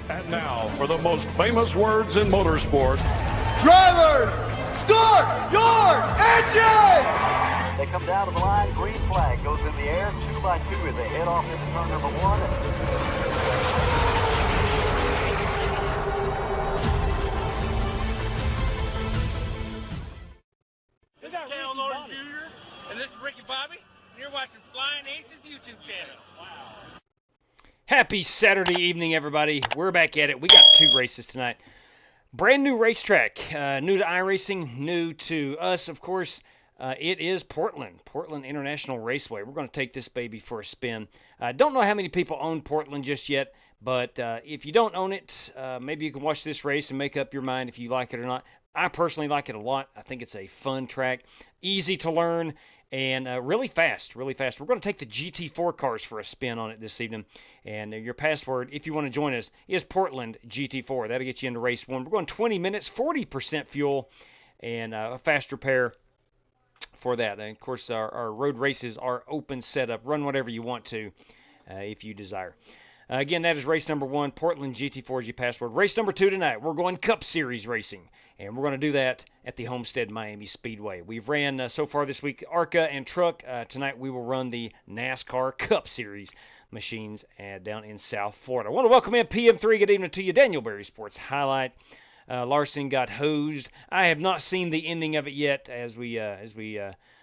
And now for the most famous words in motorsport. Drivers, start your engines! They come down to the line, green flag goes in the air, 2 by 2 as they head off into turn number 1. This is Cal Norton Jr. and this is Ricky Bobby, and you're watching Flying Aces YouTube channel. Wow. Happy Saturday evening, everybody. We're back at it. We got 2 races tonight. Brand new racetrack, new to iRacing, new to us, of course. It is Portland International Raceway. We're going to take this baby for a spin. I don't know how many people own Portland just yet, but if you don't own it, maybe you can watch this race and make up your mind if you like it or not. I personally like it a lot. I think it's a fun track, easy to learn, and really fast, really fast. We're going to take the GT4 cars for a spin on it this evening, and your password, if you want to join us, is Portland GT4. That'll get you into race 1. We're going 20 minutes, 40% fuel, and a fast repair for that. And of course, our road races are open setup. Run whatever you want to if you desire. Again, that is race number 1, Portland GT4 is your password. Race number 2 tonight, we're going Cup Series racing, and we're going to do that at the Homestead-Miami Speedway. We've ran so far this week ARCA and truck. Tonight we will run the NASCAR Cup Series machines down in South Florida. I want to welcome in PM3. Good evening to you, Daniel Berry Sports Highlight. Larson got hosed. I have not seen the ending of it yet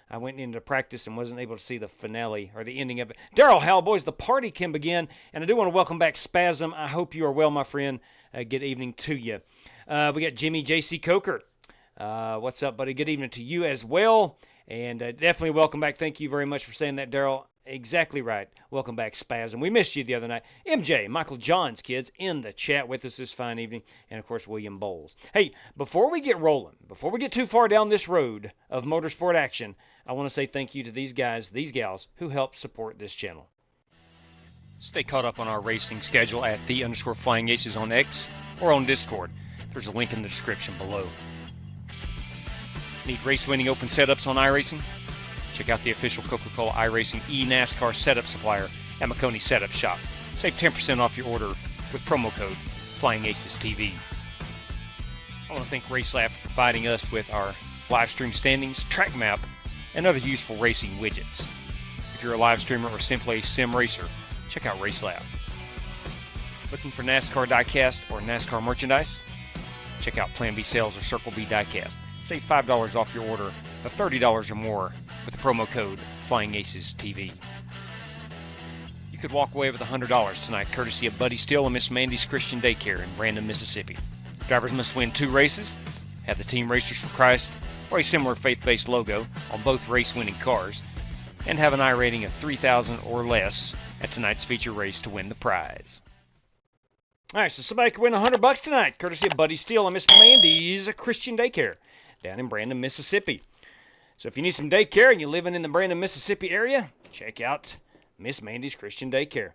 I went into practice and wasn't able to see the finale or the ending of it. Daryl Howell, boys, the party can begin. And I do want to welcome back Spasm. I hope you are well, my friend. Good evening to you. We got Jimmy J.C. Coker. What's up, buddy? Good evening to you as well. And definitely welcome back. Thank you very much for saying that, Daryl. Exactly right. Welcome back, Spasm. We missed you the other night. MJ, Michael Johns, kids, in the chat with us this fine evening. And, of course, William Bowles. Hey, before we get rolling, before we get too far down this road of motorsport action, I want to say thank you to these guys, these gals, who help support this channel. Stay caught up on our racing schedule at _FlyingAces on X or on Discord. There's a link in the description below. Need race-winning open setups on iRacing? Check out the official Coca-Cola iRacing eNASCAR setup supplier at McConey Setup Shop. Save 10% off your order with promo code FlyingAcesTV. I want to thank RaceLab for providing us with our live stream standings, track map, and other useful racing widgets. If you're a live streamer or simply a sim racer, check out RaceLab. Looking for NASCAR diecast or NASCAR merchandise? Check out Plan B Sales or Circle B Diecast. Save $5 off your order of $30 or more with the promo code FlyingAcesTV. You could walk away with $100 tonight, courtesy of Buddy Steele and Miss Mandy's Christian Daycare in Brandon, Mississippi. Drivers must win 2 races, have the Team Racers for Christ or a similar faith-based logo on both race-winning cars, and have an I rating of 3,000 or less at tonight's feature race to win the prize. All right, so somebody could win $100 tonight, courtesy of Buddy Steele and Miss Mandy's Christian Daycare down in Brandon, Mississippi. So if you need some daycare and you're living in the Brandon, Mississippi area, check out Miss Mandy's Christian Daycare.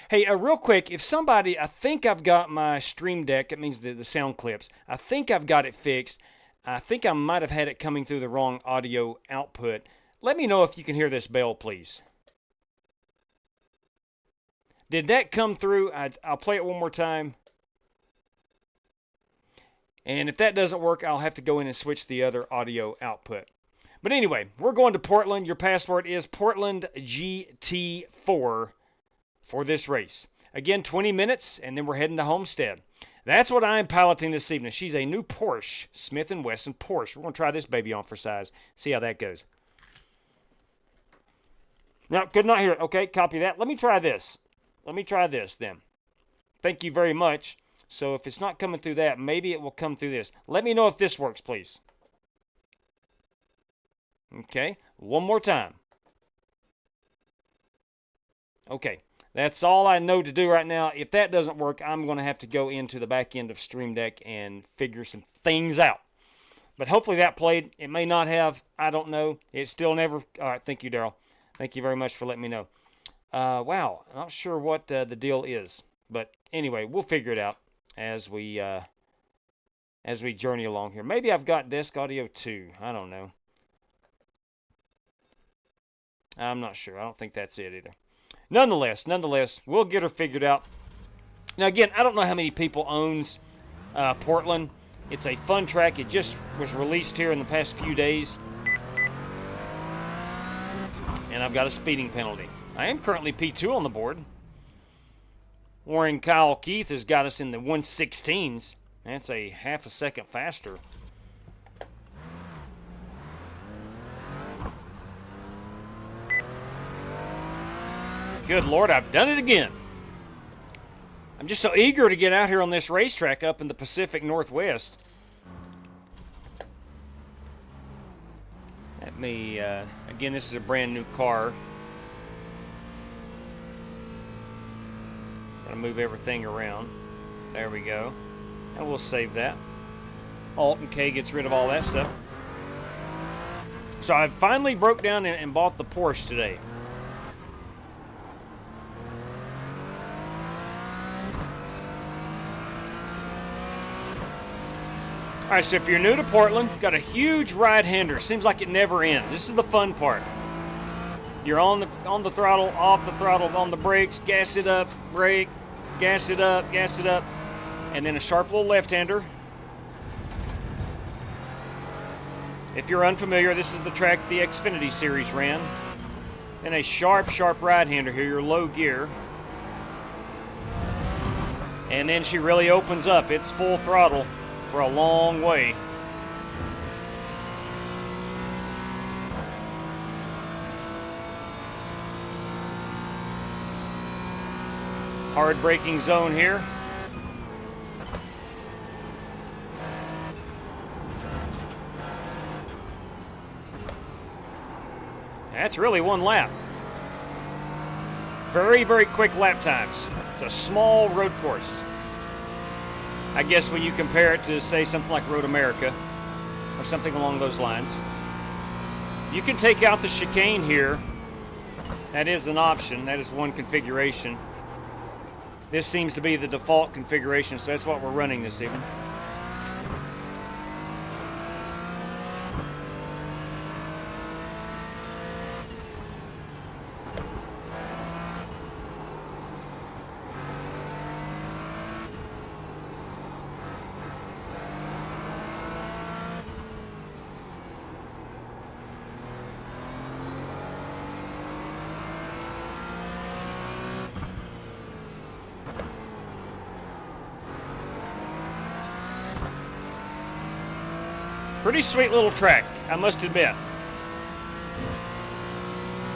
Hey, real quick, if somebody, I think I've got my stream deck, it means the sound clips, I think I've got it fixed. I think I might have had it coming through the wrong audio output. Let me know if you can hear this bell, please. Did that come through? I'll play it one more time. And if that doesn't work, I'll have to go in and switch the other audio output. But anyway, we're going to Portland. Your password is Portland GT4 for this race. Again, 20 minutes, and then we're heading to Homestead. That's what I'm piloting this evening. She's a new Porsche, Smith & Wesson Porsche. We're going to try this baby on for size, see how that goes. No, could not hear it. Okay, copy that. Let me try this. Let me try this then. Thank you very much. So if it's not coming through that, maybe it will come through this. Let me know if this works, please. Okay, one more time. Okay, that's all I know to do right now. If that doesn't work, I'm going to have to go into the back end of Stream Deck and figure some things out. But hopefully that played. It may not have. I don't know. It still never. All right, thank you, Daryl. Thank you very much for letting me know. Wow, I'm not sure what the deal is. But anyway, we'll figure it out as we journey along here. Maybe I've got desk audio too. I don't know. I'm not sure. I don't think that's it either. Nonetheless, we'll get her figured out. Now, again, I don't know how many people owns Portland. It's a fun track. It just was released here in the past few days. And I've got a speeding penalty. I am currently P2 on the board. Warren Kyle Keith has got us in the 116s. That's a half a second faster. Good Lord, I've done it again. I'm just so eager to get out here on this racetrack up in the Pacific Northwest. Let me, again, this is a brand new car. Gotta move everything around. There we go. And we'll save that. Alt and K gets rid of all that stuff. So I finally broke down and bought the Porsche today. Alright, so if you're new to Portland, got a huge right-hander. Seems like it never ends. This is the fun part. You're on the throttle, off the throttle, on the brakes, gas it up, brake, gas it up, and then a sharp little left-hander. If you're unfamiliar, this is the track the Xfinity Series ran. Then a sharp right-hander here, your low gear. And then she really opens up. It's full throttle for a long way. Hard braking zone here. That's really one lap. Very, very quick lap times. It's a small road course. I guess when you compare it to, say, something like Road America or something along those lines. You can take out the chicane here. That is an option. That is one configuration. This seems to be the default configuration, so that's what we're running this evening. Pretty sweet little track, I must admit.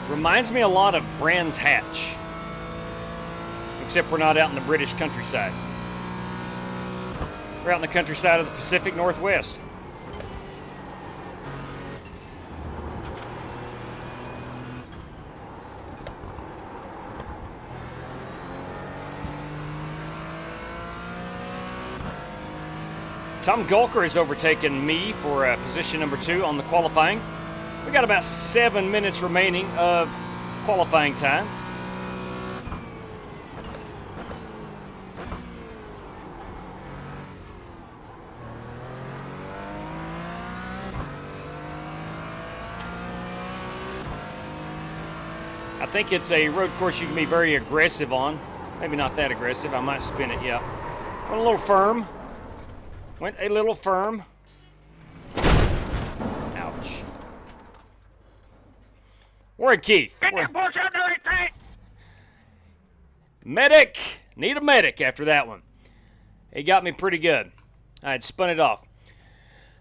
Reminds me a lot of Brands Hatch. Except we're not out in the British countryside. We're out in the countryside of the Pacific Northwest. Tom Gulker has overtaken me for position number 2 on the qualifying. We got about 7 minutes remaining of qualifying time. I think it's a road course you can be very aggressive on. Maybe not that aggressive. I might spin it, yeah. Went a little firm. Went a little firm. Ouch. Warren Keith. Medic. Need a medic after that one. He got me pretty good. I had spun it off.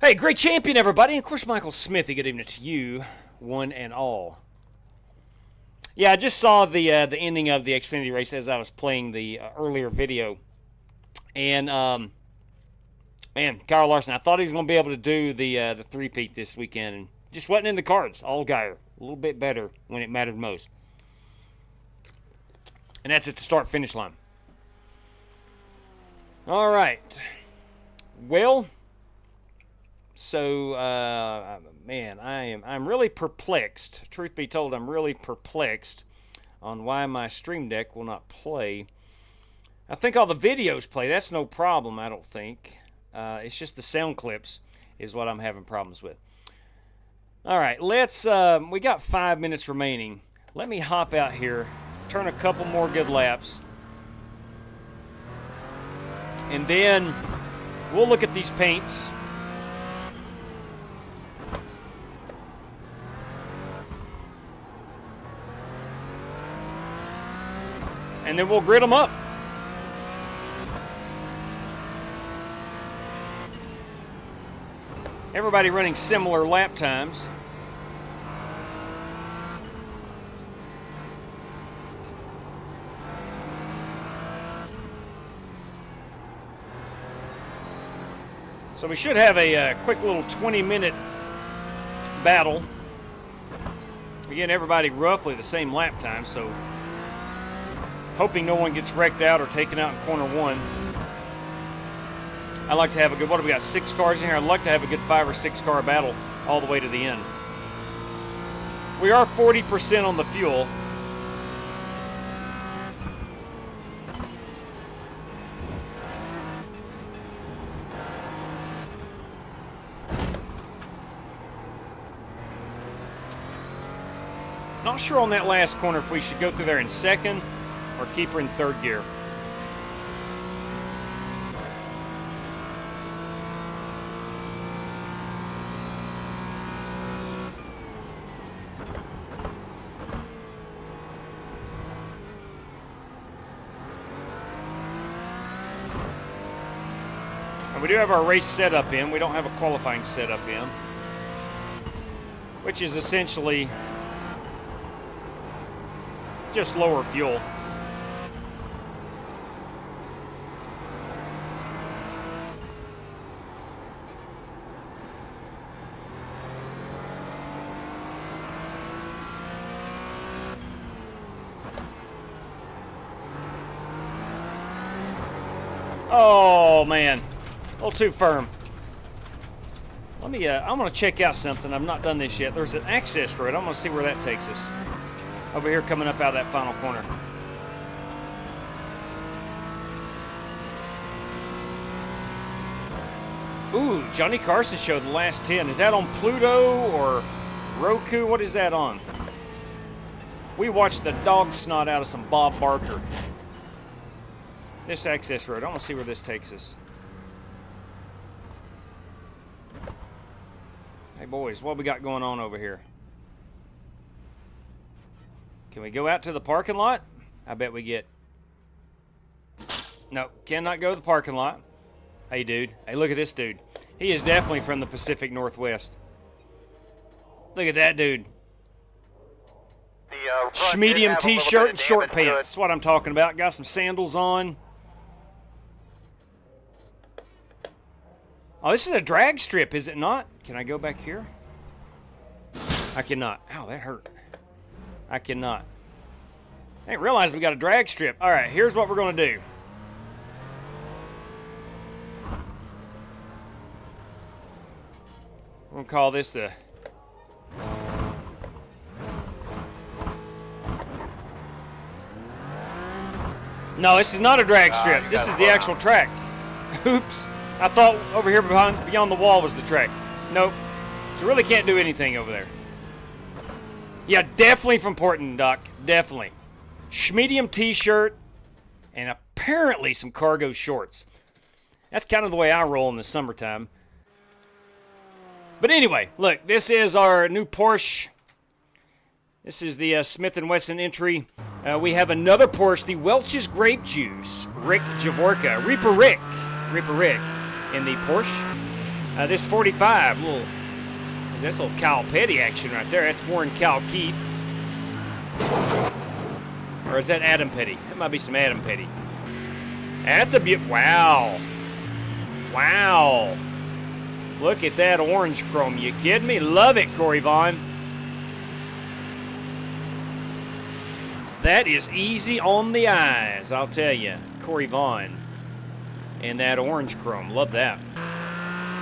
Hey, great champion, everybody. And of course, Michael Smithy. Good evening to you, one and all. Yeah, I just saw the ending of the Xfinity race as I was playing the earlier video. And, man, Kyle Larson, I thought he was going to be able to do the three-peat this weekend, and just wasn't in the cards. Allgaier, a little bit better when it mattered most. And that's at the start-finish line. All right. Well, so, man, I'm really perplexed. Truth be told, I'm really perplexed on why my Stream Deck will not play. I think all the videos play. That's no problem, I don't think. It's just the sound clips is what I'm having problems with. All right, let's. We got 5 minutes remaining. Let me hop out here, turn a couple more good laps, And then we'll look at these paints. And then we'll grid them up. Everybody running similar lap times. So we should have a quick little 20-minute battle. Again, everybody roughly the same lap time, so hoping no one gets wrecked out or taken out in corner one. I like to have a good, what do we got, 6 cars in here? I'd like to have a good 5 or 6 car battle all the way to the end. We are 40% on the fuel. Not sure on that last corner if we should go through there in second or keep her in third gear. And we do have our race setup in. We don't have a qualifying setup in, which is essentially just lower fuel. Oh man, a little too firm. Let me, I'm gonna check out something. I've not done this yet. There's an access road. I'm gonna see where that takes us. Over here coming up out of that final corner. Ooh, Johnny Carson showed the last 10. Is that on Pluto or Roku? What is that on? We watched the dog snot out of some Bob Barker. This access road. I want to see where this takes us. Hey boys, what we got going on over here? Can we go out to the parking lot? I bet we get... No, cannot go to the parking lot. Hey, dude. Hey, look at this dude. He is definitely from the Pacific Northwest. Look at that dude. Medium t-shirt and short pants. That's what I'm talking about. Got some sandals on. Oh, this is a drag strip, is it not? Can I go back here? I cannot. Ow, that hurt. I cannot. I didn't realize we got a drag strip. All right, here's what we're going to do. We're going to call this the... No, this is not a drag strip. This is the actual track. Oops. I thought over here beyond the wall was the track. Nope. So really can't do anything over there. Yeah, definitely from Portland, Doc. Definitely. Schmedium t-shirt and apparently some cargo shorts. That's kind of the way I roll in the summertime. But anyway, look, this is our new Porsche. This is the Smith & Wesson entry. We have another Porsche, the Welch's Grape Juice, Rick Javorka, Reaper Rick in the Porsche. This 45, that's a little Kyle Petty action right there. That's Warren Cal Keith. Or is that Adam Petty? That might be some Adam Petty. That's a beaut. Wow. Wow. Look at that orange chrome. You kidding me? Love it, Corey Vaughn. That is easy on the eyes, I'll tell you. Corey Vaughn. And that orange chrome. Love that.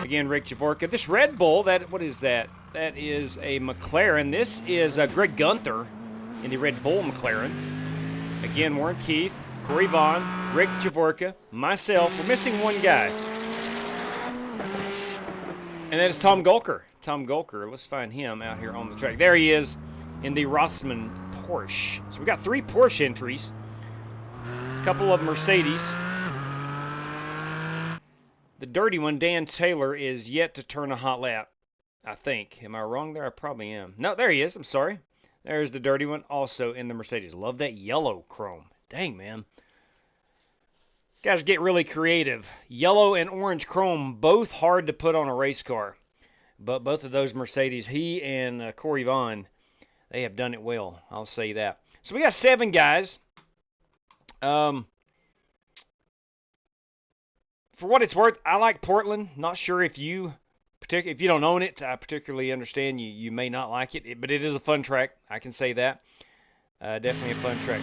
Again, Rick Javorka. This Red Bull, what is that? That is a McLaren. This is Greg Gunther in the Red Bull McLaren. Again, Warren Keith, Corey Vaughn, Rick Javorka, myself. We're missing one guy. And that is Tom Gulker. Tom Gulker. Let's find him out here on the track. There he is in the Rothman Porsche. So we got 3 Porsche entries. A couple of Mercedes. The dirty one, Dan Taylor, is yet to turn a hot lap, I think. Am I wrong there? I probably am. No, there he is. I'm sorry. There's the dirty one, also in the Mercedes. Love that yellow chrome. Dang, man. Guys get really creative. Yellow and orange chrome, both hard to put on a race car. But both of those Mercedes, he and Corey Vaughn, they have done it well. I'll say that. So we got 7 guys. For what it's worth, I like Portland. Not sure if you don't own it, I particularly understand you may not like it, but it is a fun track. I can say that. Definitely a fun track.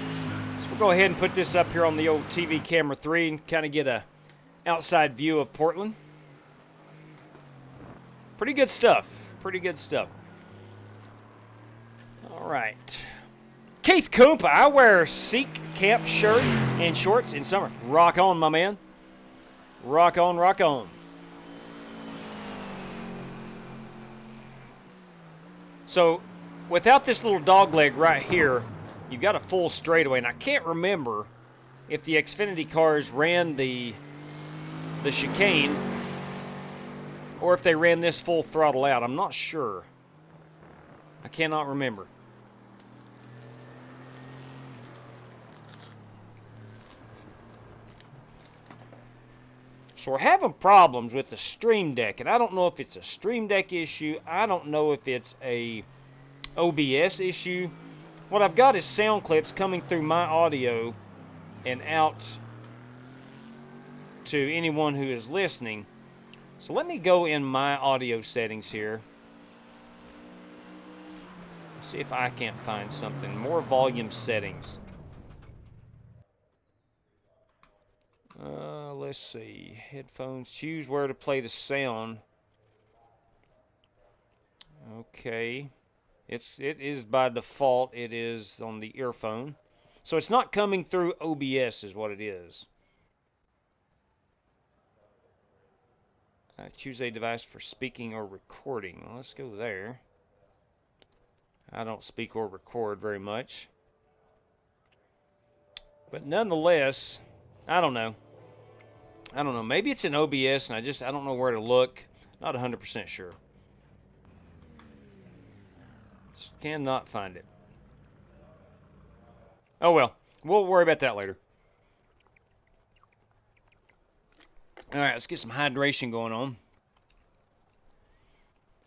So we'll go ahead and put this up here on the old TV camera 3 and kind of get a outside view of Portland. Pretty good stuff. Pretty good stuff. All right. Keith Koopa, I wear Seek Camp shirt and shorts in summer. Rock on, my man. Rock on, rock on. So, without this little dog leg right here, you've got a full straightaway. And I can't remember if the Xfinity cars ran the chicane or if they ran this full throttle out. I'm not sure. I cannot remember. So we're having problems with the Stream Deck, and I don't know if it's a Stream Deck issue. I don't know if it's a OBS issue. What I've got is sound clips coming through my audio and out to anyone who is listening. So let me go in my audio settings here. See if I can't find something. More volume settings. Let's see. Headphones. Choose where to play the sound. Okay. It is by default. It is on the earphone. So it's not coming through OBS is what it is. Choose a device for speaking or recording. Well, let's go there. I don't speak or record very much. But nonetheless, I don't know. Maybe it's in OBS and I don't know where to look. Not 100% sure. Just cannot find it. Oh well. We'll worry about that later. Alright, let's get some hydration going on.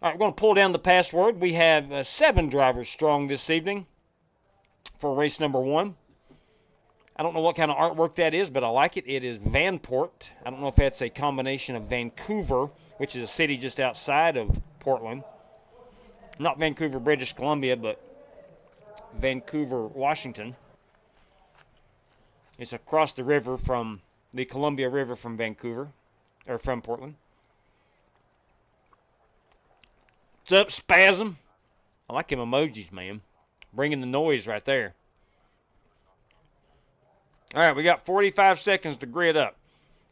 Alright, we're going to pull down the password. We have 7 drivers strong this evening for race number 1. I don't know what kind of artwork that is, but I like it. It is Vanport. I don't know if that's a combination of Vancouver, which is a city just outside of Portland. Not Vancouver, British Columbia, but Vancouver, Washington. It's across the river from the Columbia River from Vancouver, or from Portland. What's up, Spasm? I like them emojis, man. Bringing the noise right there. Alright, we got 45 seconds to grid up.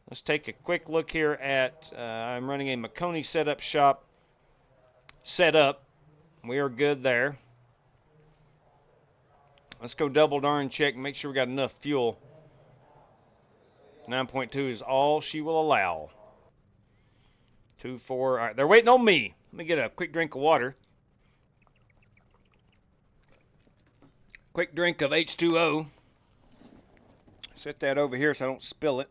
Let's take a quick look here at, I'm running a Maconi setup shop setup. We are good there. Let's go double darn check and make sure we got enough fuel. 9.2 is all she will allow. 2.4. Alright, they're waiting on me. Let me get a quick drink of water. Quick drink of H2O. Set that over here so I don't spill it.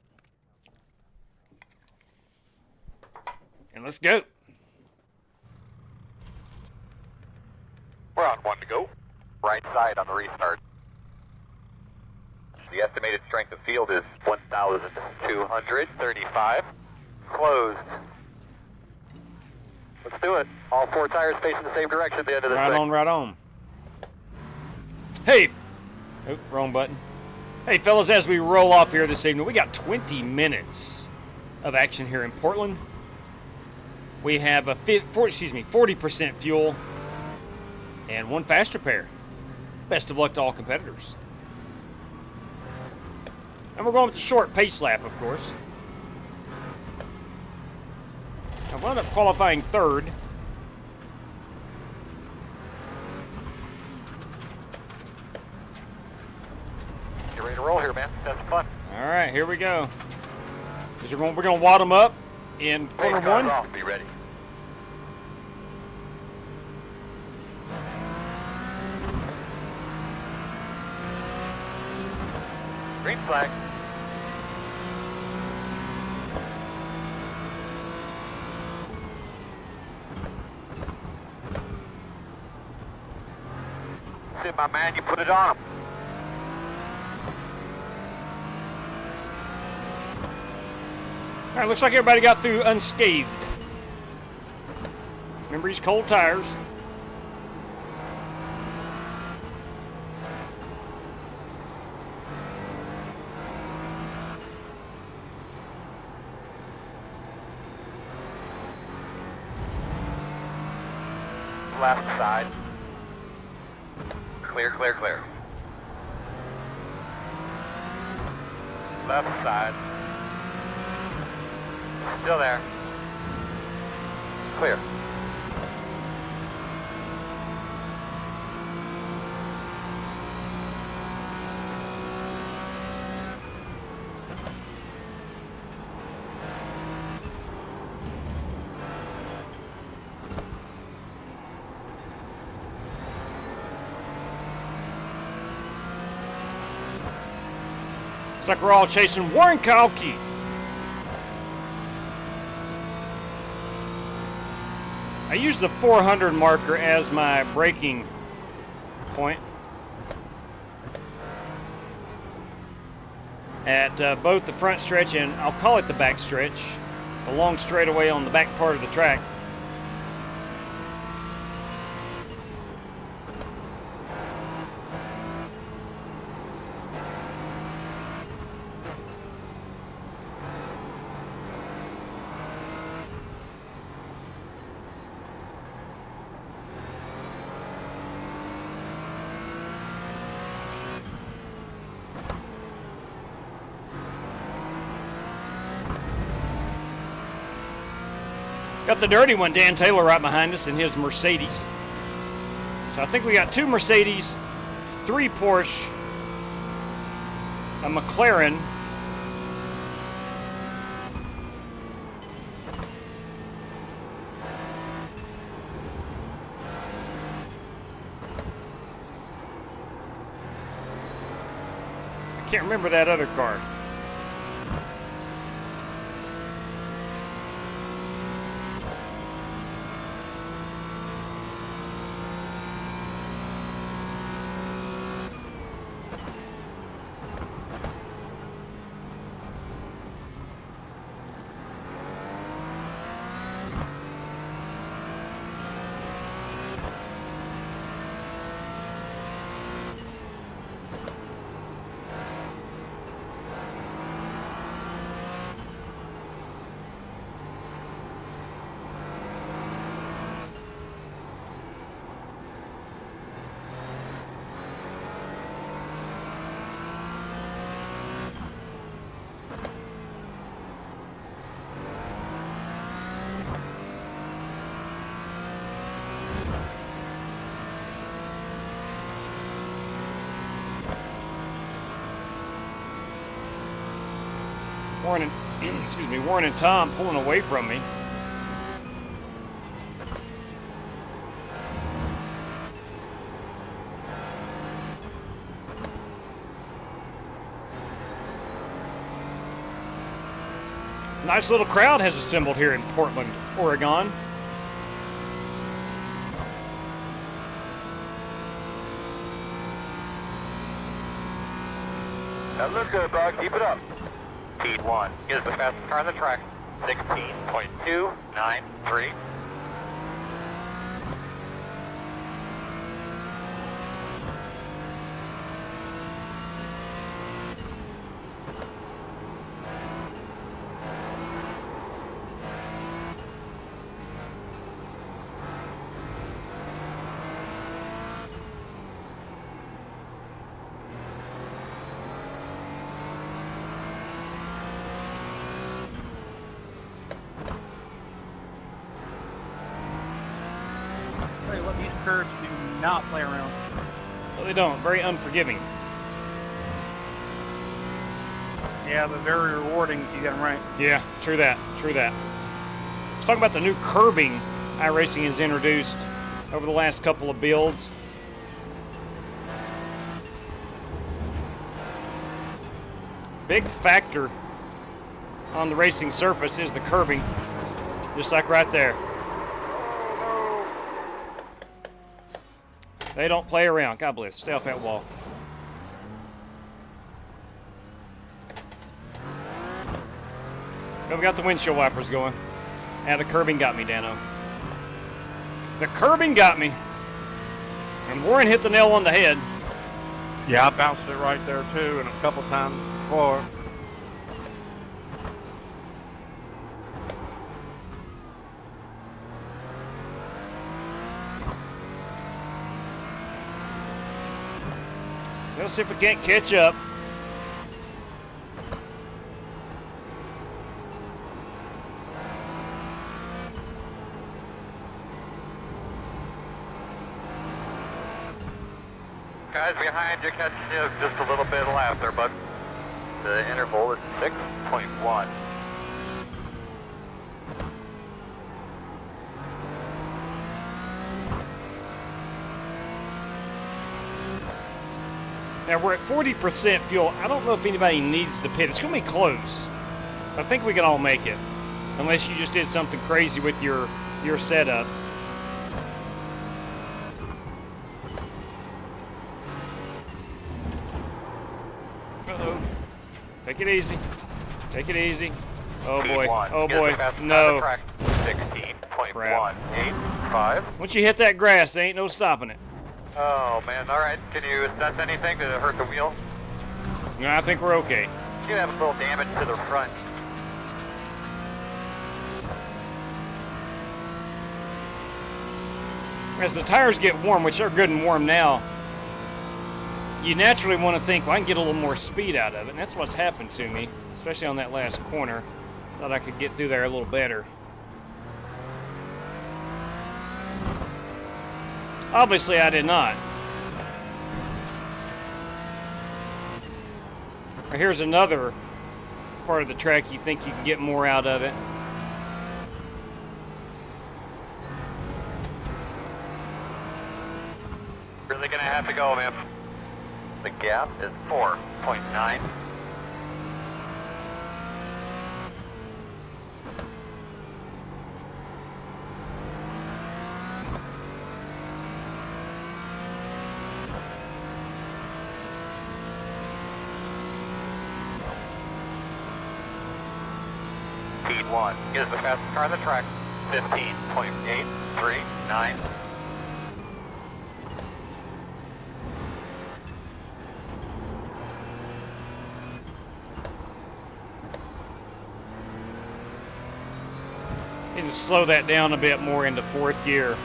And let's go. We're on 1 to go. Right side on the restart. The estimated strength of field is 1,235. Closed. Let's do it. All 4 tires facing the same direction at the end of this thing. Right on, right on. Hey! Oh, wrong button. Hey, fellas, as we roll off here this evening, we got 20 minutes of action here in Portland. We have a 40% fuel and 1 fast repair. Best of luck to all competitors. And we're going with the short pace lap, of course. I wound up qualifying 3rd. Get ready to roll here, man. That's fun. All right, here we go. We're going to wad them up. in corner Race cars one. off, be ready. Green flag. That's it, my man, you put it on him. All right, looks like everybody got through unscathed. Remember, he's cold tires. Left side. Clear, clear, clear. Left side. Still there. Clear. Looks like we're all chasing Warren Kalki. I use the 400 marker as my braking point at both the front stretch and I'll call it the back stretch, a long straightaway on the back part of the track. Got the dirty one, Dan Taylor, right behind us in his Mercedes. So I think we got 2 Mercedes, 3 Porsche, a McLaren, I can't remember that other car. Warren and, excuse me, Warren and Tom pulling away from me. Nice little crowd has assembled here in Portland, Oregon. That looks good, bud. Keep it up. Speed 1 is the fastest car on the track. 16.293. These curves do not play around. Well, they don't. Very unforgiving. Yeah, but very rewarding if you get them right. Yeah, true that. True that. Let's talk about the new curbing iRacing has introduced over the last couple of builds. Big factor on the racing surface is the curbing, just like right there. They don't play around. God bless. Stay off that wall. Oh, we got the windshield wipers going. Yeah, the curbing got me, Dano. The curbing got me. And Warren hit the nail on the head. Yeah, I bounced it right there too, and a couple times before. Let's see if we can't catch up. Guys behind you catching you just a little bit left there, bud. The interval is 6.1. Now we're at 40% fuel. I don't know if anybody needs the pit. It's going to be close. I think we can all make it. Unless you just did something crazy with your setup. Uh-oh. Take it easy. Take it easy. Oh boy. Oh boy. No. 16.185. Once you hit that grass, there ain't no stopping it. Oh man, alright. Can you assess anything to hurt the wheel? No, I think we're okay. You have a little damage to the front. As the tires get warm, which are good and warm now, you naturally want to think, well, I can get a little more speed out of it. And that's what's happened to me, especially on that last corner. Thought I could get through there a little better. Obviously, I did not. Here's another part of the track you think you can get more out of it. Really gonna have to go, man. The gap is 4.9. Speed 1 is the fastest car on the track. 15.839. Need to slow that down a bit more into fourth gear.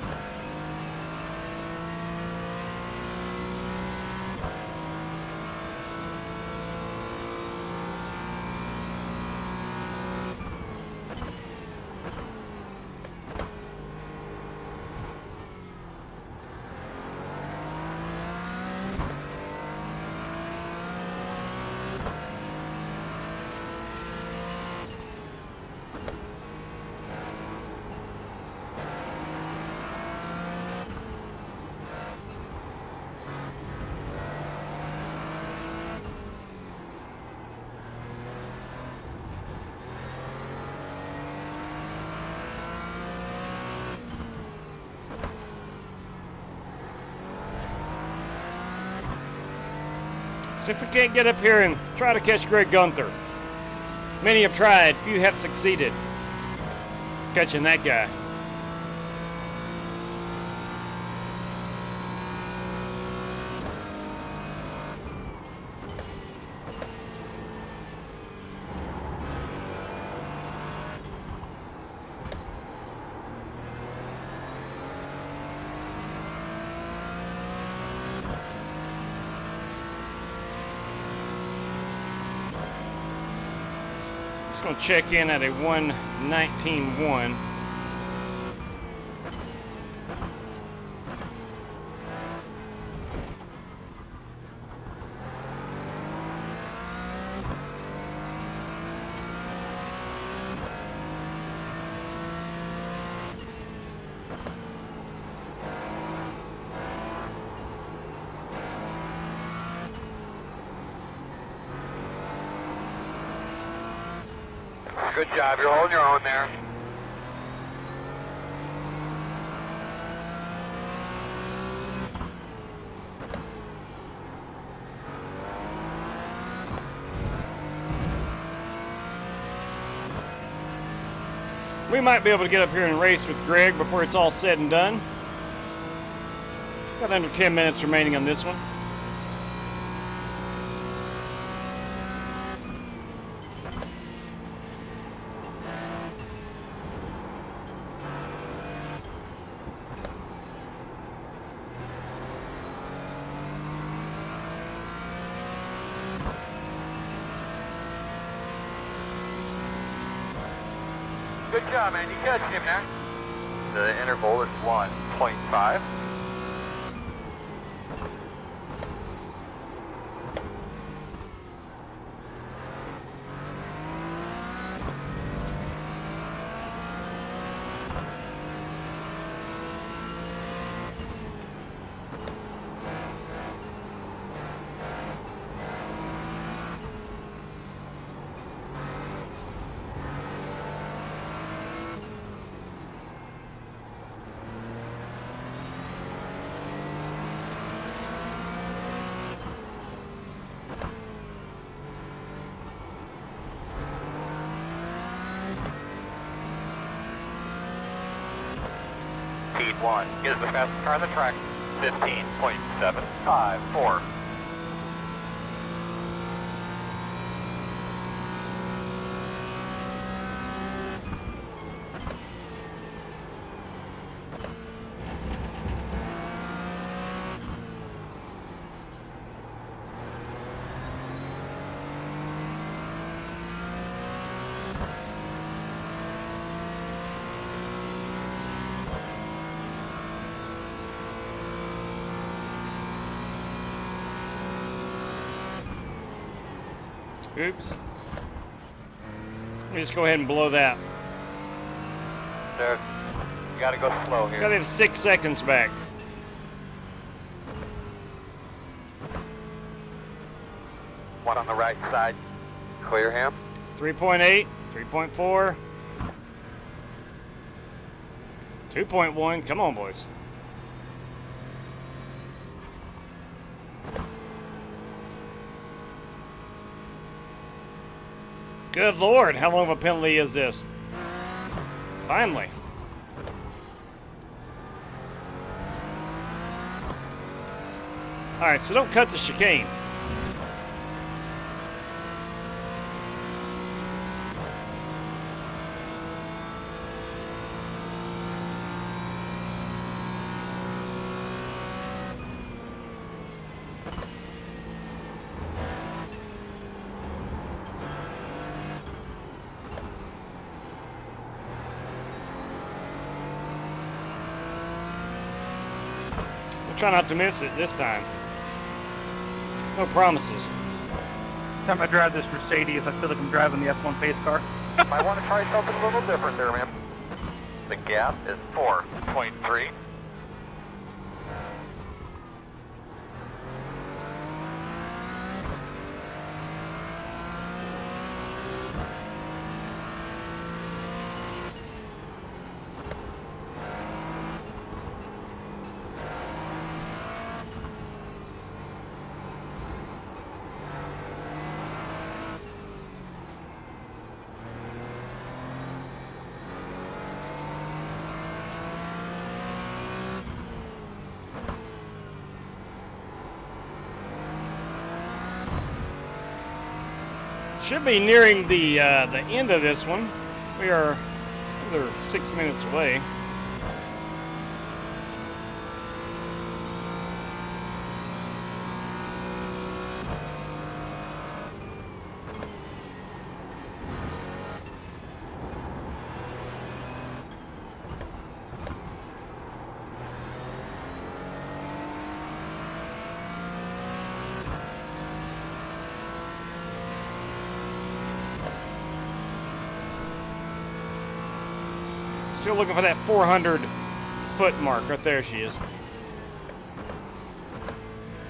See if we can't get up here and try to catch Greg Gunther. Many have tried, few have succeeded. Catching that guy. Going to check in at a 1:19.1. Good job. You're holding your own there. We might be able to get up here and race with Greg before it's all said and done. Got under 10 minutes remaining on this one. Good job, man. You catch him there. The interval is 1.5. Speed 1 is the fastest car on the track. 15.754. Oops. Let me just go ahead and blow that. There. You gotta go slow here. Gotta have 6 seconds back. One on the right side. Clear him. 3.8, 3.4, 2.1. Come on, boys. Good Lord, how long of a penalty is this? Finally. Alright, so don't cut the chicane. Try not to miss it this time. No promises. Every time I drive this Mercedes, I feel like I'm driving the F1 pace car. Might want to try something a little different there, man. The gap is 4.3. Should be nearing the end of this one. We are another 6 minutes away. Still looking for that 400 foot mark. Right there she is.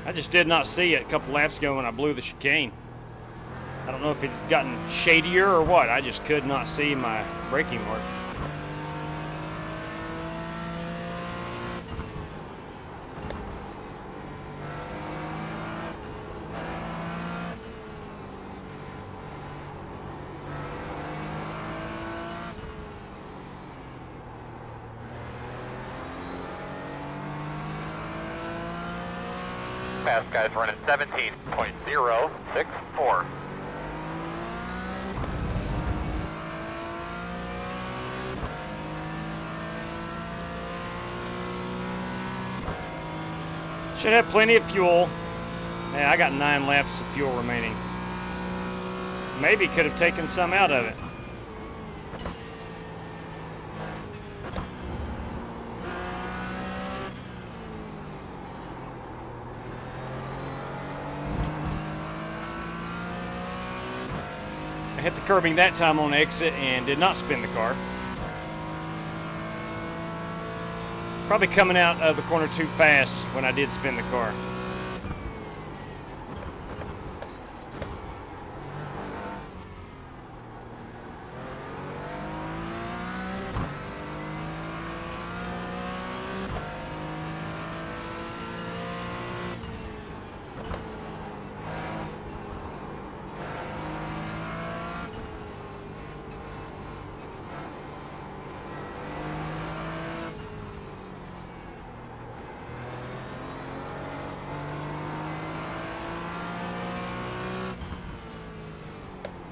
I just did not see it a couple laps ago when I blew the chicane. I don't know if it's gotten shadier or what. I just could not see my braking mark. Fast guys running 17.064. Should have plenty of fuel. Yeah, I got 9 laps of fuel remaining. Maybe could have taken some out of it. I hit the curbing that time on exit and did not spin the car. Probably coming out of the corner too fast when I did spin the car.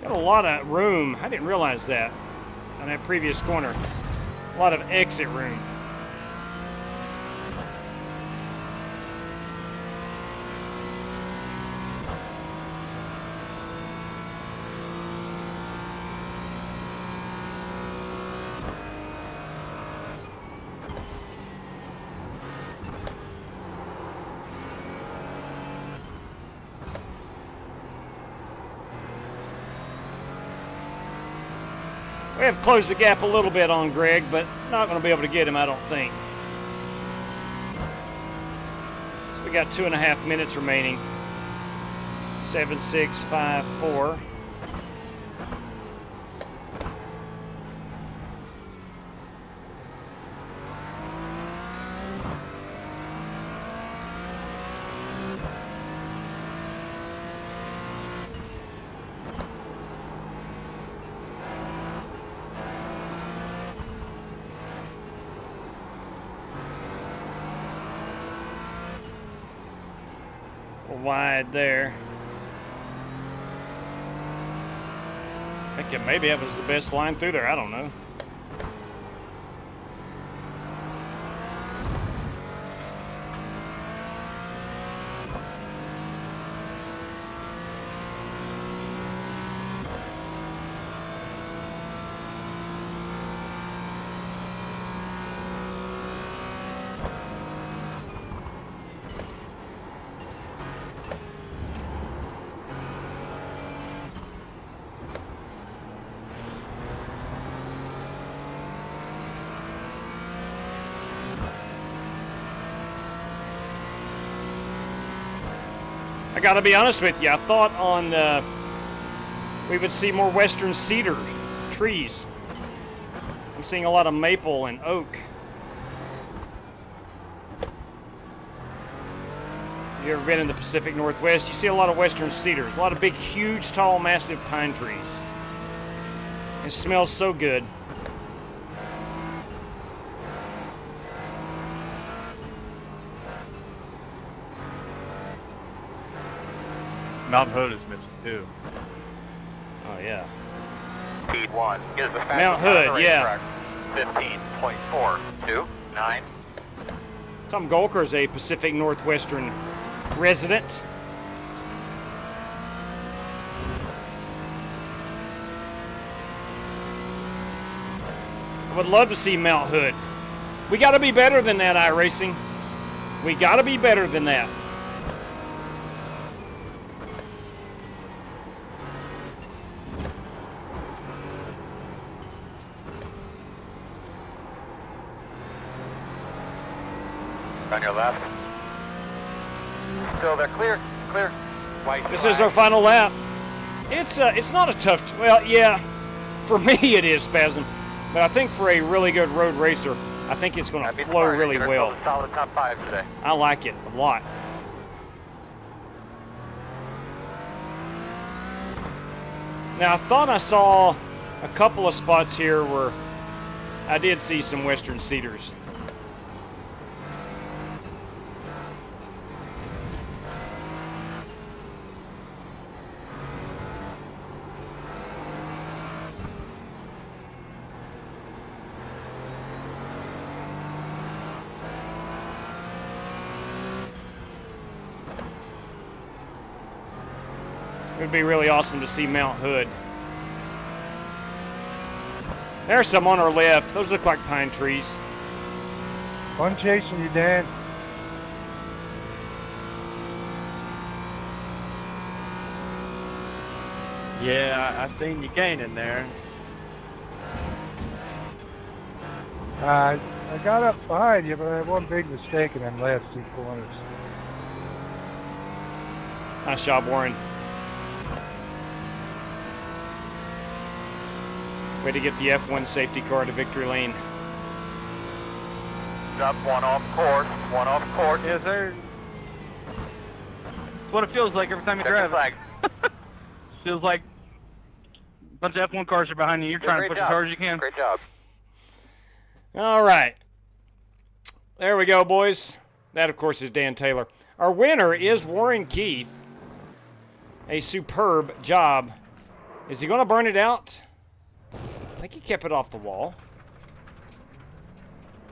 Got a lot of room. I didn't realize that on that previous corner. A lot of exit room. We have closed the gap a little bit on Greg, but not going to be able to get him, I don't think. So we got 2.5 minutes remaining. 7, 6, 5, 4. Wide there. I think maybe that was the best line through there. I don't know. I gotta be honest with you, I thought on we would see more western cedar trees. I'm seeing a lot of maple and oak. You ever been in the Pacific Northwest? You see a lot of western cedars, a lot of big, huge, tall, massive pine trees. It smells so good. Mount Hood is missing too. Oh yeah. Speed 1 is the fastest Mount Hood, on the yeah. racetrack. 15.429. Tom Golker is a Pacific Northwestern resident. I would love to see Mount Hood. We got to be better than that, iRacing. We got to be better than that. On your left. Still there. Clear. Clear. White This flag. is our final lap. It's not a tough. Well, yeah, for me it is, Spasm. But I think for a really good road racer, I think it's going to flow really well. Solid top 5 today. I like it a lot. Now, I thought I saw a couple of spots here where I did see some Western Cedars. It would be really awesome to see Mount Hood. There's some on our left. Those look like pine trees. One chasing you, Dan. Yeah, I seen you gaining there. I got up behind you, but I had one big mistake in them last 2 corners. Nice job, Warren. Way to get the F1 safety car to victory lane. Drop one off course. One off course. Yes, sir. That's what it feels like every time you Check drive your it. flag. Feels like a bunch of F1 cars are behind you. You're trying to Great push as job. hard as you can. Great job. All right. There we go, boys. That, of course, is Dan Taylor. Our winner is Warren Keith. A superb job. Is he going to burn it out? I think he kept it off the wall.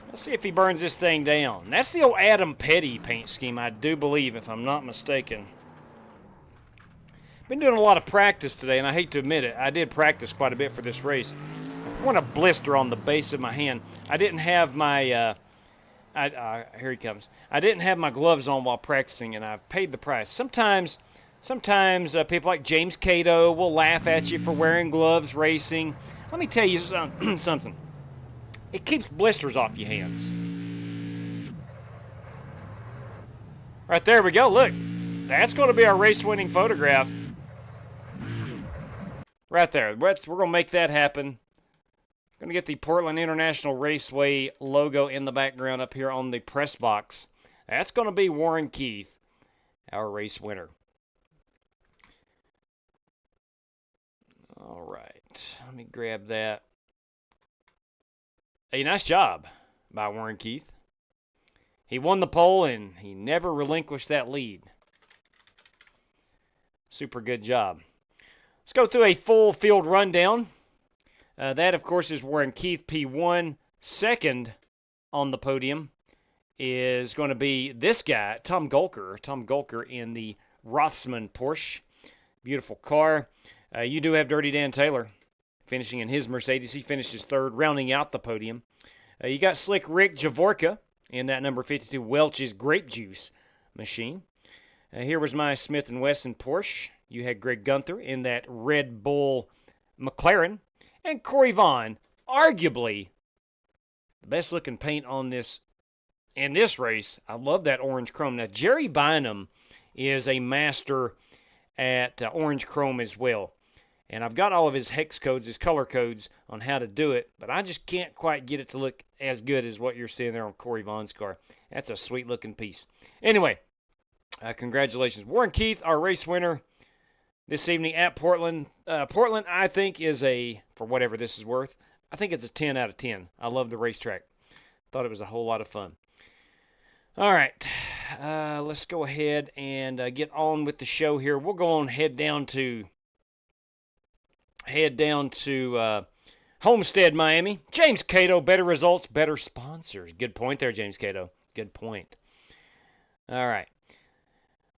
Let's see if he burns this thing down. That's the old Adam Petty paint scheme, I do believe, if I'm not mistaken. Been doing a lot of practice today, and I hate to admit it, I did practice quite a bit for this race. I want a blister on the base of my hand. I didn't have my, here he comes. I didn't have my gloves on while practicing, and I've paid the price. Sometimes people like James Cato will laugh at you for wearing gloves racing. Let me tell you something. It keeps blisters off your hands. Right there we go. Look, that's going to be our race-winning photograph. Right there. We're going to make that happen. Going to get the Portland International Raceway logo in the background up here on the press box. That's going to be Warren Keith, our race winner. All right. Let me grab that. Hey, nice job by Warren Keith. He won the pole, and he never relinquished that lead. Super good job. Let's go through a full field rundown. That, of course, is Warren Keith, P1. Second on the podium is going to be this guy, Tom Golker. Tom Golker in the Rothsman Porsche. Beautiful car. You do have Dirty Dan Taylor finishing in his Mercedes. He finishes third, rounding out the podium. You got Slick Rick Javorka in that number 52 Welch's Grape Juice machine. Here was my Smith & Wesson Porsche. You had Greg Gunther in that Red Bull McLaren. And Corey Vaughn, arguably the best looking paint on this in this race. I love that orange chrome. Now, Jerry Bynum is a master at orange chrome as well. And I've got all of his hex codes, his color codes on how to do it, but I just can't quite get it to look as good as what you're seeing there on Corey Vaughn's car. That's a sweet looking piece. Anyway, congratulations. Warren Keith, our race winner this evening at Portland. Portland, I think, is for whatever this is worth, I think it's a 10 out of 10. I love the racetrack. Thought it was a whole lot of fun. All right, let's go ahead and get on with the show here. We'll go on head down to Homestead-Miami. James Cato, better results, better sponsors. Good point there, James Cato. Good point. All right.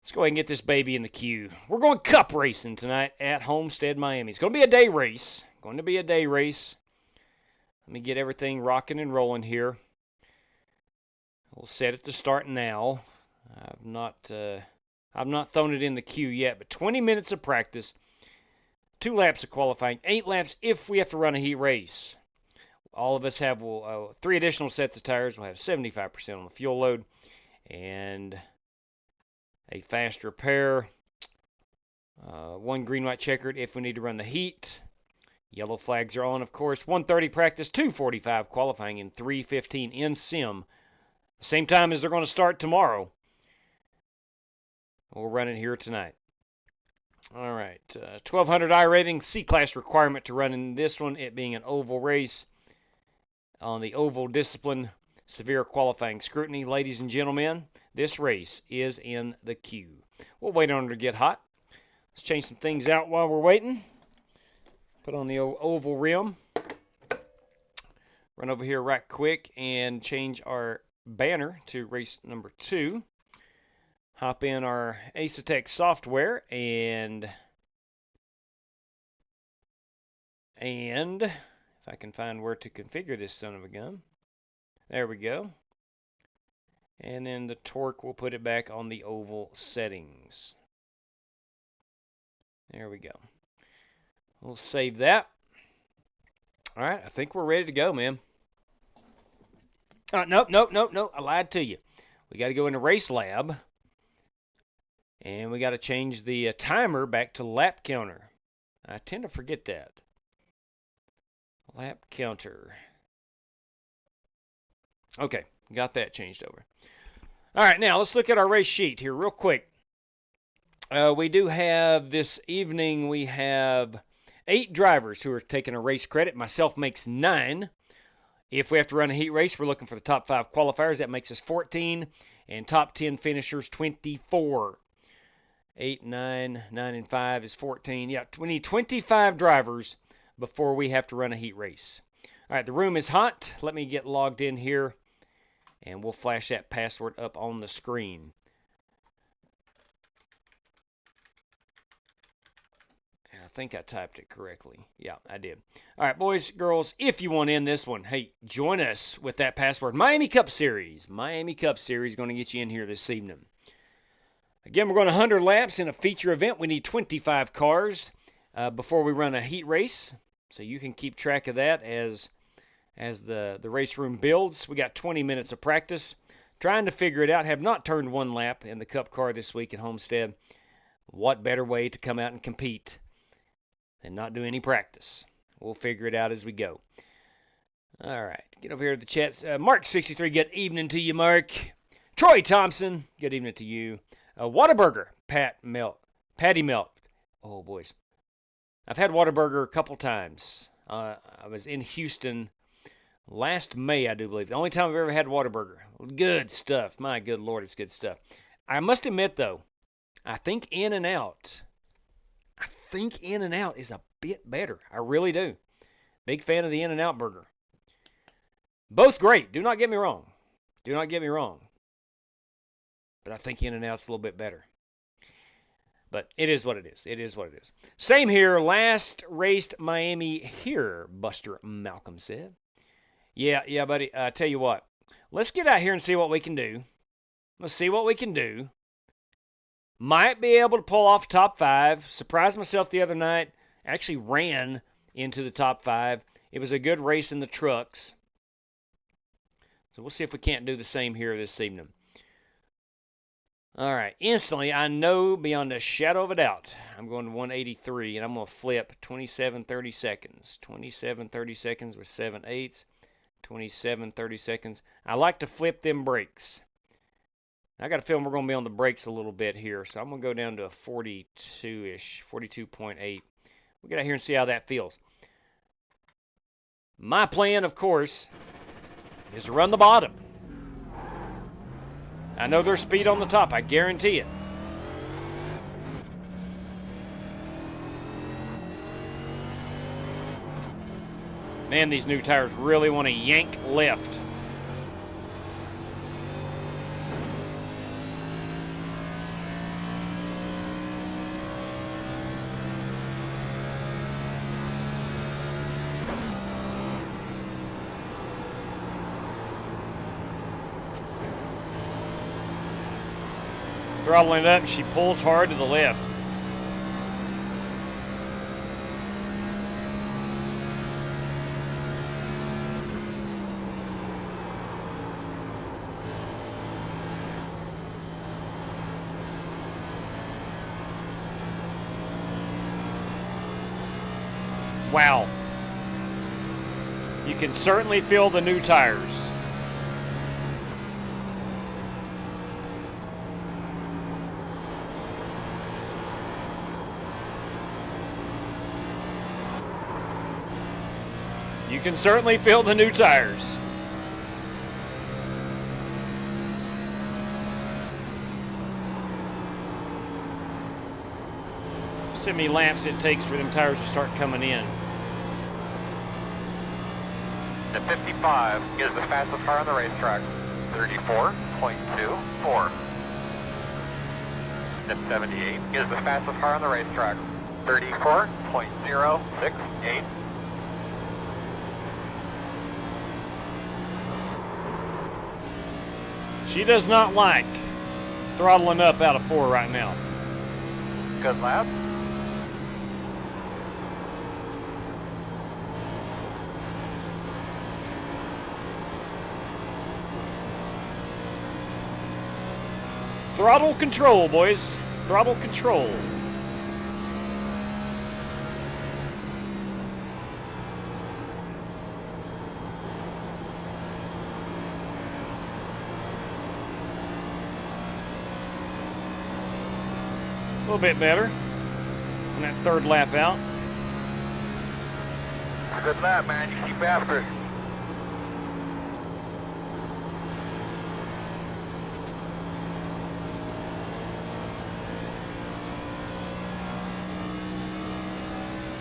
Let's go ahead and get this baby in the queue. We're going cup racing tonight at Homestead-Miami. It's going to be a day race. Let me get everything rocking and rolling here. We'll set it to start now. I've not thrown it in the queue yet, but 20 minutes of practice. 2 laps of qualifying, 8 laps if we have to run a heat race. All of us have 3 additional sets of tires. We'll have 75% on the fuel load and a fast repair. 1 green, white, checkered if we need to run the heat. Yellow flags are on, of course. 1:30 practice, 2:45 qualifying, and 3:15 in sim. Same time as they're going to start tomorrow. We'll run it here tonight. All right, 1200 I rating, C-class requirement to run in this one, it being an oval race. On the oval discipline, severe qualifying scrutiny. Ladies and gentlemen, this race is in the queue. We'll wait on it to get hot. Let's change some things out while we're waiting. Put on the oval rim. Run over here right quick and change our banner to race number 2. Hop in our Ace software and if I can find where to configure this son of a gun. There we go. And then the torque, we'll put it back on the oval settings. There we go. We'll save that. All right, I think we're ready to go, man. Nope. I lied to you. We got to go into RaceLab. And we got to change the timer back to lap counter. I tend to forget that. Lap counter. Okay, got that changed over. All right, now let's look at our race sheet here real quick. We do have this evening, we have 8 drivers who are taking a race credit. Myself makes 9. If we have to run a heat race, we're looking for the top 5 qualifiers. That makes us 14. And top 10 finishers, 24. 8, 9, 9, and 5 is 14. Yeah, we need 25 drivers before we have to run a heat race. All right, the room is hot. Let me get logged in here, and we'll flash that password up on the screen. And I think I typed it correctly. Yeah, I did. All right, boys, girls, if you want in this one, hey, join us with that password. Miami Cup Series. Miami Cup Series is going to get you in here this evening. Again, we're going 100 laps in a feature event. We need 25 cars before we run a heat race. So you can keep track of that as the race room builds. We got 20 minutes of practice. Trying to figure it out. Have not turned 1 lap in the Cup car this week at Homestead. What better way to come out and compete than not do any practice? We'll figure it out as we go. All right. Get over here to the chats. Mark63, good evening to you, Mark. Troy Thompson, good evening to you. Whataburger, Patty Melt. Oh, boys. I've had Whataburger a couple times. I was in Houston last May, I do believe. The only time I've ever had Whataburger. Good stuff. My good Lord, it's good stuff. I must admit, though, I think In-N-Out is a bit better. I really do. Big fan of the In-N-Out burger. Both great. Do not get me wrong. But I think In-N-Out's a little bit better. But it is what it is. Same here. Last raced Miami here, Buster Malcolm said. Yeah, buddy. Tell you what. Let's get out here and see what we can do. Might be able to pull off top 5. Surprised myself the other night. Actually ran into the top 5. It was a good race in the trucks. So we'll see if we can't do the same here this evening. All right, instantly, I know beyond a shadow of a doubt, I'm going to 183, and I'm going to flip 27 30 seconds. 27 30 seconds with 7/8. 27 30 seconds. I like to flip them brakes. I got a feeling we're going to be on the brakes a little bit here, so I'm going to go down to a 42-ish, 42.8. We'll get out here and see how that feels. My plan, of course, is to run the bottom. I know there's speed on the top. I guarantee it. Man, these new tires really want to yank left. Throttling up, she pulls hard to the left. Wow. You can certainly feel the new tires. You can certainly feel the new tires. See how many laps it takes for them tires to start coming in. The 55 is the fastest car on the racetrack. 34.24. The 78 is the fastest car on the racetrack. 34.068. She does not like throttling up out of 4 right now. Good lap. Throttle control, boys. Throttle control. A little bit better on that 3rd lap out. Good lap, man. You keep after it.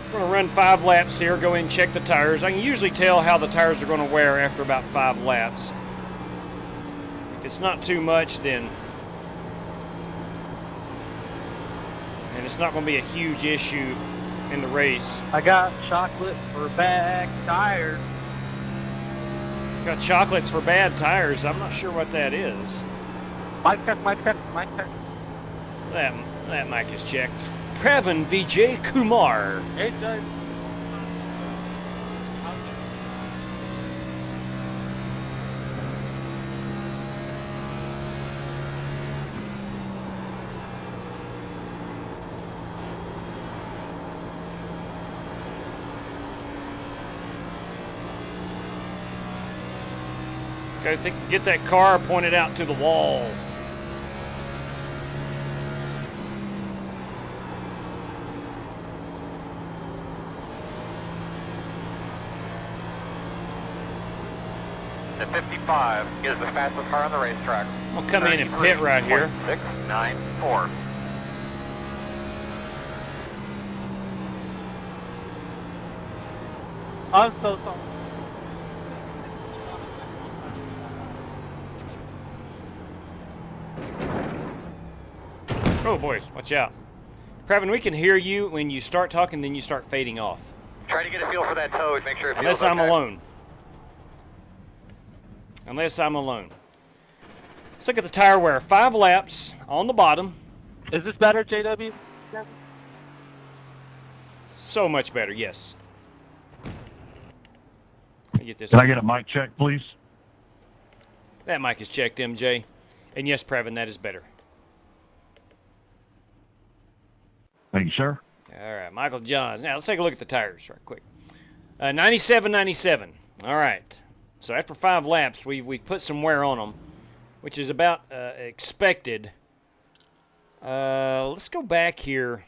We're going to run 5 laps here, go in and check the tires. I can usually tell how the tires are going to wear after about 5 laps. If it's not too much, then and it's not going to be a huge issue in the race. I got chocolate for back tires. Got chocolates for bad tires. I'm not sure what that is. Mic check. That mic is checked. Pravin Vijay Kumar. Hey, Doug. Gotta get that car pointed out to the wall. The 55 is the fastest car on the racetrack. I'll come in and pit right here. 694. I'm so sorry. Oh, boys, watch out. Pravin, we can hear you when you start talking, then you start fading off. Try to get a feel for that toe and make sure it feels Unless I'm okay. alone. Unless I'm alone. Let's look at the tire wear. 5 laps on the bottom. Is this better, JW? So much better, yes. Let me get this. Can I get a mic check, please? That mic is checked, MJ. And yes, Pravin, that is better. Thank you, sir. All right, Michael Johns. Now, let's take a look at the tires right quick. 97.97. All right. So after 5 laps, we've put some wear on them, which is about expected. Let's go back here.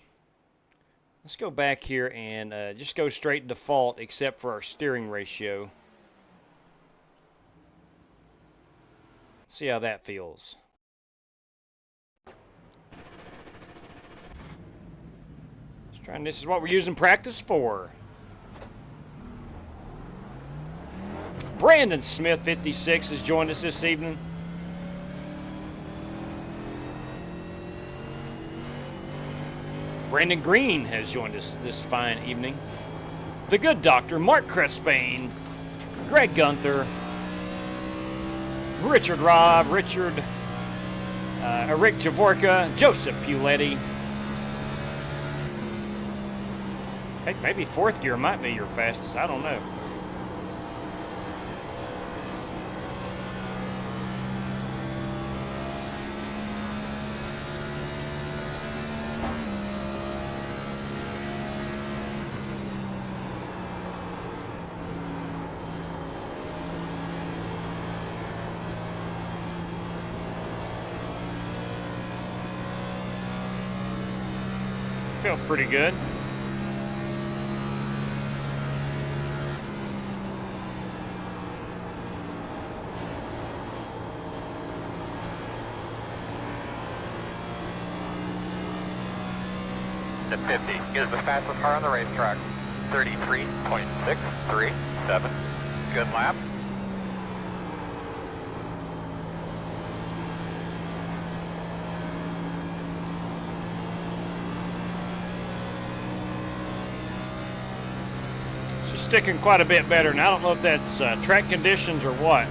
Let's go back here and just go straight to default, except for our steering ratio. See how that feels. This is what we're using practice for. Brandon Smith, 56, has joined us this evening. Brandon Green has joined us this fine evening. The Good Doctor, Mark Crespane, Greg Gunther, Richard Robb, Rick Javorka, Joseph Puletti. Heck, maybe 4th gear might be your fastest. I don't know. felt pretty good. The 50 is the fastest car on the racetrack. 33.637. Good lap. She's sticking quite a bit better, and I don't know if that's track conditions or what.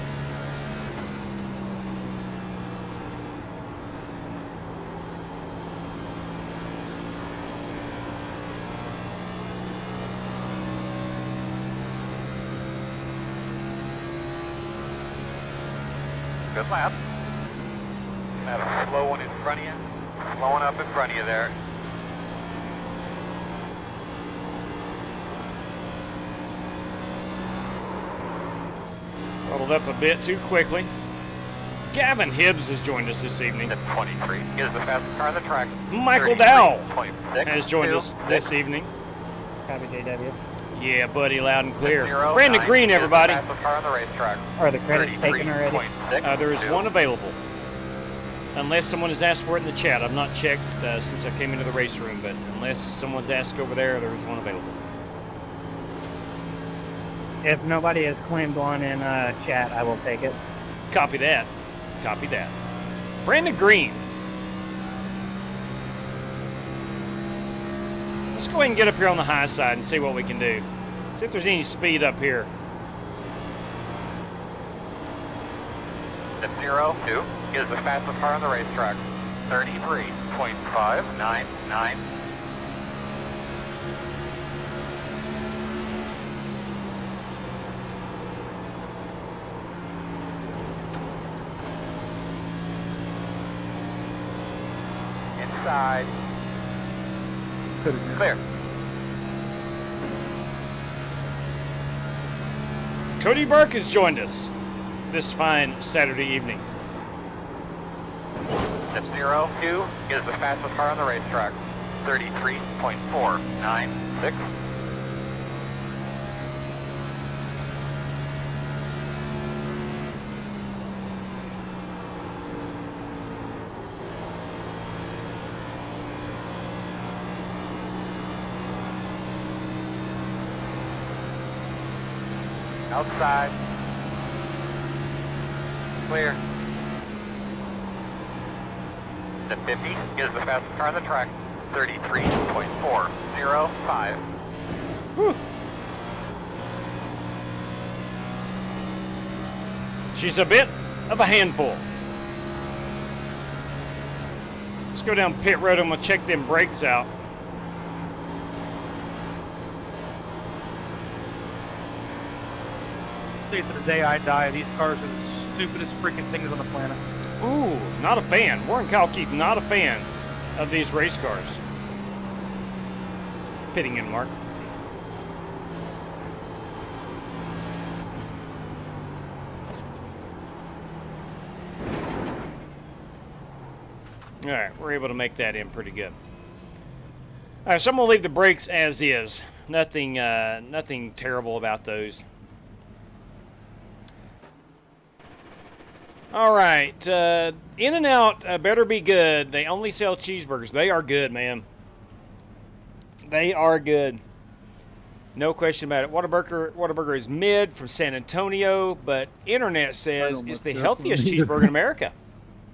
Good lap. Have a slow one in front of you. Slowing up in front of you there. Rolled up a bit too quickly. Gavin Hibbs has joined us this evening. The 23 is the fastest car on the track. Michael Dowell 33.626. has joined us this evening. Copy, JW. Yeah, buddy, loud and clear. 09 Brandon Green, is everybody. The fastest car on the racetrack. Are the credits taken already? 33.6. There is one available. Unless someone has asked for it in the chat. I've not checked since I came into the race room, but unless someone's asked over there, there is one available. If nobody has claimed one in chat, I will take it. Copy that. Copy that. Brandon Green. Let's go ahead and get up here on the high side and see what we can do. See if there's any speed up here. The 02 is the fastest car on the racetrack. 33.599. Inside. Clear. Cody Burke has joined us this fine Saturday evening. The 02 is the fastest car on the racetrack. 33.496. Outside. Clear. The 50 is the fastest car on the track. 33.405. Whew. She's a bit of a handful. Let's go down pit road and we'll check them brakes out. To the day I die, these cars are the stupidest freaking things on the planet. Ooh, not a fan. Warren Kalkeith, not a fan of these race cars. Pitting in, Mark. All right, we're able to make that in pretty good. All right, so I'm gonna leave the brakes as is. Nothing terrible about those. All right, In-N-Out better be good. They only sell cheeseburgers. They are good, man. They are good. No question about it. Whataburger is mid from San Antonio, but internet says it's the healthiest cheeseburger in America.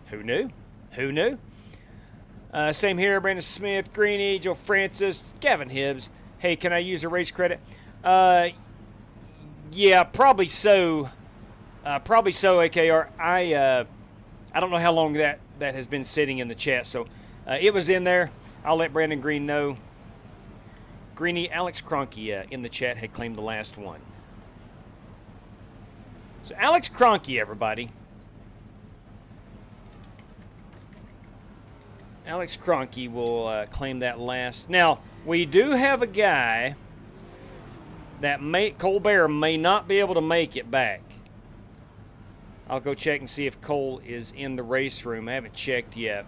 Who knew? Who knew? Same here, Brandon Smith, Greeny, Joe Francis, Gavin Hibbs. Hey, can I use a race credit? Yeah, probably so. Probably so, AKR. I don't know how long that has been sitting in the chat, so it was in there. I'll let Brandon Green know. Greeny, Alex Cronky in the chat had claimed the last one. So Alex Cronky, everybody. Alex Cronky will claim that last. Now, we do have a guy that Colbert may not be able to make it back. I'll go check and see if Cole is in the race room. I haven't checked yet.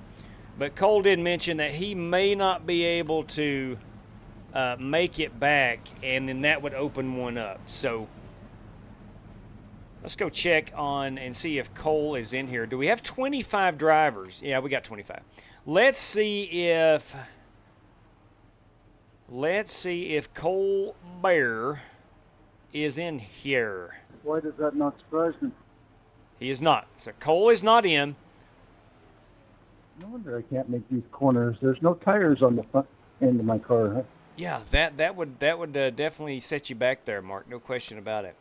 But Cole did mention that he may not be able to make it back, and then that would open one up. So let's go check on and see if Cole is in here. Do we have 25 drivers? Yeah, we got 25. Let's see if Cole Bear is in here. Why does that not surprise me? He is not. So Cole is not in. No wonder I can't make these corners. There's no tires on the front end of my car, huh? Yeah, that would definitely set you back there, Mark. No question about it.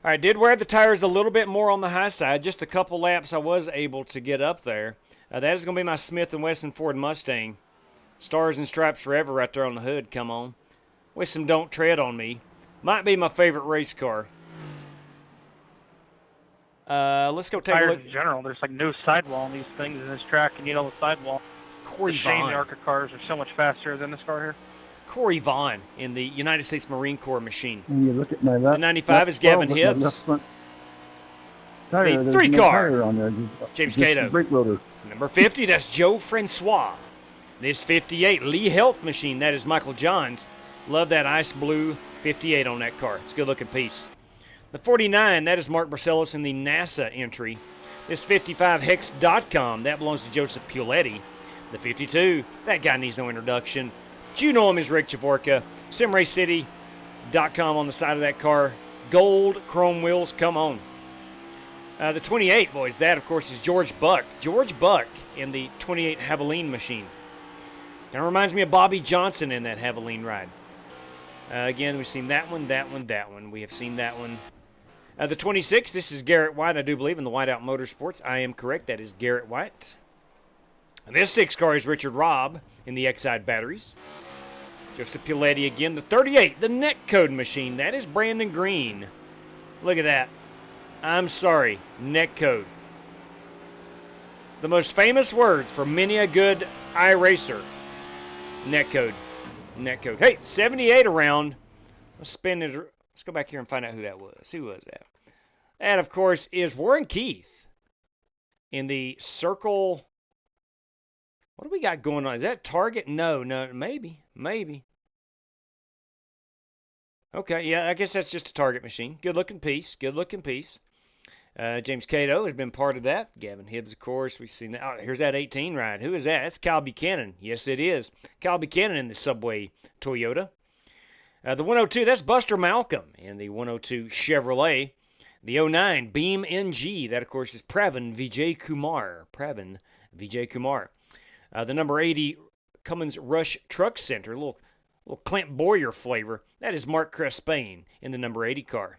All right, did wear the tires a little bit more on the high side. Just a couple laps I was able to get up there. That is going to be my Smith & Wesson Ford Mustang. Stars and Stripes Forever right there on the hood. Come on. With some Don't Tread on Me. Might be my favorite race car. Let's go take a look. In general, there's like no sidewall on these things in this track. You need all the sidewall. Corey It's a shame Vaughn. the ARCA cars are so much faster than this car here. Corey Vaughn in the United States Marine Corps machine. When you look at my left, The 95 is Gavin left Hibbs. front tire, The there's three no car. tire on there. James Just Cato. the brake rotor. Number 50, that's Joe Francois. This 58, Lee Health Machine, that is Michael Johns. Love that ice blue 58 on that car. It's a good looking piece. The 49, that is Mark Barcelos in the NASA entry. This 55, Hex.com, that belongs to Joseph Puletti. The 52, that guy needs no introduction. But you know him as Rick Javorka. SimRaceCity.com on the side of that car. Gold chrome wheels, come on. The 28, boys, that, of course, is George Buck. George Buck in the 28 Javelin machine. Kind of reminds me of Bobby Johnson in that Javelin ride. Again, we've seen that one, that one, that one. We have seen that one. The 26, this is Garrett White, I do believe, in the Whiteout Motorsports. I am correct, that is Garrett White. This 6 car is Richard Robb in the Exide batteries. Joseph Puletti again. The 38, the Netcode machine, that is Brandon Green. Look at that. I'm sorry, Netcode. The most famous words for many a good iRacer. Netcode. Netcode. Hey, 78 around. Let's spin it. Let's go back here and find out who that was. Who was that? That, of course, is Warren Keith in the Circle. What do we got going on? Is that Target? No, maybe. Okay, yeah, I guess that's just a Target machine. Good looking piece. James Cato has been part of that. Gavin Hibbs, of course. We've seen that. Oh, here's that 18 ride. Who is that? That's Kyle Buchanan. Yes, it is. Kyle Buchanan in the Subway Toyota. The 102, that's Buster Malcolm in the 102 Chevrolet. The 09 Beam NG, that, of course, is Pravin Vijay Kumar. The number 80 Cummins Rush Truck Center, a little Clint Boyer flavor. That is Mark Crespane in the number 80 car.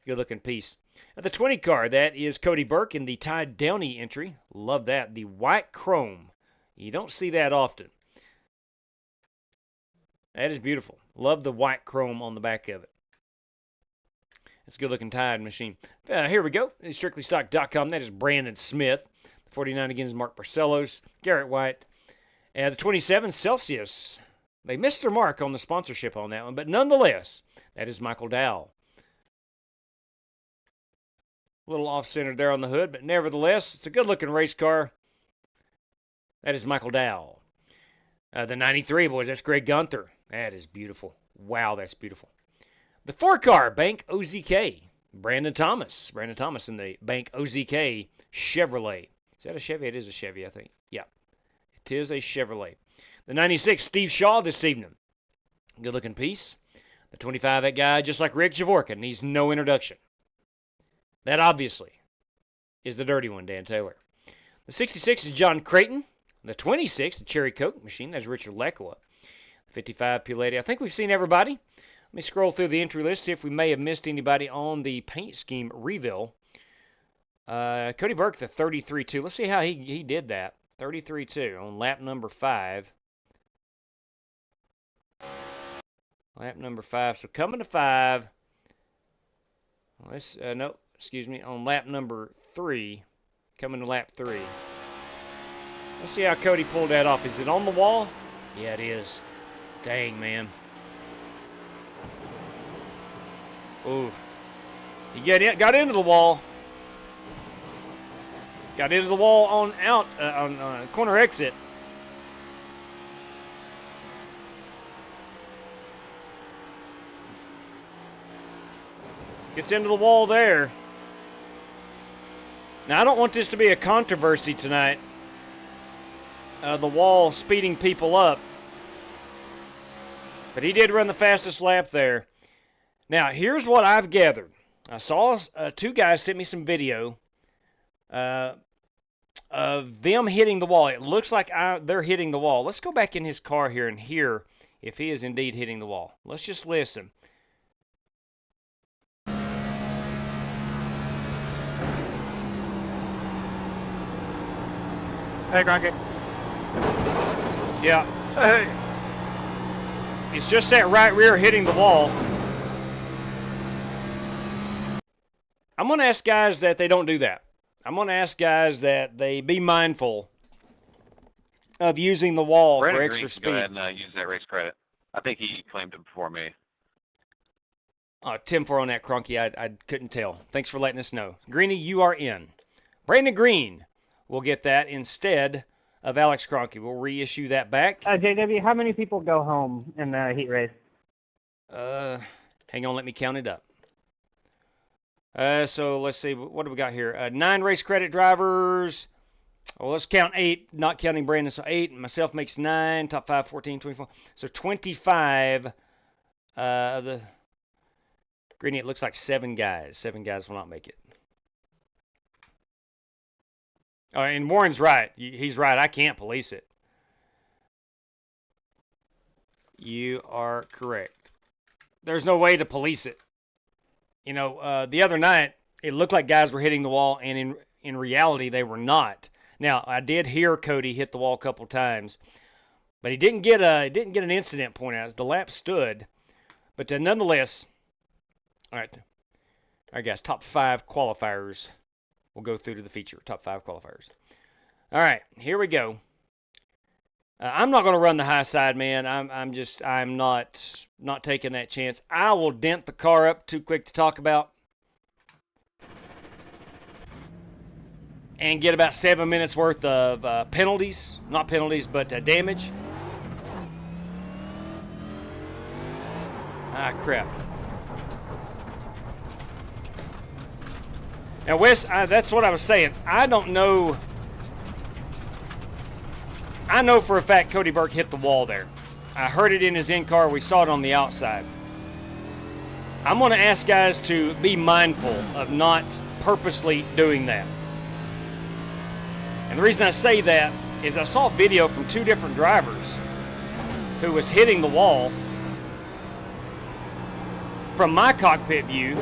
Good looking piece. The 20 car, that is Cody Burke in the Ty Downey entry. Love that. The white chrome. You don't see that often. That is beautiful. Love the white chrome on the back of it. It's a good looking Tide machine. Here we go. StrictlyStock.com. That is Brandon Smith. The 49 again is Mark Barcelos. Garrett White. The 27 Celsius. They missed their mark on the sponsorship on that one, but nonetheless, that is Michael Dow. A little off-centered there on the hood, but nevertheless, it's a good-looking race car. That is Michael Dow. The 93, boys, that's Greg Gunther. That is beautiful. Wow, that's beautiful. The 4-car, Bank OZK. Brandon Thomas in the Bank OZK Chevrolet. Is that a Chevy? It is a Chevy, I think. Yeah, it is a Chevrolet. The 96, Steve Shaw this evening. Good-looking piece. The 25, that guy, just like Rick Javorka, needs no introduction. That obviously is the dirty one, Dan Taylor. The 66 is John Creighton. The 26, the Cherry Coke machine, that's Richard Lekwa. The 55, Puletti. I think we've seen everybody. Let me scroll through the entry list, see if we may have missed anybody on the paint scheme reveal. Cody Burke, the 33-2. Let's see how he did that. 33-2 on lap number 5. Lap number 5. So coming to 5. Let's, no, excuse me, on lap number 3. Coming to lap 3. Let's see how Cody pulled that off. Is it on the wall? Yeah, it is. Dang, man. Ooh. He got into the wall. Got into the wall on corner exit. Gets into the wall there. Now, I don't want this to be a controversy tonight. The wall speeding people up. But he did run the fastest lap there. Now, here's what I've gathered. I saw two guys sent me some video of them hitting the wall. It looks like they're hitting the wall. Let's go back in his car here and hear if he is indeed hitting the wall. Let's just listen. Hey, Gronky. Yeah. Hey. It's just that right rear hitting the wall. I'm going to ask guys that they don't do that. I'm going to ask guys that they be mindful of using the wall Brandon for extra Green speed. Go ahead and use that race credit. I think he claimed it before me. 10-4 on that, Cronky. I couldn't tell. Thanks for letting us know. Greeny, you are in. Brandon Green will get that instead of Alex Cronky. We'll reissue that back. JW, how many people go home in the heat race? Hang on, let me count it up. So let's see, what do we got here? 9 race credit drivers. Well, let's count 8, not counting Brandon. So 8, myself makes 9, top 5, 14, 24. So 25. Greeny, it looks like 7 guys. 7 guys will not make it. Oh, and Warren's right. He's right. I can't police it. You are correct. There's no way to police it. You know, the other night, it looked like guys were hitting the wall, and in reality, they were not. Now, I did hear Cody hit the wall a couple times, but he didn't get an incident point out. The lap stood, but nonetheless, all right, guys, top 5 qualifiers. We'll go through to the feature, top 5 qualifiers. All right, here we go. I'm not going to run the high side, man. I'm not taking that chance. I will dent the car up, too quick to talk about, and get about 7 minutes worth of penalties. Not penalties, but damage. Ah, crap. Now, Wes, that's what I was saying. I don't know. I know for a fact Cody Burke hit the wall there. I heard it in his in-car. We saw it on the outside. I'm going to ask guys to be mindful of not purposely doing that. And the reason I say that is I saw a video from 2 different drivers who was hitting the wall. From my cockpit view,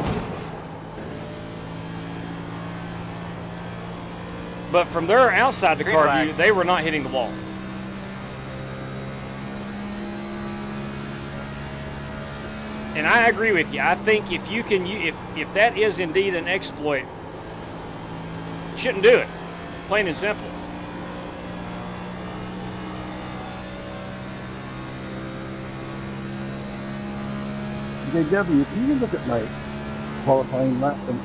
but from their outside the car view, they were not hitting the wall. And I agree with you. I think if you can, if that is indeed an exploit, you shouldn't do it. Plain and simple. JW, can you look at my qualifying lap and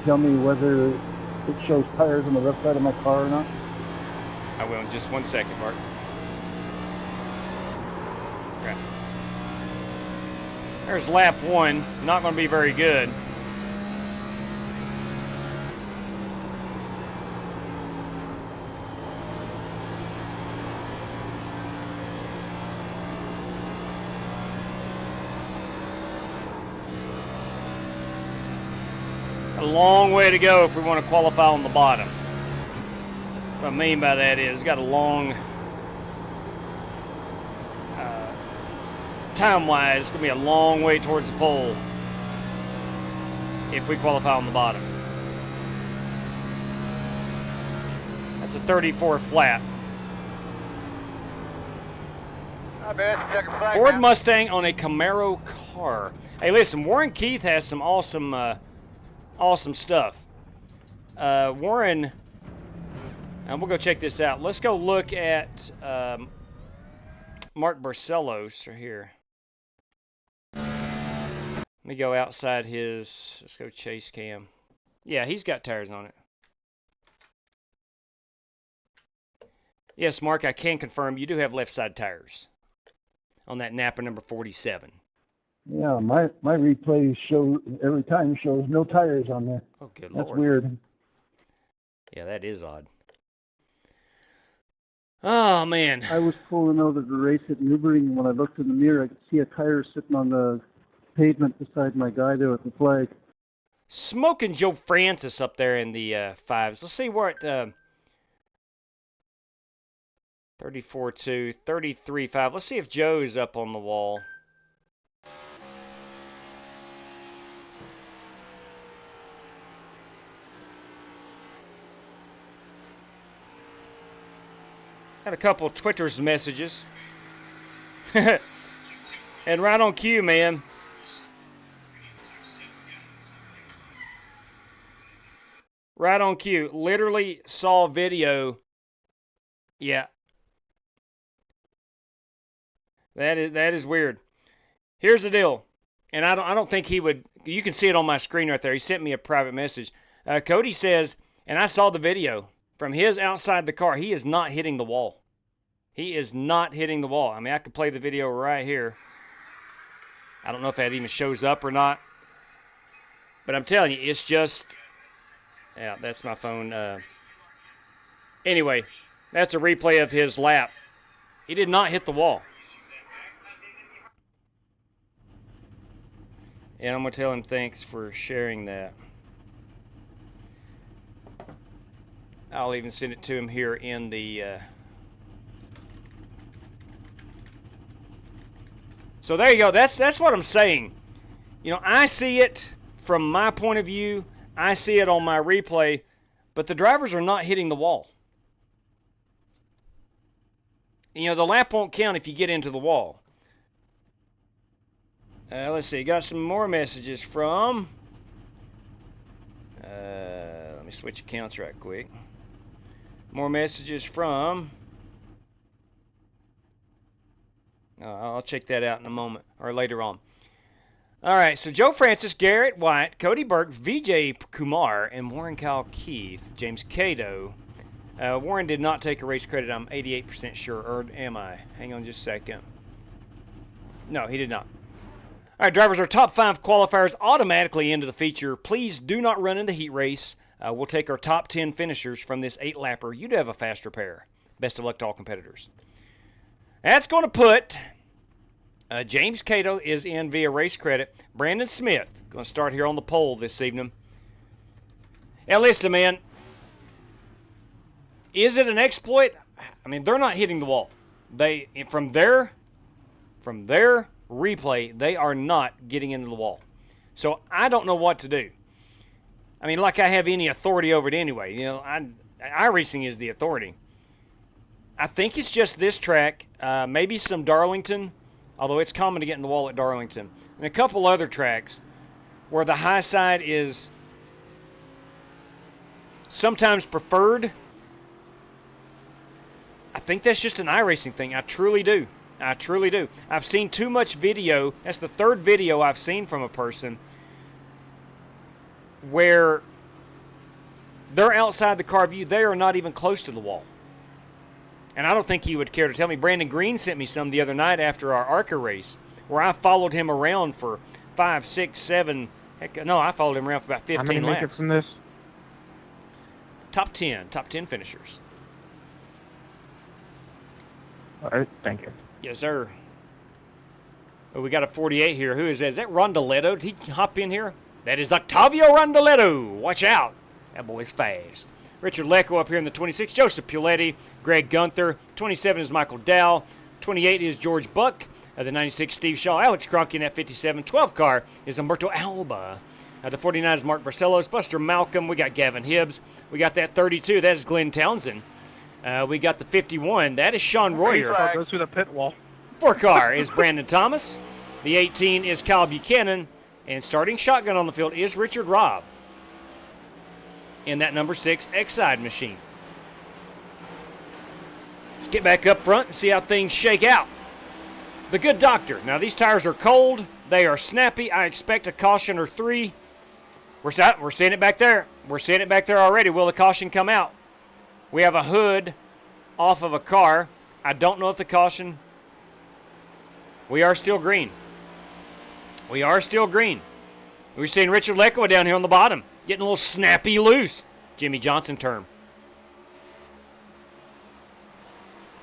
tell me whether it shows tires on the left side of my car or not? I will in just 1 second, Mark. Okay. There's lap 1. Not going to be very good. A long way to go if we want to qualify on the bottom. What I mean by that is, got a long, time-wise, it's going to be a long way towards the pole if we qualify on the bottom. That's a 34 flat. Ford Mustang on a Camaro car. Hey, listen, Warren Keith has some awesome stuff. Warren, and we'll go check this out. Let's go look at Mark Barcelos right here. Let me go outside his, let's go chase cam. Yeah, he's got tires on it. Yes, Mark, I can confirm you do have left side tires on that Napa number 47. Yeah, my replay every time shows no tires on there. Oh, good That's Lord. weird. Yeah, that is odd. Oh, man. I was pulling out of the race at Newbury, and when I looked in the mirror, I could see a tire sitting on the pavement beside my guy there with the flag. Smoking Joe Francis up there in the fives. Let's see what 34.2, 33.5. Let's see if Joe's up on the wall. Had a couple of Twitter's messages. And right on cue, man. Right on cue. Literally saw a video. Yeah. That is weird. Here's the deal. And I don't think he would. You can see it on my screen right there. He sent me a private message. Cody says, and I saw the video from his outside the car. He is not hitting the wall. He is not hitting the wall. I mean, I could play the video right here. I don't know if that even shows up or not. But I'm telling you, it's just... Yeah, that's my phone. Anyway, that's a replay of his lap. He did not hit the wall. And I'm going to tell him thanks for sharing that. I'll even send it to him here in the... So there you go. That's what I'm saying. You know, I see it from my point of view. I see it on my replay. But the drivers are not hitting the wall. You know, the lap won't count if you get into the wall. Let's see. Got some more messages from... let me switch accounts right quick. More messages from... I'll check that out in a moment, or later on. All right, so Joe Francis, Garrett White, Cody Burke, VJ Kumar, and Warren Kyle Keith, James Cato. Warren did not take a race credit, I'm 88% sure, or am I? Hang on just a second. No, he did not. All right, drivers, our top 5 qualifiers automatically into the feature. Please do not run in the heat race. We'll take our top 10 finishers from this 8-lapper. You do have a faster pair. Best of luck to all competitors. That's going to put James Cato is in via race credit. Brandon Smith going to start here on the pole this evening. Now listen, man. Is it an exploit? I mean, they're not hitting the wall. They from their replay, they are not getting into the wall. So I don't know what to do. I mean, like I have any authority over it anyway. You know, iRacing is the authority. I think it's just this track, maybe some Darlington, although it's common to get in the wall at Darlington, and a couple other tracks where the high side is sometimes preferred. I think that's just an iRacing thing. I truly do. I truly do. I've seen too much video. That's the third video I've seen from a person where they're outside the car view. They are not even close to the wall. And I don't think he would care to tell me. Brandon Green sent me some the other night after our ARCA race where I followed him around for 5, 6, 7. Heck, no, I followed him around for about 15 laps. How many make it from this? Top 10 finishers. All right, thank you. Yes, sir. Oh, we got a 48 here. Who is that? Is that Rondoletto? Did he hop in here? That is Octavio Rondoletto. Watch out. That boy's fast. Richard Lecco up here in the 26. Joseph Puletti. Greg Gunther. 27 is Michael Dow. 28 is George Buck. The 96, Steve Shaw. Alex Kroenke in that 57. 12 car is Humberto Alba. The 49 is Mark Barcelos. Buster Malcolm. We got Gavin Hibbs. We got that 32. That is Glenn Townsend. We got the 51. That is Sean Royer. Goes through the pit wall. 4 car is Brandon Thomas. The 18 is Kyle Buchanan. And starting shotgun on the field is Richard Robb in that number 6 Exide machine. Let's get back up front and see how things shake out. The Good Doctor. Now these tires are cold. They are snappy. I expect a caution or 3. We're seeing it back there. We're seeing it back there already. Will the caution come out? We have a hood off of a car. I don't know if the caution... We are still green. We are still green. We're seeing Richard Lekow down here on the bottom. Getting a little snappy loose. Jimmy Johnson term.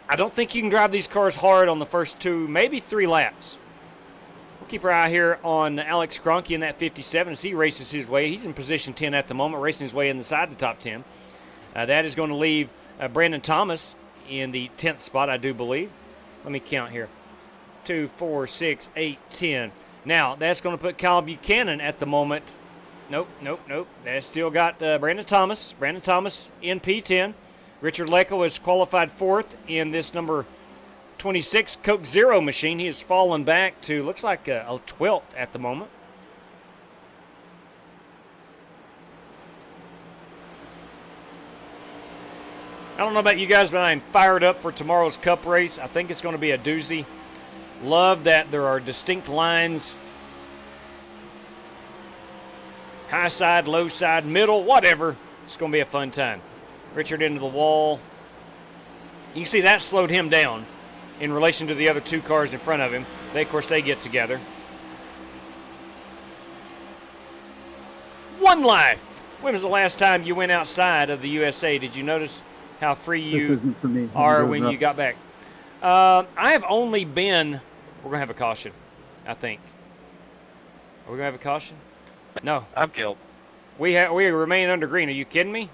I don't think you can drive these cars hard on the first 2, maybe 3 laps. We'll keep our eye here on Alex Kroenke in that 57 as he races his way. He's in position 10 at the moment, racing his way inside the top 10. That is going to leave Brandon Thomas in the 10th spot, I do believe. Let me count here. 2, 4, 6, 8, 10. Now, that's going to put Kyle Buchanan at the moment. Nope. That's still got Brandon Thomas. Brandon Thomas in P10. Richard Lekow is qualified 4th in this number 26 Coke Zero machine. He has fallen back to, looks like a 12th at the moment. I don't know about you guys, but I'm fired up for tomorrow's Cup race. I think it's going to be a doozy. Love that there are distinct lines. High side, low side, middle, whatever. It's going to be a fun time. Richard into the wall. You can see that slowed him down in relation to the other 2 cars in front of him. Of course, they get together. One life. When was the last time you went outside of the USA? Did you notice how free you are when you got back? I have only been... We're going to have a caution, I think. Are we going to have a caution? No. I'm killed. We remain under green. Are you kidding me?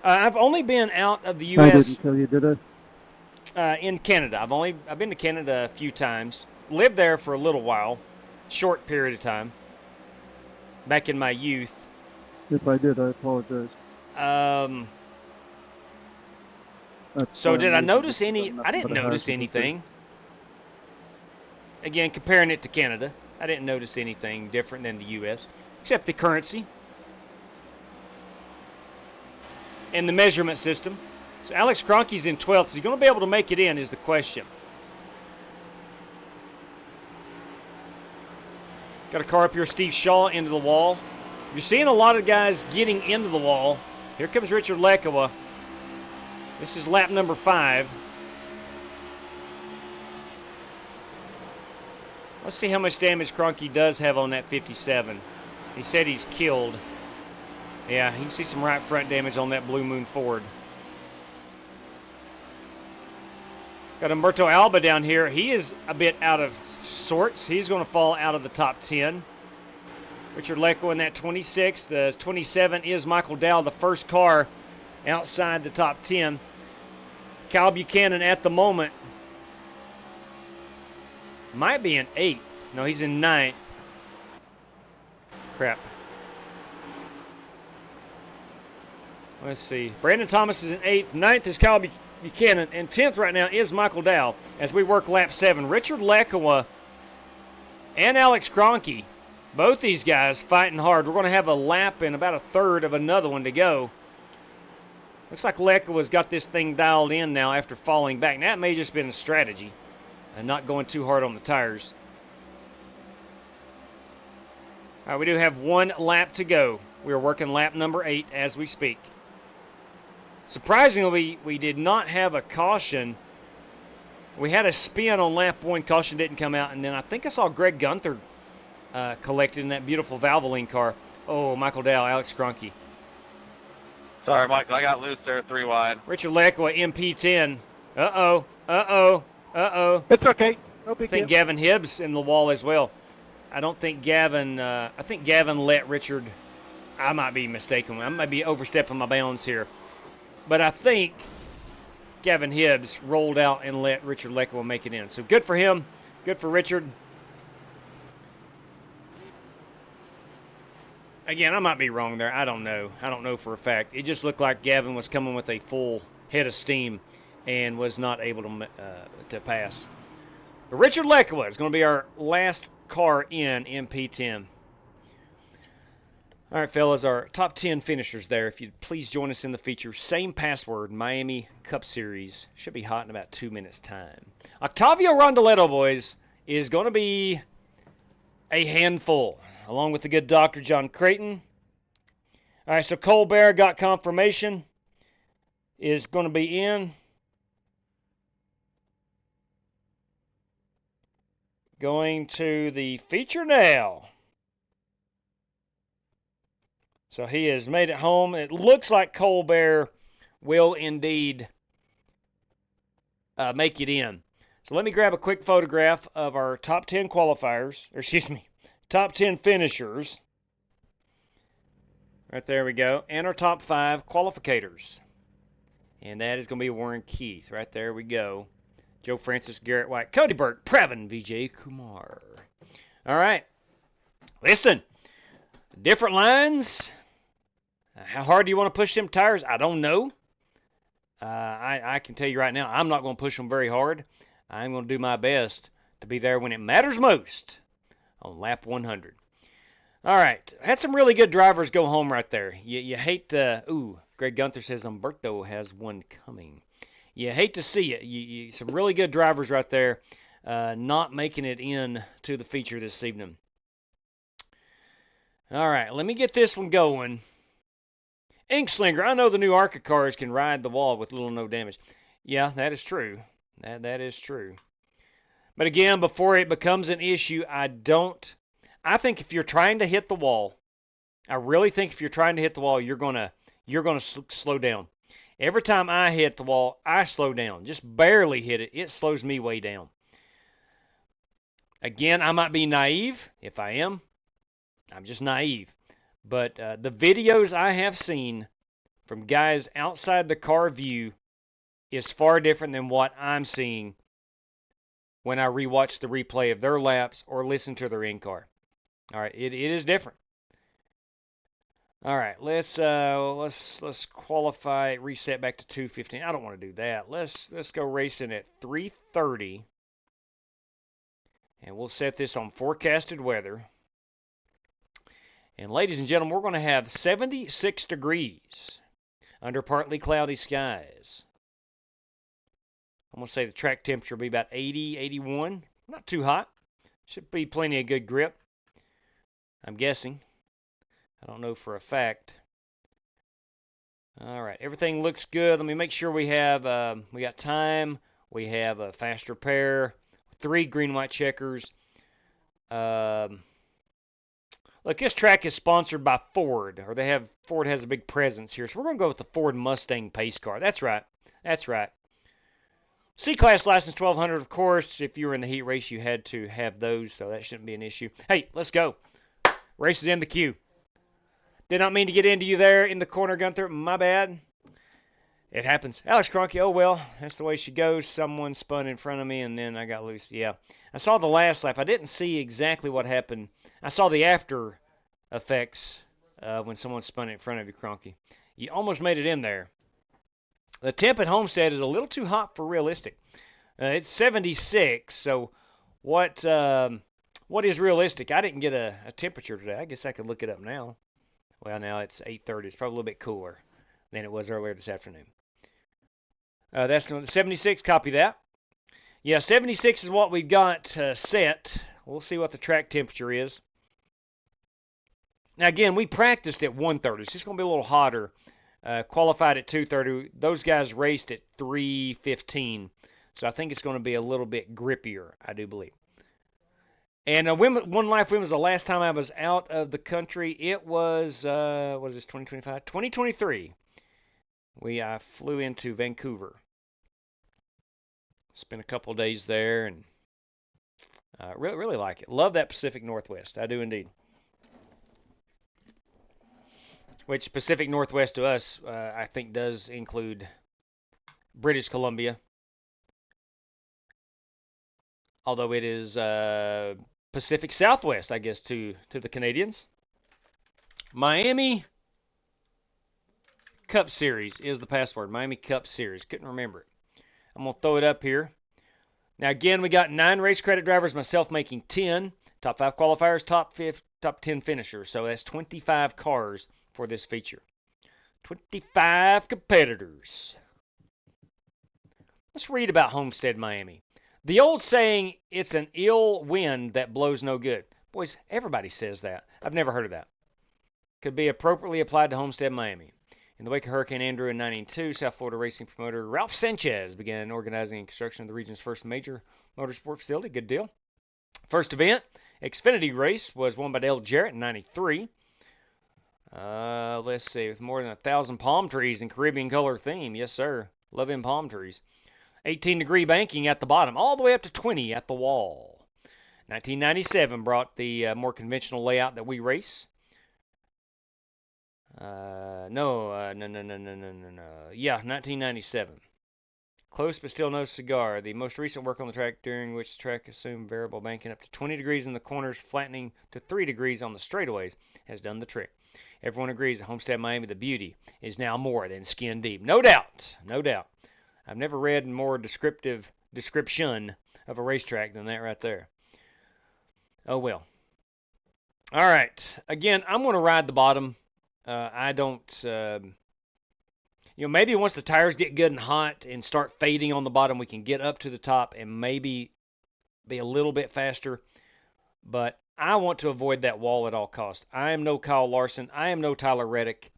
I've only been out of the U.S. I didn't tell you, did I? In Canada. I've been to Canada a few times. Lived there for a little while. Short period of time. Back in my youth. If I did, I apologize. So did I notice any... I didn't notice anything. Again, comparing it to Canada, I didn't notice anything different than the U.S. Except the currency. And the measurement system. So Alex Kroenke's in 12th. Is he going to be able to make it in is the question. Got a car up here, Steve Shaw into the wall. You're seeing a lot of guys getting into the wall. Here comes Richard Lekow. This is lap number 5. Let's see how much damage Kroenke does have on that 57. He said he's killed. Yeah, you can see some right front damage on that Blue Moon Ford. Got Humberto Alba down here. He is a bit out of sorts. He's going to fall out of the top 10. Richard Lekow in that 26. The 27 is Michael Dow, the first car outside the top 10. Kyle Buchanan at the moment might be in 8th. No, he's in 9th. Crap. Let's see. Brandon Thomas is in 8th. 9th is Kyle Buchanan. And 10th right now is Michael Dow as we work lap 7. Richard Lekow and Alex Kroenke, both these guys fighting hard. We're going to have a lap and about a third of another one to go. Looks like Lekow has got this thing dialed in now after falling back. Now, that may have just been a strategy and not going too hard on the tires. All right, we do have one lap to go. We are working lap number 8 as we speak. Surprisingly, we did not have a caution. We had a spin on lap 1. Caution didn't come out. And then I think I saw Greg Gunther collected in that beautiful Valvoline car. Oh, Michael Dow, Alex Kroenke. Sorry, Michael, I got loose there 3 wide. Richard Lekow, MP10. Uh-oh. It's okay. No I big think deal. Gavin Hibbs in the wall as well. I don't think Gavin... I think Gavin let Richard... I might be mistaken. I might be overstepping my bounds here. But I think Gavin Hibbs rolled out and let Richard Lekow make it in. So good for him. Good for Richard. Again, I might be wrong there. I don't know. I don't know for a fact. It just looked like Gavin was coming with a full head of steam and was not able to pass. But Richard Lekow is going to be our last car in MP10. All right, fellas, our top 10 finishers there. If you'd please join us in the feature. Same password, Miami Cup Series. Should be hot in about 2 minutes' time. Octavio Rondoletto, boys, is going to be a handful, along with the good Dr. John Creighton. All right, so Colbert got confirmation. is going to be in. Going to the feature now. So he has made it home. It looks like Colbert will indeed make it in. So let me grab a quick photograph of our top 10 qualifiers, or excuse me, top 10 finishers. Right there we go. And our top 5 qualificators. And that is going to be Warren Keith. Right there we go. Joe Francis, Garrett White, Cody Burke, Previn, Vijay Kumar. All right. Listen, different lines. How hard do you want to push them tires? I don't know. I can tell you right now, I'm not going to push them very hard. I'm going to do my best to be there when it matters most on lap 100. All right. Had some really good drivers go home right there. You hate to... Ooh, Greg Gunther says Umberto has one coming. You hate to see it. Some really good drivers right there not making it in to the feature this evening. All right, let me get this one going. Inkslinger, I know the new ARCA cars can ride the wall with little or no damage. Yeah, that is true. That is true. But again, before it becomes an issue, I think if you're trying to hit the wall, I really think if you're trying to hit the wall, you're gonna slow down. Every time I hit the wall, I slow down. Just barely hit it. It slows me way down. Again, I might be naive. If I am, I'm just naive. But the videos I have seen from guys outside the car view is far different than what I'm seeing when I rewatch the replay of their laps or listen to their in-car. All right, it is different. All right, let's qualify, reset back to 215. I don't want to do that. Let's go racing at 3:30, and we'll set this on forecasted weather. And ladies and gentlemen, we're going to have 76 degrees under partly cloudy skies. I'm going to say the track temperature will be about 80, 81. Not too hot. Should be plenty of good grip, I'm guessing. I don't know for a fact. All right, everything looks good. Let me make sure we have, we got time. We have a fast repair, 3 green-white checkers. Look, this track is sponsored by Ford, or Ford has a big presence here. So we're going to go with the Ford Mustang pace car. That's right. That's right. C-Class license 1200, of course. If you were in the heat race, you had to have those, so that shouldn't be an issue. Hey, let's go. Race is in the queue. Did not mean to get into you there in the corner, Gunther. My bad. It happens. Alex Cronky, oh well, that's the way she goes. Someone spun in front of me, and then I got loose. Yeah. I saw the last lap. I didn't see exactly what happened. I saw the after effects when someone spun in front of you, Cronky. You almost made it in there. The temp at Homestead is a little too hot for realistic. It's 76, so what is realistic? I didn't get a temperature today. I guess I could look it up now. Well, now it's 8:30. It's probably a little bit cooler than it was earlier this afternoon. That's 76. Copy that. Yeah, 76 is what we've got set. We'll see what the track temperature is. Now, again, we practiced at 1:30. It's just going to be a little hotter. Qualified at 2:30. Those guys raced at 3:15. So I think it's going to be a little bit grippier, I do believe. And One Life Win was the last time I was out of the country. It was, what is this, 2025? 2023. I flew into Vancouver. Spent a couple of days there and really like it. Love that Pacific Northwest. I do indeed. Which Pacific Northwest to us, I think, does include British Columbia. Although it is Pacific Southwest, I guess, to the Canadians. Miami Cup Series is the password. Miami Cup Series. Couldn't remember it. I'm going to throw it up here. Now, again, we got 9 race credit drivers, myself making 10. Top 5 qualifiers, top 10 finishers. So that's 25 cars for this feature. 25 competitors. Let's read about Homestead-Miami. The old saying, it's an ill wind that blows no good. Boys, everybody says that. I've never heard of that. Could be appropriately applied to Homestead-Miami. In the wake of Hurricane Andrew in 1992, South Florida racing promoter Ralph Sanchez began organizing and construction of the region's first major motorsport facility. Good deal. First event, Xfinity race, was won by Dale Jarrett in 93. Let's see, with more than 1,000 palm trees in Caribbean color theme. Yes, sir. Love them palm trees. 18-degree banking at the bottom, all the way up to 20 at the wall. 1997 brought the more conventional layout that we race. No. Yeah, 1997. Close but still no cigar. The most recent work on the track, during which the track assumed variable banking up to 20 degrees in the corners, flattening to 3 degrees on the straightaways, has done the trick. Everyone agrees that Homestead-Miami, the beauty, is now more than skin deep. No doubt. No doubt. I've never read more description of a racetrack than that right there. Oh, well. All right. Again, I'm going to ride the bottom. I don't, maybe once the tires get good and hot and start fading on the bottom, we can get up to the top and maybe be a little bit faster. But I want to avoid that wall at all costs. I am no Kyle Larson. I am no Tyler Reddick.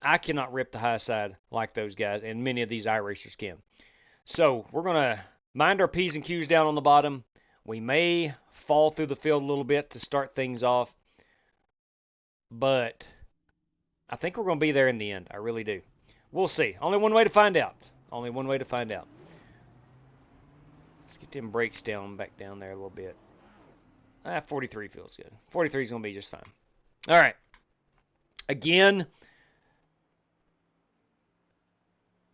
I cannot rip the high side like those guys, and many of these iRacers can. So we're going to mind our P's and Q's down on the bottom. We may fall through the field a little bit to start things off, but I think we're going to be there in the end. I really do. We'll see. Only one way to find out. Only one way to find out. Let's get them brakes back down there a little bit. 43 feels good. 43 is going to be just fine. All right. Again,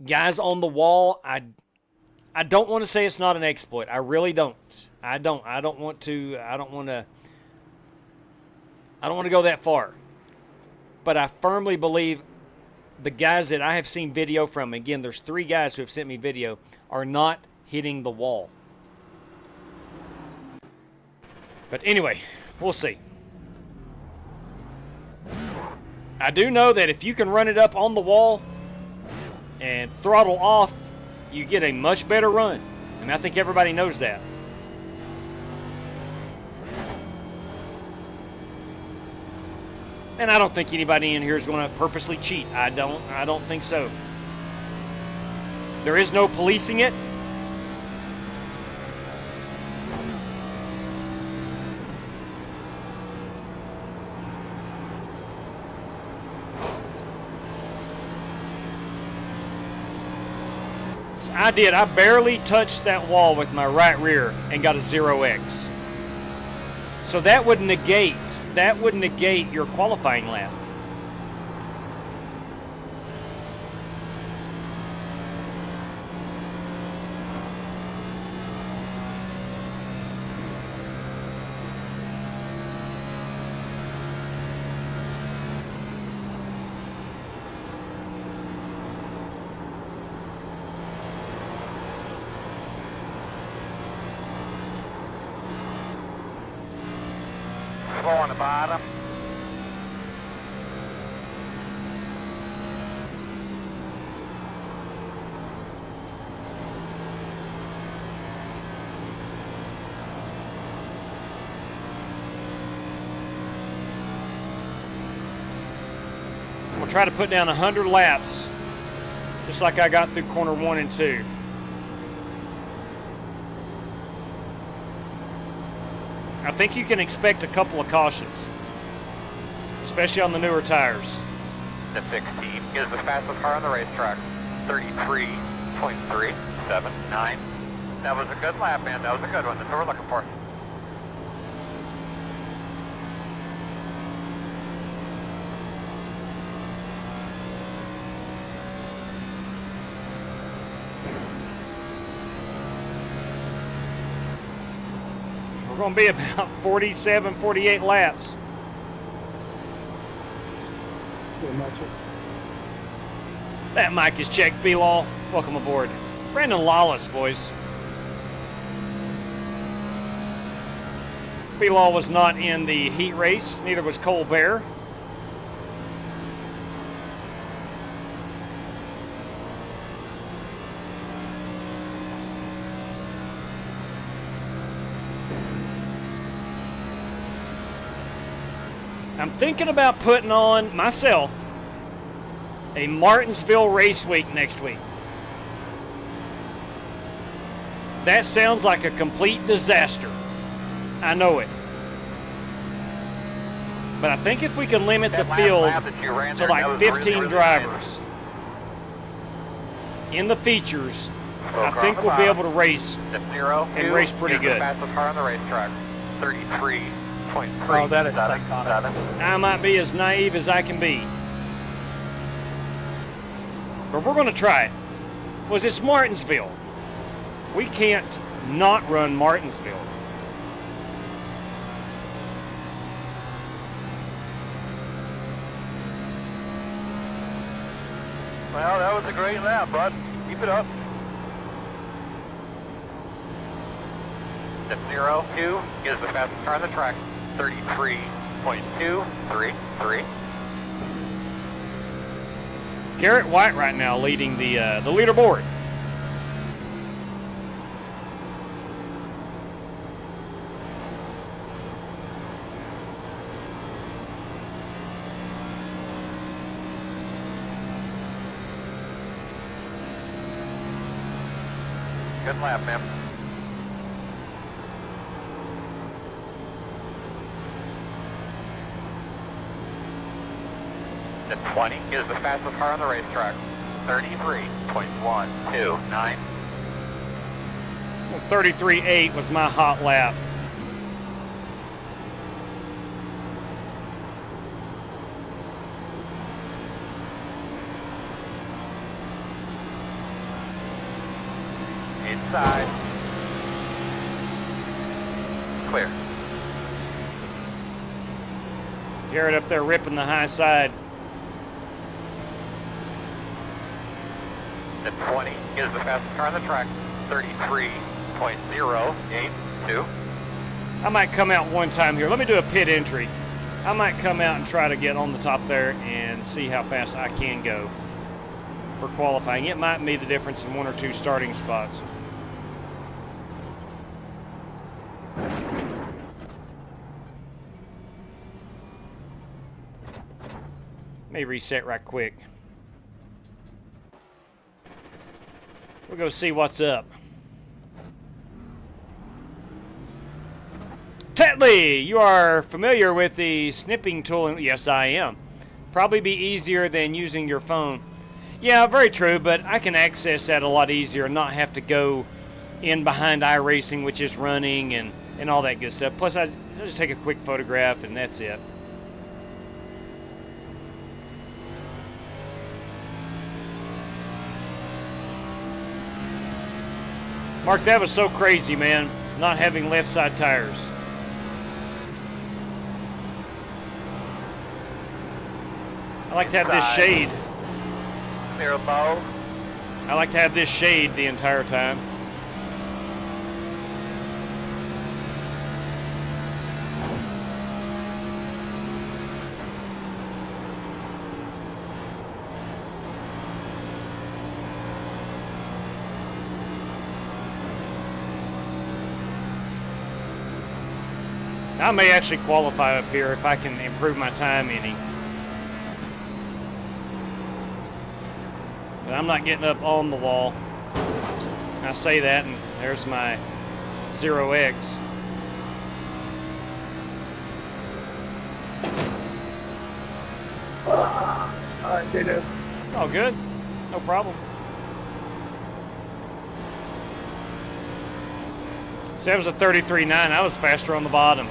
guys on the wall, I don't want to say it's not an exploit. I really don't. I don't want to go that far. But I firmly believe the guys that I have seen video from, again, there's 3 guys who have sent me video, are not hitting the wall. But anyway, we'll see. I do know that if you can run it up on the wall and throttle off, you get a much better run. And I think everybody knows that. And I don't think anybody in here is going to purposely cheat. I don't think so. There is no policing it. I did. I barely touched that wall with my right rear and got a 0x. So that would negate your qualifying lap. Slow on the bottom. We'll try to put down 100 laps, just like I got through corner 1 and 2. I think you can expect a couple of cautions, especially on the newer tires. The 16 is the fastest car on the racetrack. 33.379. That was a good lap, man. That was a good one. That's what we're looking for. We're going to be about 47, 48 laps. That mic is checked, B-Law. Welcome aboard. Brandon Lawless, boys. B-Law was not in the heat race. Neither was Colbert. I'm thinking about putting on, myself, a Martinsville race week next week. That sounds like a complete disaster. I know it. But I think if we can limit the field to like 15 drivers in the features, I think we'll be able to race and race pretty good. Fastest car on the racetrack. 33.3. Oh, that is psychotic. I might be as naive as I can be. But we're going to try it. Because it's Martinsville. We can't not run Martinsville. Well, that was a great lap, bud. Keep it up. 02 is the fastest car on the track. 33.233. Garrett White right now leading the leaderboard. Good lap, man. The 20 is the fastest car on the racetrack. 33.129. 33.8 was my hot lap. Inside. Clear. Garrett up there ripping the high side. The 20 is the fastest car on the track. 33.082. I might come out one time here. Let me do a pit entry. I might come out and try to get on the top there and see how fast I can go for qualifying. It might be the difference in one or two starting spots. Let me reset right quick. We'll go see what's up. Tetley, you are familiar with the snipping tool? Yes, I am. Probably be easier than using your phone. Yeah, very true, but I can access that a lot easier and not have to go in behind iRacing, which is running and all that good stuff. Plus, I just take a quick photograph and that's it. Mark, that was so crazy, man, not having left side tires. I like to have this shade. Clear bow. I like to have this shade the entire time. I may actually qualify up here if I can improve my time any. But I'm not getting up on the wall. I say that and there's my 0X. I did it. Oh, good. No problem. So that was a 33.9. I was faster on the bottom.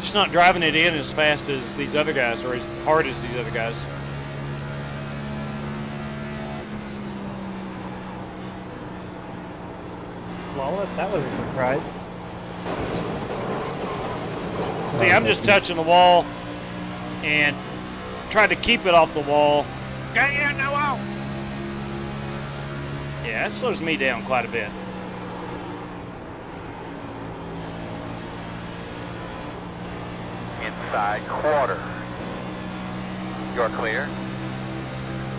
Just not driving it in as fast as these other guys, or as hard as these other guys. Flawless, that was a surprise. See, I'm just touching the wall and trying to keep it off the wall. Get in the wall! Yeah, that slows me down quite a bit. Inside quarter. You're clear.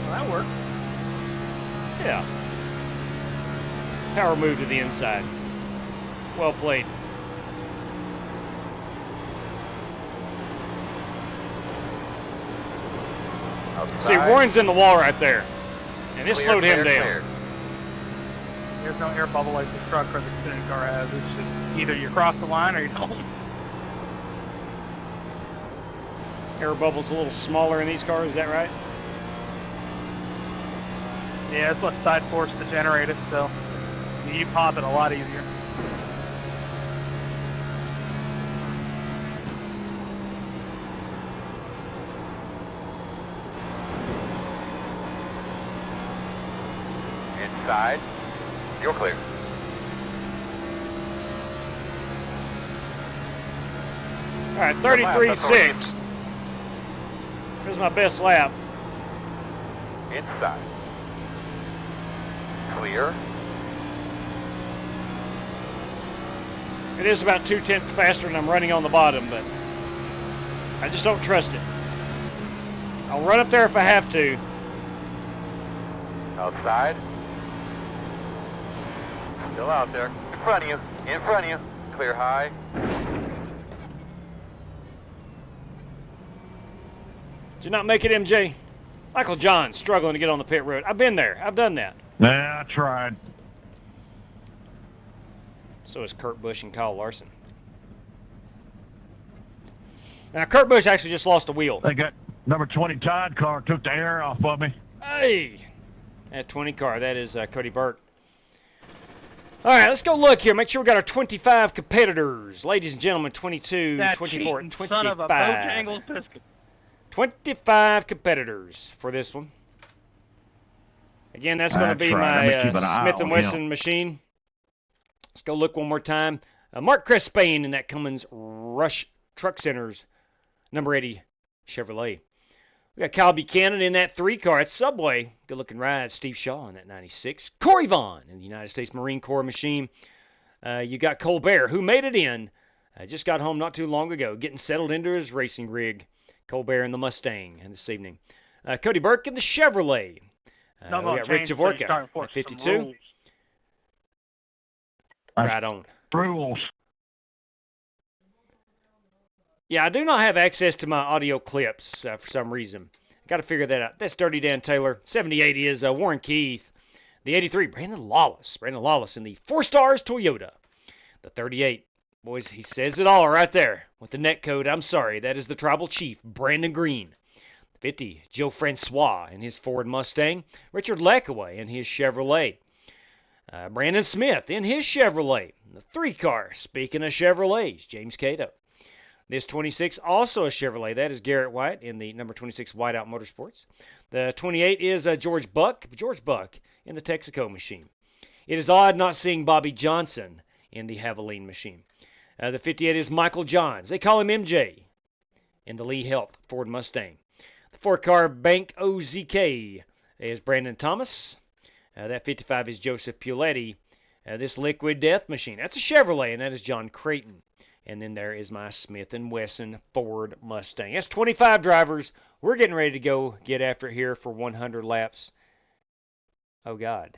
Well, that worked. Yeah. Power move to the inside. Well played. See, Warren's in the wall right there, and it slowed him down. Clear. There's no air bubble like the truck or the Xfinity car has. It's just either you cross the line or you don't. Air bubble's a little smaller in these cars, is that right? Yeah, it's less side force to generate it, so you pop it a lot easier. Inside. You're clear. All right, 33.6. Here's my best lap. Inside. Clear. It is about 0.2 faster than I'm running on the bottom, but I just don't trust it. I'll run up there if I have to. Outside. Still out there. In front of you. In front of you. Clear high. Did you not make it, MJ? Michael John struggling to get on the pit road. I've been there. I've done that. Yeah, I tried. So is Kurt Busch and Kyle Larson. Now, Kurt Busch actually just lost a wheel. They got number 20 Todd car, took the air off of me. Hey! That 20 car, that is Cody Burke. All right, let's go look here. Make sure we got our 25 competitors. Ladies and gentlemen, 22, That 24, cheating 25. son of a Bojangles biscuit. 25 competitors for this one. Again, that's going to be my Smith & Wesson machine. Let's go look one more time. Mark Crespain in that Cummins Rush Truck Centers number 80 Chevrolet. We got Kyle Buchanan in that 3 car at Subway. Good looking ride. Steve Shaw in that 96. Corey Vaughn in the United States Marine Corps machine. You got Colbert, who made it in. Just got home not too long ago, getting settled into his racing rig. Colbert in the Mustang this evening. Cody Burke in the Chevrolet. We got Rick Javorka at 52. Right on. Rules. Yeah, I do not have access to my audio clips for some reason. Got to figure that out. That's Dirty Dan Taylor. 78 is Warren Keith. The 83, Brandon Lawless. Brandon Lawless in the 4 Stars Toyota. The 38, boys, he says it all right there with the net code. I'm sorry, that is the Tribal Chief, Brandon Green. 50, Joe Francois in his Ford Mustang. Richard Leckaway in his Chevrolet. Brandon Smith in his Chevrolet. The 3 car, speaking of Chevrolets, James Cato. This 26, also a Chevrolet. That is Garrett White in the number 26 Whiteout Motorsports. The 28 is George Buck in the Texaco machine. It is odd not seeing Bobby Johnson in the Haviline machine. The 58 is Michael Johns. They call him MJ in the Lee Health Ford Mustang. The 4-car Bank OZK is Brandon Thomas. That 55 is Joseph Puletti. This Liquid Death machine, that's a Chevrolet, and that is John Creighton. And then there is my Smith & Wesson Ford Mustang. That's 25 drivers. We're getting ready to go get after it here for 100 laps. Oh, God.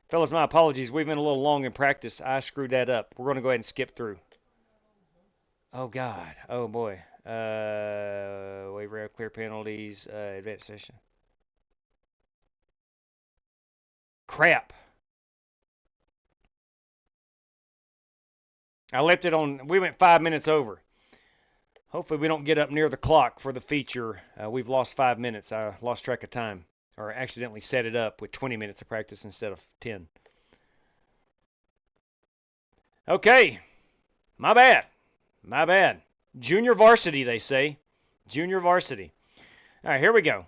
Fellas, my apologies. We've been a little long in practice. I screwed that up. We're going to go ahead and skip through. Oh, God. Oh, boy. Wave rail, clear penalties, advanced session. Crap. I left it on, we went 5 minutes over. Hopefully we don't get up near the clock for the feature. We've lost 5 minutes. I lost track of time, or accidentally set it up with 20 minutes of practice instead of 10. Okay. My bad. My bad. Junior varsity, they say. Junior varsity. All right, here we go.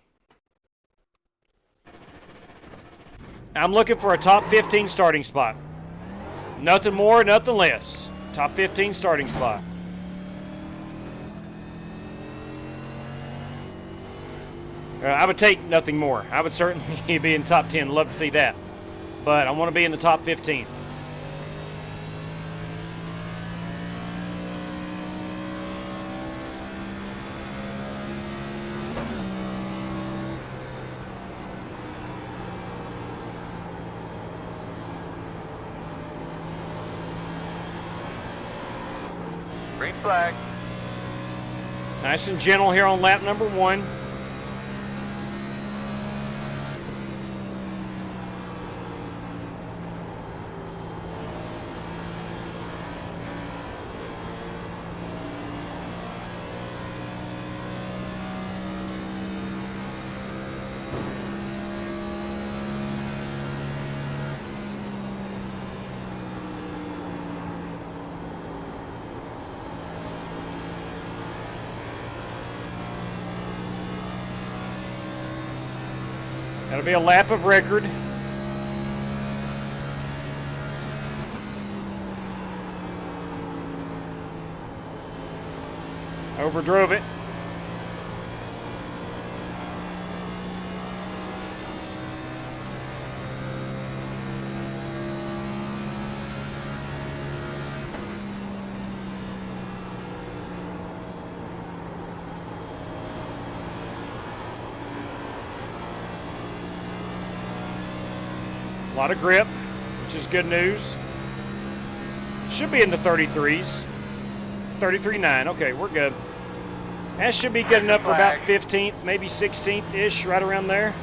I'm looking for a top 15 starting spot. Nothing more, nothing less. Top 15 starting spot. I would take nothing more. I would certainly be in top 10. Love to see that. But I want to be in the top 15. Green flag. Nice and gentle here on lap number 1. That'll be a lap of record. Overdrove it. A lot of grip, which is good news. Should be in the 33s. 33.9. Okay, we're good. That should be good enough for about 15th, maybe 16th-ish, right around there.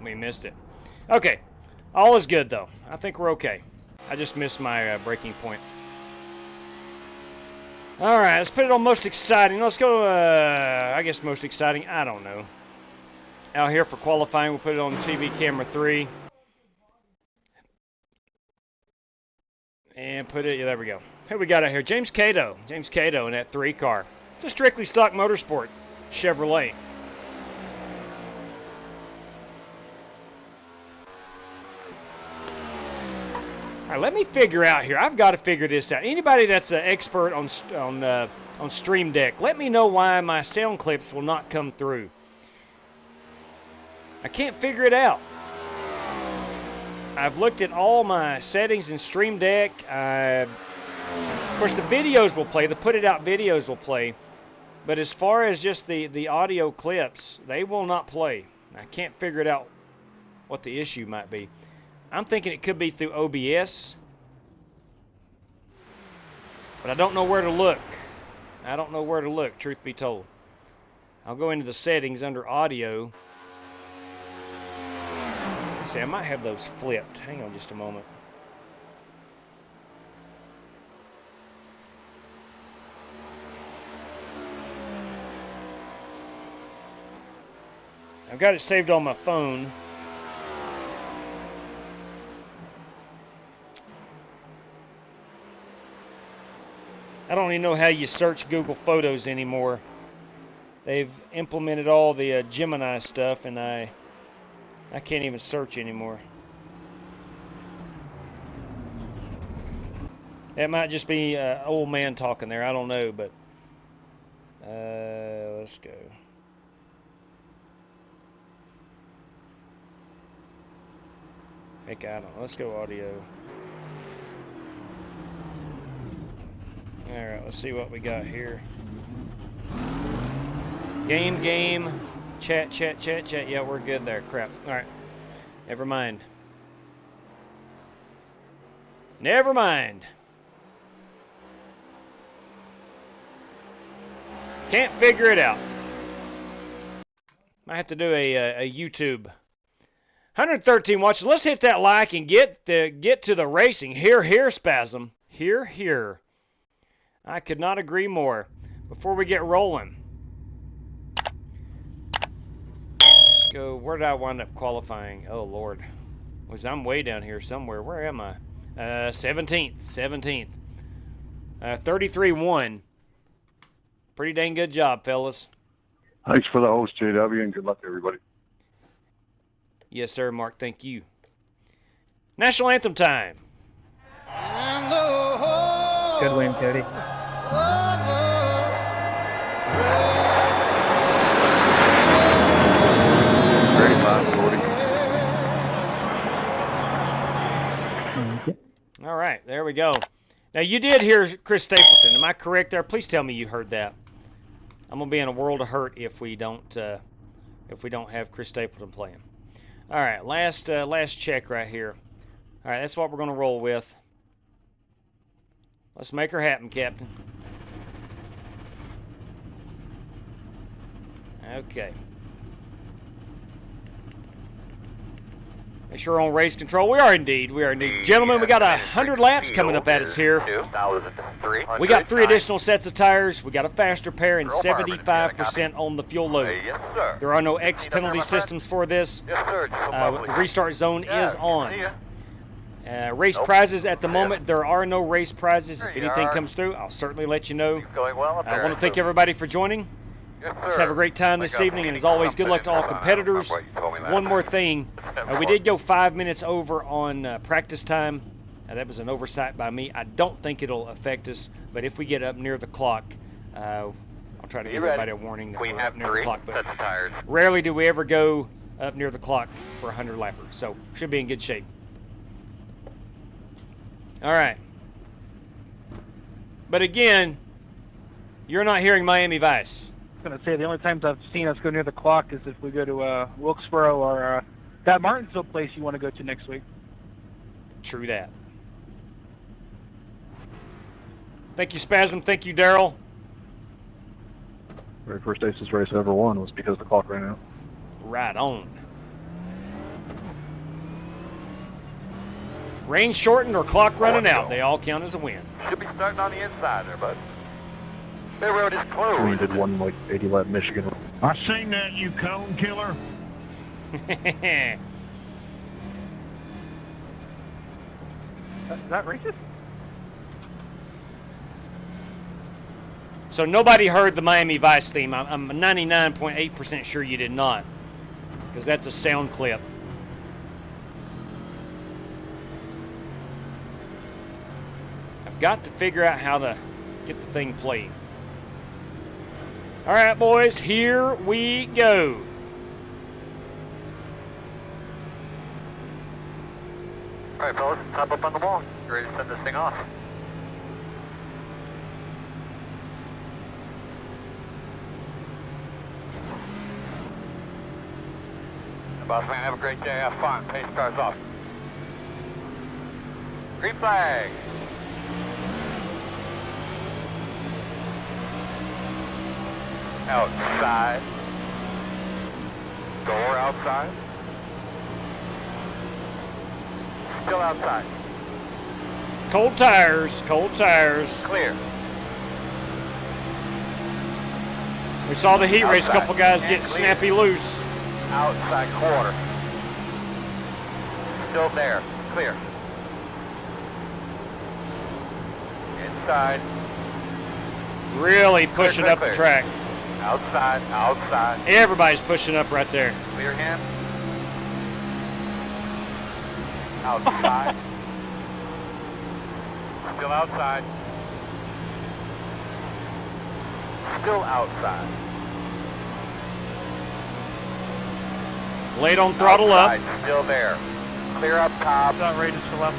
We missed it. Okay. All is good, though. I think we're okay. I just missed my braking point. All right, let's put it on most exciting. Let's go, I guess most exciting. I don't know. Out here for qualifying, we'll put it on TV camera 3. And put it, yeah, there we go. Who we got out here? James Cato. James Cato in that 3 car. It's a strictly stock motorsport Chevrolet. All right, let me figure out here. I've got to figure this out. Anybody that's an expert on Stream Deck, let me know why my sound clips will not come through. I can't figure it out. I've looked at all my settings in Stream Deck. Of course, the videos will play. The put it out videos will play. But as far as just the audio clips, they will not play. I can't figure it out what the issue might be. I'm thinking it could be through OBS, but I don't know where to look. I don't know where to look, truth be told. I'll go into the settings under audio. Let's see, I might have those flipped. Hang on just a moment. I've got it saved on my phone. I don't even know how you search Google Photos anymore. They've implemented all the Gemini stuff, and I can't even search anymore. It might just be an old man talking there. I don't know, but let's go. Heck, I don't know. Let's go audio. Alright, let's see what we got here. Game, chat. Yeah, we're good there. Crap. Alright. Never mind. Never mind. Can't figure it out. Might have to do a YouTube. 113 watches. Let's hit that like and get to the racing. Here, Spasm. Here. I could not agree more. Before we get rolling, let's go. Where did I wind up qualifying? Oh Lord, I'm way down here somewhere. Where am I? 17th. 33-1. Pretty dang good job, fellas. Thanks for the host, JW, and good luck to everybody. Yes, sir, Mark. Thank you. National anthem time. Good win, Cody. 35-40. All right, there we go. Now you did hear Chris Stapleton. Am I correct there? Please tell me you heard that. I'm gonna be in a world of hurt if we don't have Chris Stapleton playing. All right, last check right here. All right, that's what we're gonna roll with. Let's make her happen, Captain. Okay. Make sure we're on race control. We are indeed. We are indeed. Gentlemen, we got 100 laps coming up at us here. We got 3 additional sets of tires. We got a faster pair and 75% on the fuel load. Yes, sir. There are no X penalty systems for this. Yes, sir. The restart zone is on. Race prizes at the moment. There are no race prizes. If anything comes through, I'll certainly let you know. Going well up I there. want to thank everybody for joining. Yes, Let's sir. have a great time this evening, and as always, good luck to all competitors. One more thing, we did go 5 minutes over on practice time. That was an oversight by me. I don't think it'll affect us, but if we get up near the clock, I'll try to give everybody a warning that We we're have up near the 3 clock. But sets of tires. rarely do we ever go up near the clock for a 100 lapper, so should be in good shape. All right. But again, you're not hearing Miami Vice. I was going to say, the only times I've seen us go near the clock is if we go to Wilkesboro or that Martinsville place you want to go to next week. True that. Thank you, Spasm. Thank you, Daryl. Very first Aces race I ever won was because the clock ran out. Right on. Range shortened or clock running out, they all count as a win. Should be starting on the inside there, bud. The road is closed. We did one like 80 lap Michigan. I seen that, you cone killer. Is that racist? So nobody heard the Miami Vice theme. I'm 99.8% sure you did not, because that's a sound clip. I've got to figure out how to get the thing played. All right, boys, here we go. All right, fellas, hop up on the wall. You ready to send this thing off? Boss man, have a great day. Have fun. Pace cars off. Green flag. Outside. Door outside. Still outside. Cold tires, cold tires. Clear. We saw the heat race, a Outside. couple guys And get clear. snappy loose. Outside quarter. Still there. Clear. Inside. Really pushing clear, up clear. the track. Outside. Outside. Everybody's pushing up right there. Clear him. Outside. Still outside. Still outside. Late on throttle outside, up. Still there. Clear up top. Not rated for lap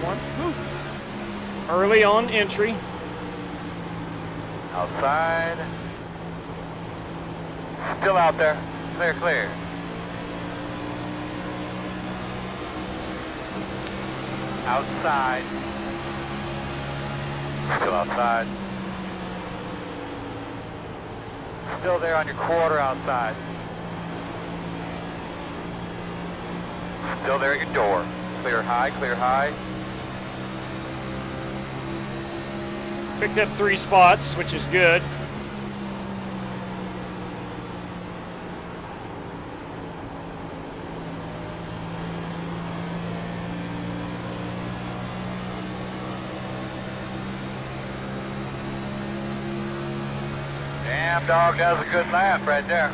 1. Early on entry. Outside. Still out there. Clear, clear. Outside. Still outside. Still there on your quarter outside. Still there at your door. Clear high, clear high. Picked up 3 spots, which is good. Damn dog, that was a good lap right there.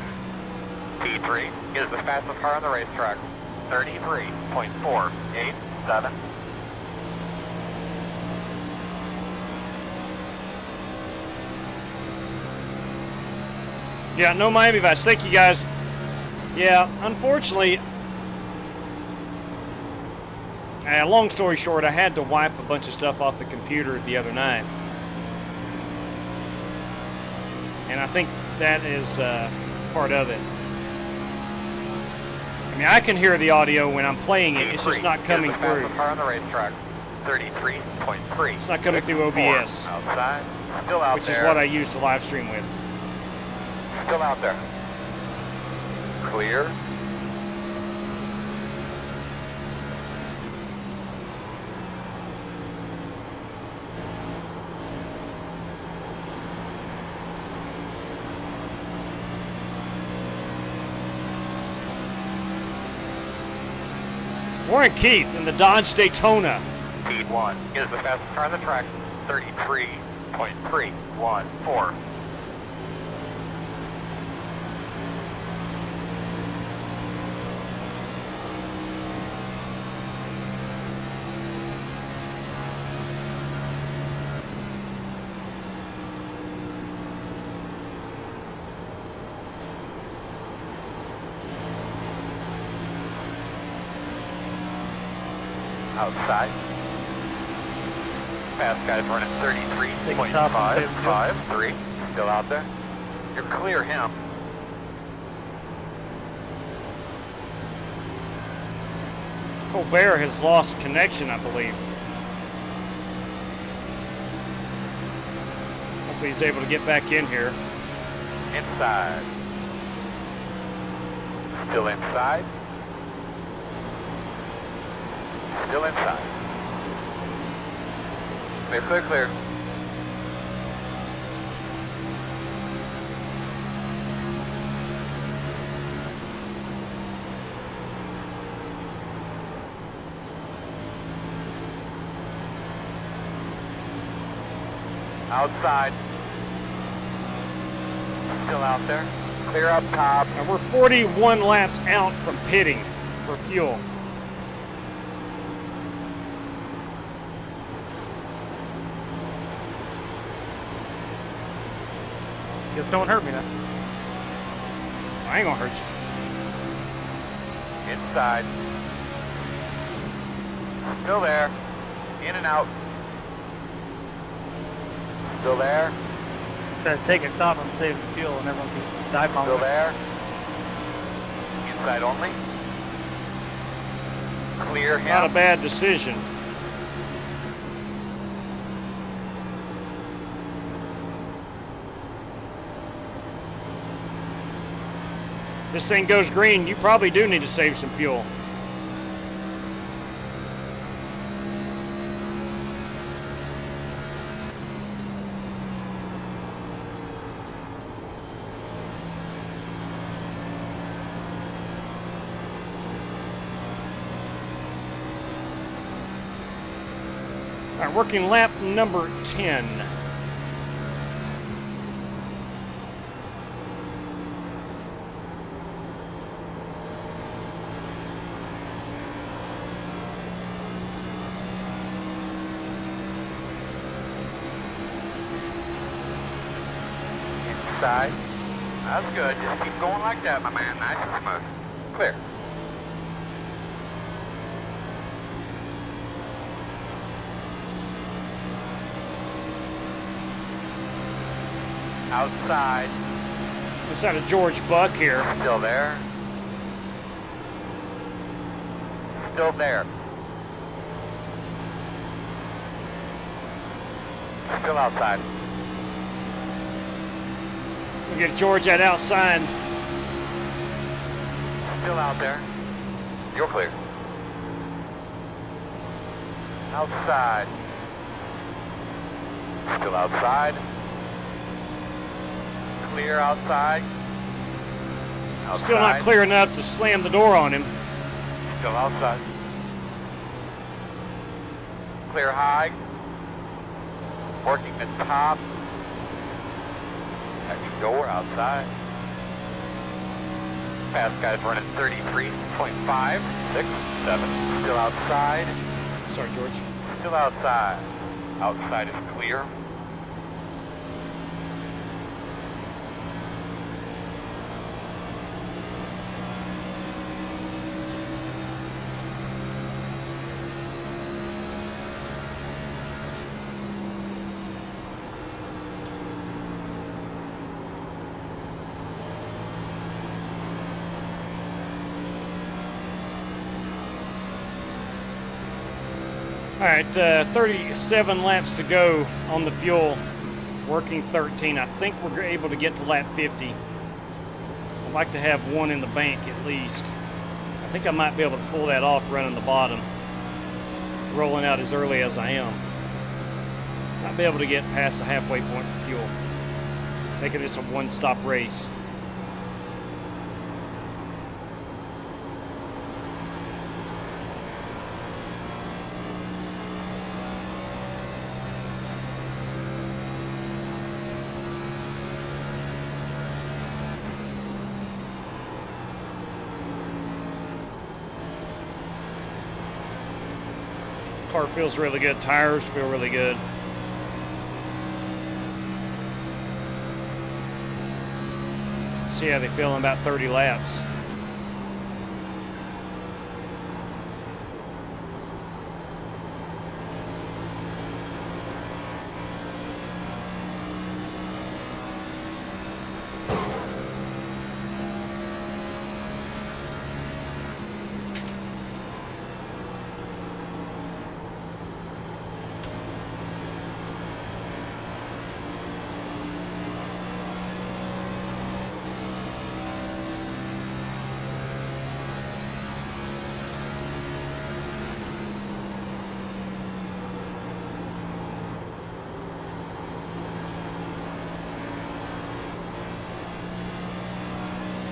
T3 is the fastest car on the racetrack. 33.487. Yeah, no Miami Vice. Thank you, guys. Yeah, unfortunately, long story short, I had to wipe a bunch of stuff off the computer the other night. And I think that is part of it. I mean, I can hear the audio when I'm playing it. It's just not coming through. Car on the racetrack. 33.3. It's not coming through OBS, Outside. Still out which there. is what I use to live stream with. Still out there. Clear. Warren Keith in the Dodge Daytona. Speed 1 is the fastest car on the track, 33.314. Outside. Fast guy's running 33.553. Still out there. You're clear him. Colbert has lost connection, I believe. Hopefully he's able to get back in here. Inside. Still inside. Still inside. Clear, clear, clear. Outside. Still out there. Clear up top. And we're 41 laps out from pitting for fuel. Just don't hurt me now. I ain't gonna hurt you. Inside. Still there. In and out. Still there. Instead of taking stop and saving fuel and everyone can dive on. Still there. Inside only. Clear him. Not a bad decision. If this thing goes green, you probably do need to save some fuel. All right, working lap number 10. Inside. That's good. Just keep going like that, my man. Nice and smooth. Clear. Outside. Inside of George Buck here. Still there. Still there. Still outside. We get George at outside. Still out there. You're clear. Outside. Still outside. Clear outside. Outside. Still not clear enough to slam the door on him. Still outside. Clear high. Working the top. Exit door outside. Fast guy's running 33.567. Still outside. Sorry, George. Still outside. Outside is clear. All right, 37 laps to go on the fuel, working 13. I think we're able to get to lap 50. I'd like to have one in the bank at least. I think I might be able to pull that off running the bottom, rolling out as early as I am. Might be able to get past the halfway point for fuel, making this a one-stop race. Car feels really good. Tires feel really good. See how they feel in about 30 laps.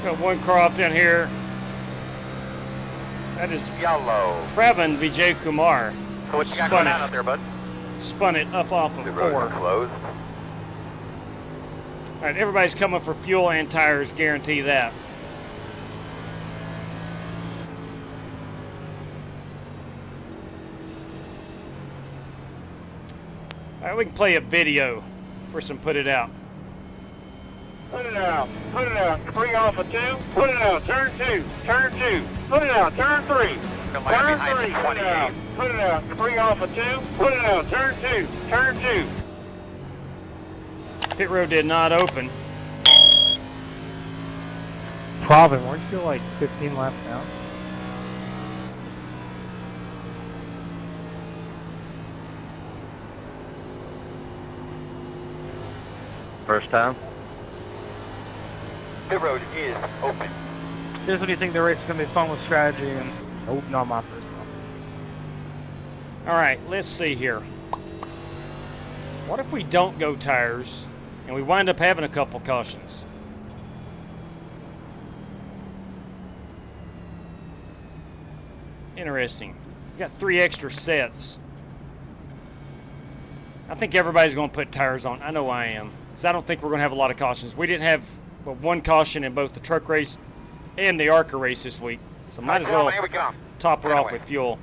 Got one car off down here. That is yellow. Pravin Vijay Kumar. So what you got going on out there, bud? Spun it up off of The 4. roads are closed. All right, everybody's coming for fuel and tires, guarantee that. All right, we can play a video. First and put it out. Put it out. Put it out. 3 off of 2. Put it out. Turn 2. Turn 2. Put it out. Turn 3. Turn 3. Put it out. Put it out. 3 off of 2. Put it out. Turn 2. Turn 2. Pit road did not open. Pravin, weren't you like 15 laps down? First time? Pit road is open. Here's when you think the race is going to be fun with strategy, and nope, not my first one. All right, let's see here. What if we don't go tires and we wind up having a couple cautions? Interesting. We got 3 extra sets. I think everybody's going to put tires on. I know I am. Because I don't think we're going to have a lot of cautions. We didn't have one caution in both the truck race and the ARCA race this week. So might as well top her off with fuel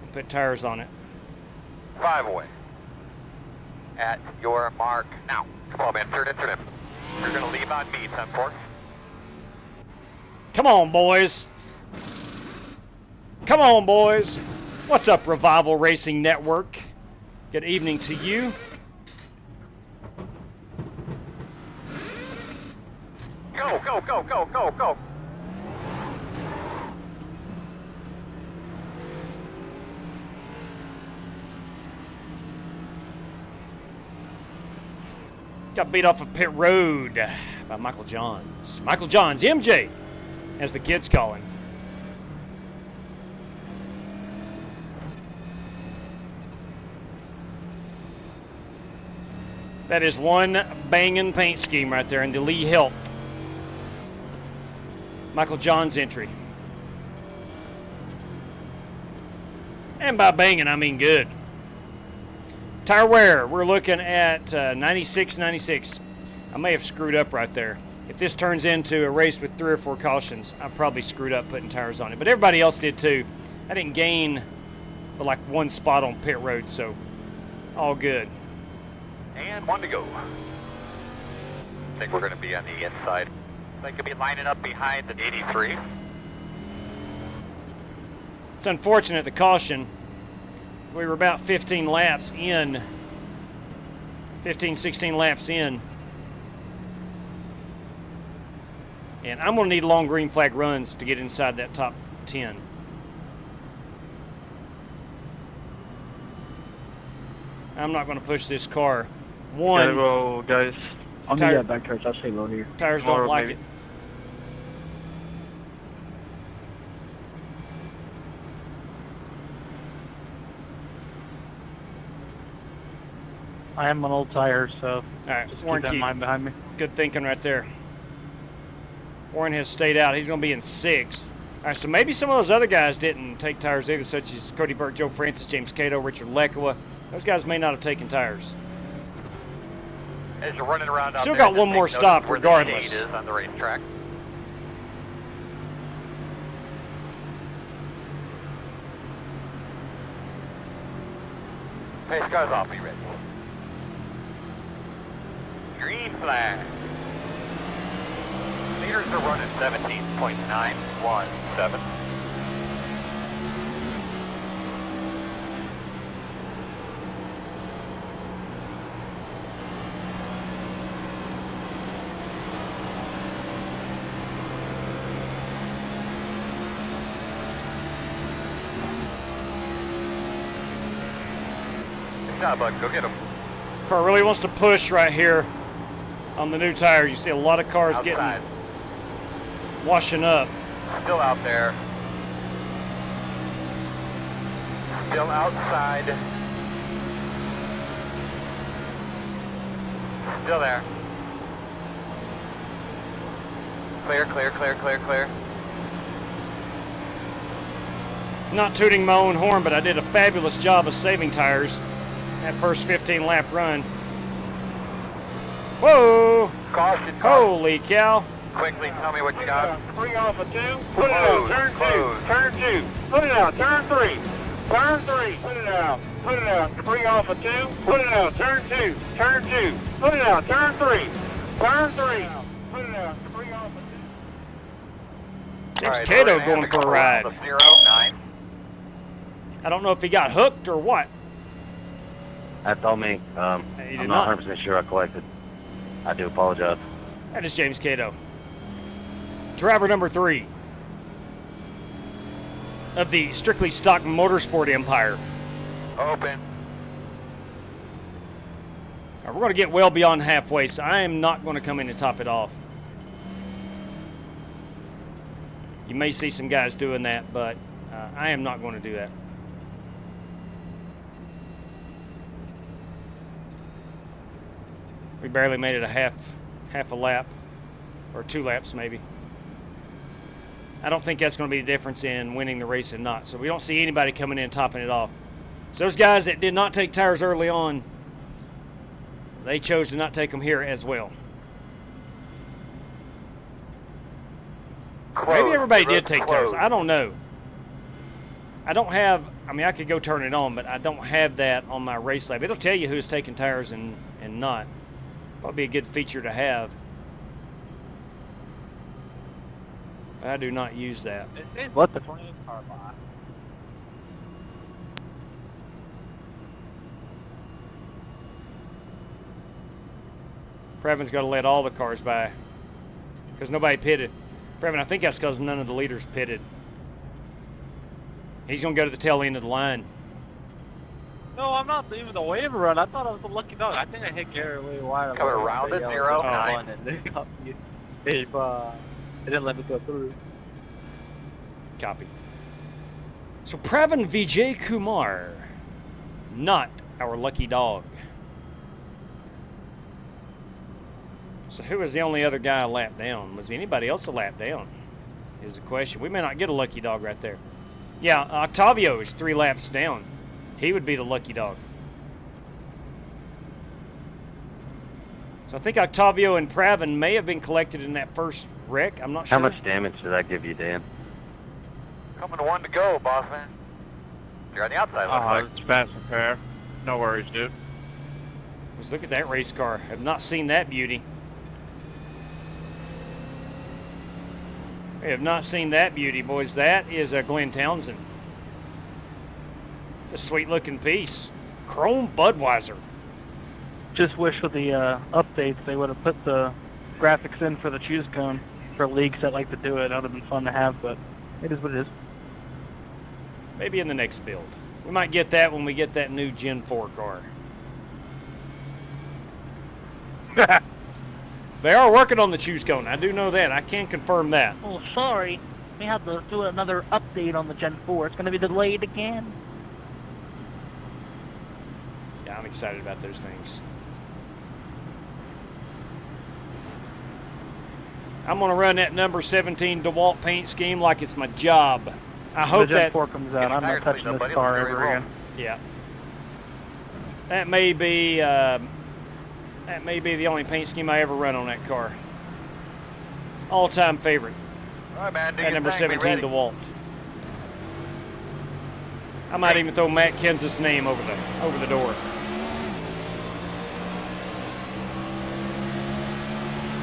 and put tires on it. 5 away. At your mark now. Come on, man. Turn it. You're going to leave on me, 10-4. Come on, boys. Come on, boys. What's up, Revival Racing Network? Good evening to you. Go, go, go, go, go, go. Got beat off of pit road by Michael Johns. Michael Johns, MJ, as the kids call him. That is one banging paint scheme right there in the Lee Health. Michael Johns entry. And by banging, I mean good. Tire wear, we're looking at 96. I may have screwed up right there. If this turns into a race with 3 or 4 cautions, I probably screwed up putting tires on it. But everybody else did too. I didn't gain but like 1 spot on pit road, so all good. And 1 to go. I think we're going to be on the inside. They could be lining up behind the 83. It's unfortunate, the caution. We were about 15 laps in. 15, 16 laps in. And I'm going to need long green flag runs to get inside that top 10. I'm not going to push this car. One. Gotta go, guys. I'll need that back tires. I'll stay low here. Tires don't like maybe. it. I am on old tires, so All right, just Warren keep that in mind behind me. Good thinking right there. Warren has stayed out. He's going to be in 6th. All right, so maybe some of those other guys didn't take tires either, such as Cody Burke, Joe Francis, James Cato, Richard Lekowa. Those guys may not have taken tires. As you're running around out Still there, got one just more take stop notice where the regardless. shade is on the racetrack. Pace cars off, be ready. Green flag. Leaders are running 17.917. Good job, bud. Go get him. Car really wants to push right here on the new tires. You see a lot of cars Outside. washing up. Still out there. Still outside. Still there. Clear, clear, clear, clear, clear. Not tooting my own horn, but I did a fabulous job of saving tires that first 15 lap run. Whoa! Caution, caution. Holy cow! Quickly, tell me what you got. 3 off of 2. Put it out. Turn 2. Turn 2. Put it out. Turn 3. Turn 3. Put it out. Put it out. 3 off of 2. Put it out. Turn 2. Turn 2. Put it out. Turn 3. Turn 3. Put it out. 3 off of 2. There's Cato going for a ride. 0, 9. I don't know if he got hooked or what. That's all me. I'm not 100% sure I collected. I do apologize. That is James Cato. Driver number 3 of the strictly stock motorsport empire. Open. We're going to get well beyond halfway, so I am not going to come in and top it off. You may see some guys doing that, but I am not going to do that. We barely made it a half a lap, or 2 laps maybe. I don't think that's going to be the difference in winning the race and not. So we don't see anybody coming in and topping it off. So those guys that did not take tires early on, they chose to not take them here as well. Maybe everybody did take tires. I don't know. I don't have, I mean, I could go turn it on, but I don't have that on my RaceLab. It'll tell you who's taking tires and not. Probably a good feature to have. I do not use that. What the flame car by? Previn's got to let all the cars by because nobody pitted. Previn, I think that's because none of the leaders pitted. He's going to go to the tail end of the line. No, I'm not even the waiver run. I thought I was a lucky dog. I think I hit Gary way wide. Coming around at 0, 9. And they got me. They didn't let me go through. Copy. So Pravin Vijay Kumar, not our lucky dog. So who was the only other guy a lap down? Was anybody else a lap down? Is the question. We may not get a lucky dog right there. Yeah, Octavio is 3 laps down. He would be the lucky dog. So I think Octavio and Pravin may have been collected in that first wreck. I'm not sure. How much damage did that give you, Dan? Coming to 1 to go, boss man. You're on the outside, looks like. It's fast and fair. No worries, dude. Let's look at that race car. Have not seen that beauty. We have not seen that beauty, boys. That is a Glenn Townsend. It's a sweet-looking piece. Chrome Budweiser. Just wish with the updates they would have put the graphics in for the choose cone for leagues that like to do it. That would have been fun to have, but it is what it is. Maybe in the next build. We might get that when we get that new Gen 4 car. They are working on the choose cone. I do know that. I can confirm that. Oh, sorry. We have to do another update on the Gen 4. It's going to be delayed again. Yeah, I'm excited about those things. I'm going to run that number 17 DeWalt paint scheme like it's my job. I hope the Gen 4 comes out. I'm not touching this car ever again. Yeah. That may be the only paint scheme I ever run on that car. All-time favorite. All right, man. That number 17 DeWalt. I might even throw Matt Kenseth's name over the door.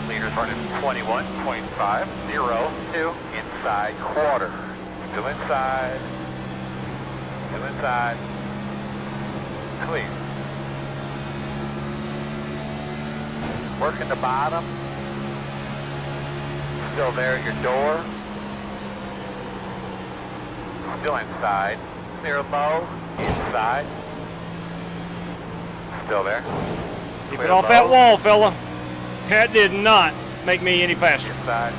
Leaders running 21.502 inside quarter. Still inside. Still inside. Clear. Working the bottom. Still there at your door. Still inside. Clear low. Inside. Still there. Keep it off that wall, fella. That did not make me any faster. Inside.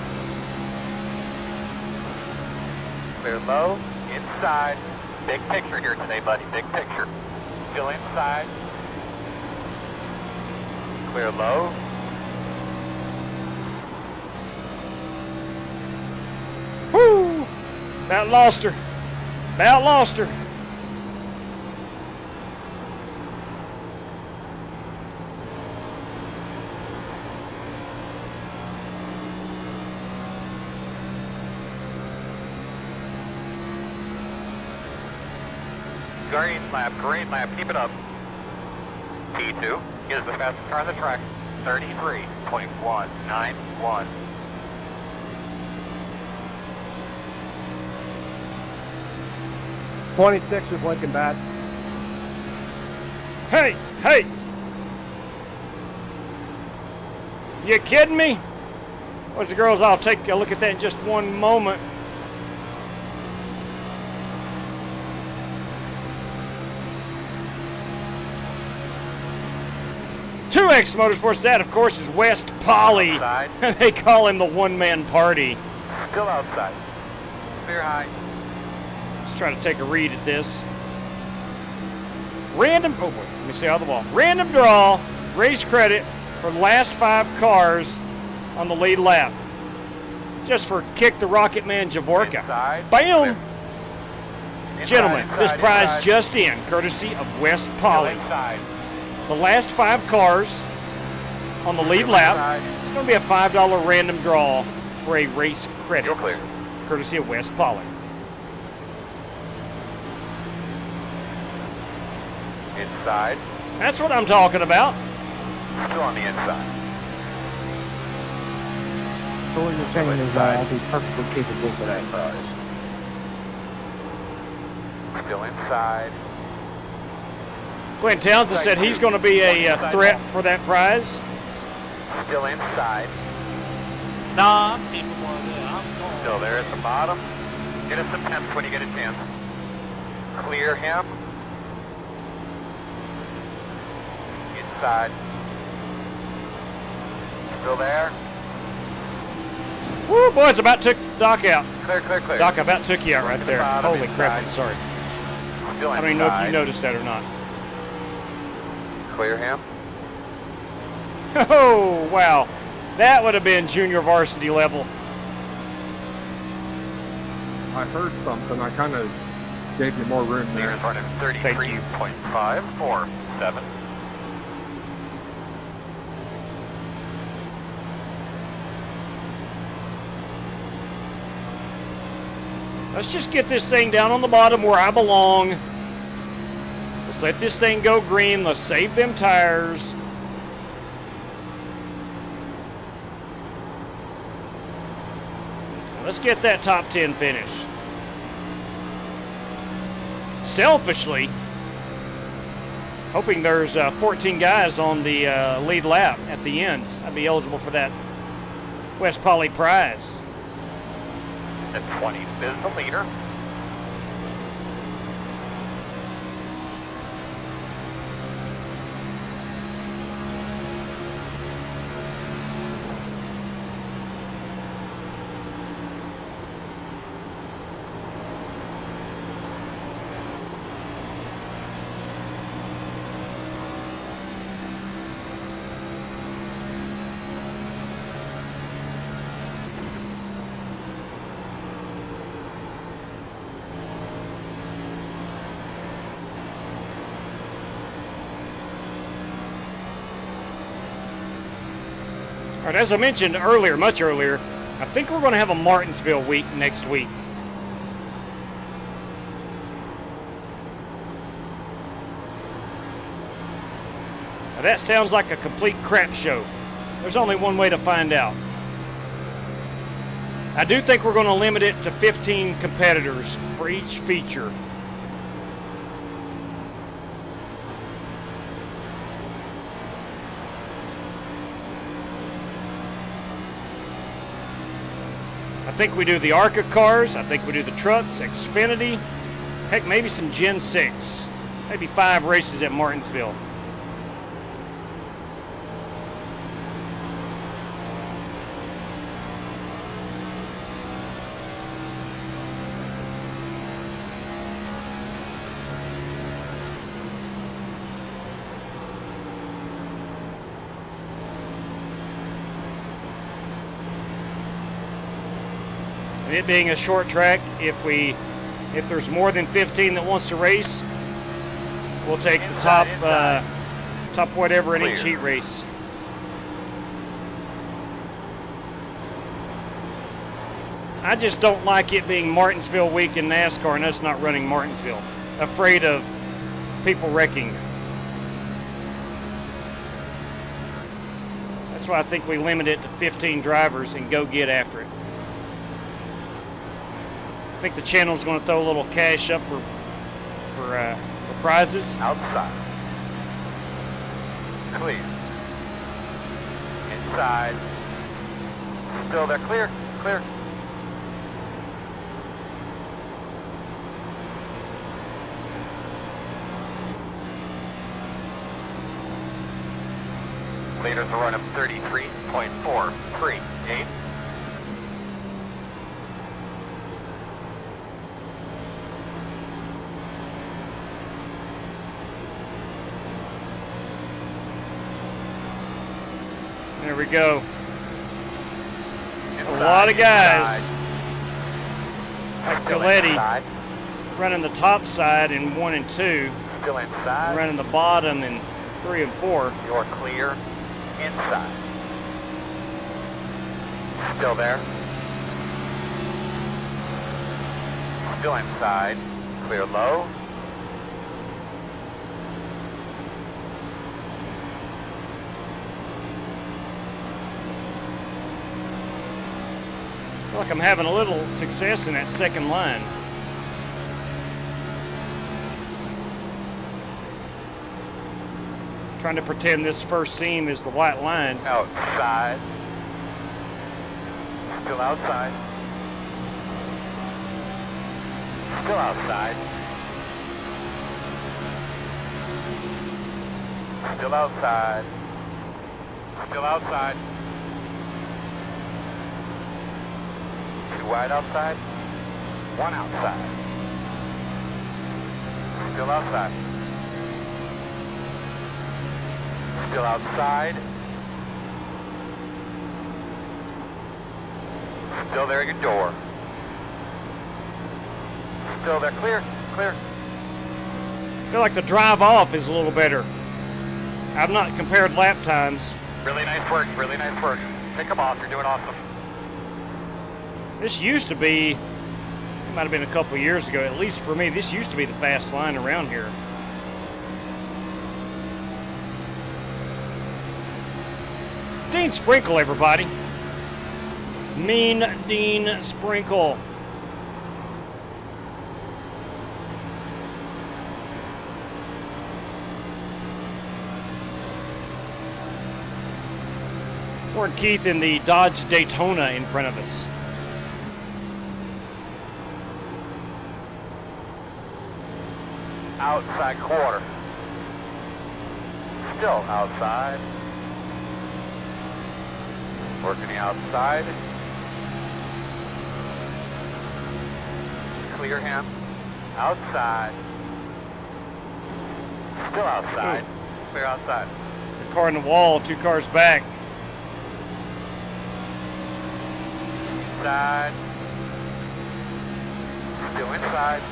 Clear low. Inside. Big picture here today, buddy. Big picture. Still inside. Clear low. Woo! About lost her. About lost her. Green lap, keep it up. P2 is the fastest car on the track, 33.191. '26 is looking bad. Hey, hey! You kidding me? Boys and girls, I'll take a look at that in just one moment. X Motorsports, that of course is West Polly. They call him the one-man party. Still outside. Clear high. Let's try to take a read at this. Random, oh boy, let me stay out of the wall. Random draw, race credit for the last 5 cars on the lead lap. Just for Kick the Rocket Man Javorka. Inside. Bam! Inside, Gentlemen, inside, this prize inside. just in, courtesy of West Polly. Inside. The last 5 cars on the lead lap, it's going to be a $5 random draw for a race credit. You're clear. Courtesy of West Polly. Inside. That's what I'm talking about. Still on the inside. So what you're saying is I'll be perfectly capable for that prize. Still inside. Glenn Townsend said he's going to be a threat for that prize. Still inside. Nah, I'm capable of that. Still there at the bottom. Get us some temps when you get a chance. Clear him. Inside. Still there. Woo, boys, about took Doc out. Clear, clear, clear. Doc, I about took you out right there. bottom, Holy crap, I'm inside. sorry. Still I don't even know if you noticed that or not. Clear him. Oh, wow. That would have been junior varsity level. I heard something. I kind of gave you more room there. Leaders running 33.547. Let's just get this thing down on the bottom where I belong. Let's let this thing go green. Let's save them tires. Let's get that top 10 finish. Selfishly, hoping there's 14 guys on the lead lap at the end. I'd be eligible for that West Polly prize. The 20 is the leader. All right, as I mentioned earlier, much earlier, I think we're going to have a Martinsville week next week. Now that sounds like a complete crap show. There's only one way to find out. I do think we're going to limit it to 15 competitors for each feature. I think we do the ARCA cars. I think we do the trucks, Xfinity. Heck, maybe some Gen 6. Maybe 5 races at Martinsville. And it being a short track, if there's more than 15 that wants to race, we'll take the top whatever in each heat race. I just don't like it being Martinsville week in NASCAR and us not running Martinsville. Afraid of people wrecking. That's why I think we limit it to 15 drivers and go get after it. I think the channel's going to throw a little cash up for prizes. Outside. Clear. Inside. Still there. Clear. Clear. Leaders are running 33.438. There we go. A lot of guys. Like Coletti running the top side in 1 and 2. Still inside. Running the bottom in 3 and 4. You're clear. Inside. Still there. Still inside. Clear low. I feel like I'm having a little success in that second line. Trying to pretend this first seam is the white line. Outside. Still outside. Still outside. Still outside. Still outside. Two wide outside. One outside. Still outside. Still outside. Still there at your door. Still there. Clear. Clear. I feel like the drive off is a little better. I've not compared lap times. Really nice work. Really nice work. Take them off. You're doing awesome. This used to be, it might have been a couple of years ago, at least for me, this used to be the fast line around here. Dean Sprinkle, everybody. Mean Dean Sprinkle. Ford Keith in the Dodge Daytona in front of us. Outside quarter. Still outside. Working the outside. Clear him. Outside. Still outside. Clear outside. The car in the wall, 2 cars back. Inside. Still inside.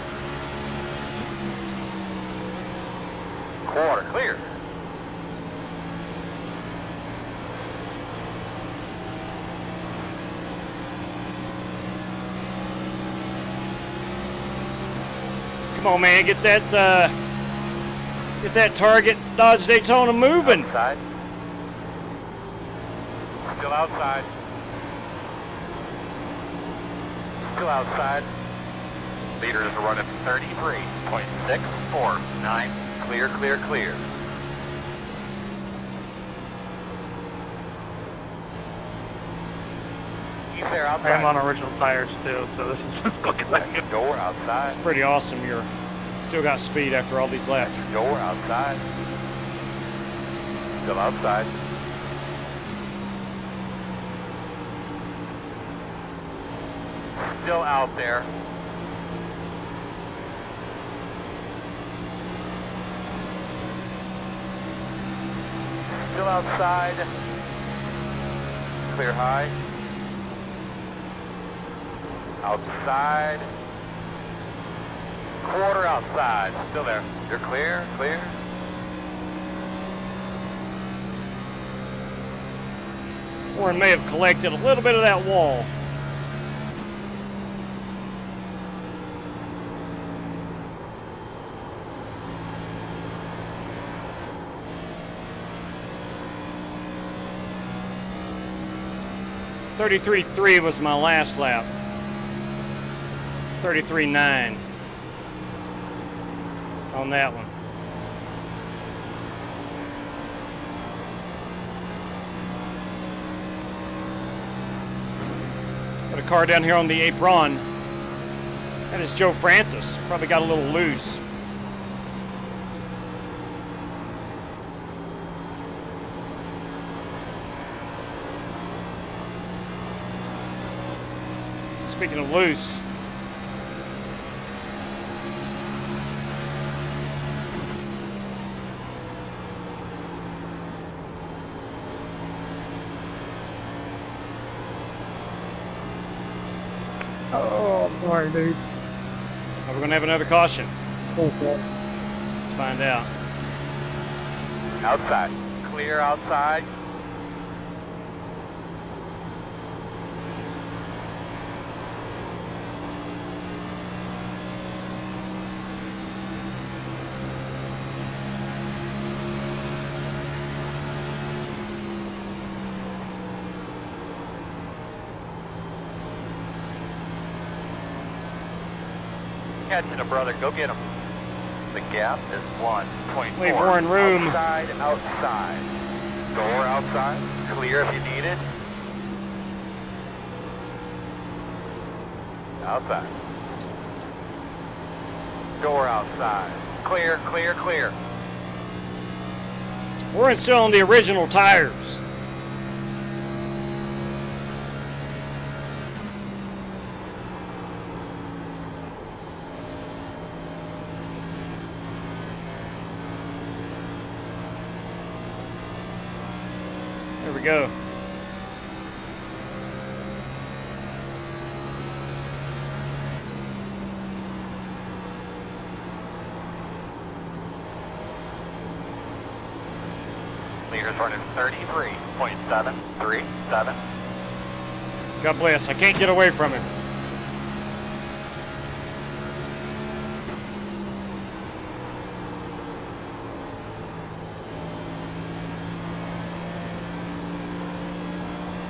Quarter clear. Come on, man, get Get that target Dodge Daytona moving. Outside. Still outside. Still outside. Leader is running 33.649. Clear, clear, clear. He's there outside. I am on original tires too, so this is looking like a Door outside. It's pretty awesome. You're still got speed after all these laps. Door outside. Still outside. Still out there. Still outside. Clear high. Outside. Quarter outside. Still there. You're clear, clear. Warren may have collected a little bit of that wall. .33.3 was my last lap. 33.9 on that one. Got a car down here on the apron. That is Joe Francis. Probably got a little loose. Speaking of loose, Oh, sorry, dude. we're going to have another caution. Okay. Let's find out. Outside. Clear outside. Catching a brother, go get him. The gap is 1.4. Leave Warren room. Outside, outside. Door outside. Clear if you need it. Outside. Door outside. Clear, clear, clear. We're still on the original tires. There we go. Leader's running 33.737. God bless. I can't get away from him.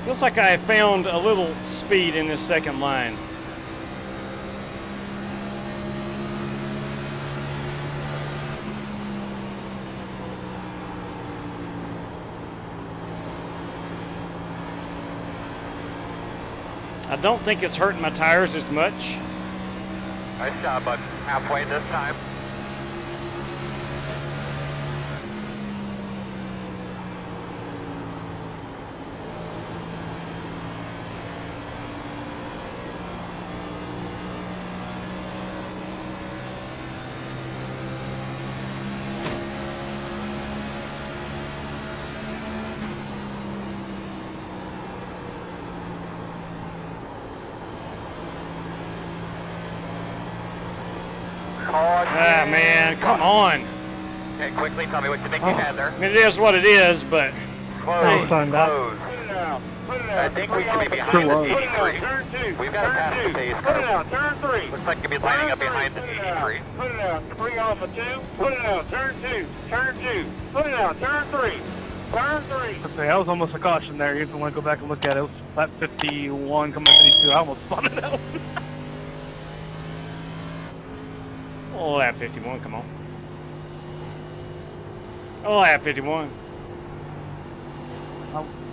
Feels like I found a little speed in this second line. I don't think it's hurting my tires as much. Nice job, bud. Halfway this time. Ah, man, come on. Okay, quickly tell me what you think you had there. I mean, it is what it is, but Close, Thanks, close. out. Put it out. I think we should be behind Put the it out. 83. Turn 2. We've got to pass the base Put it curve. out. Turn 3. Looks like you'll be lining up behind the 83. Put it out. 3 off of 2. Put it out. Turn 2. Turn 2. Put it out. Turn 3. Turn 3. Okay, that was almost a caution there. If you want to go back and look at it, it was lap 51 coming to 52. I almost spun it out. Oh, lap 51, come on. Oh, lap 51.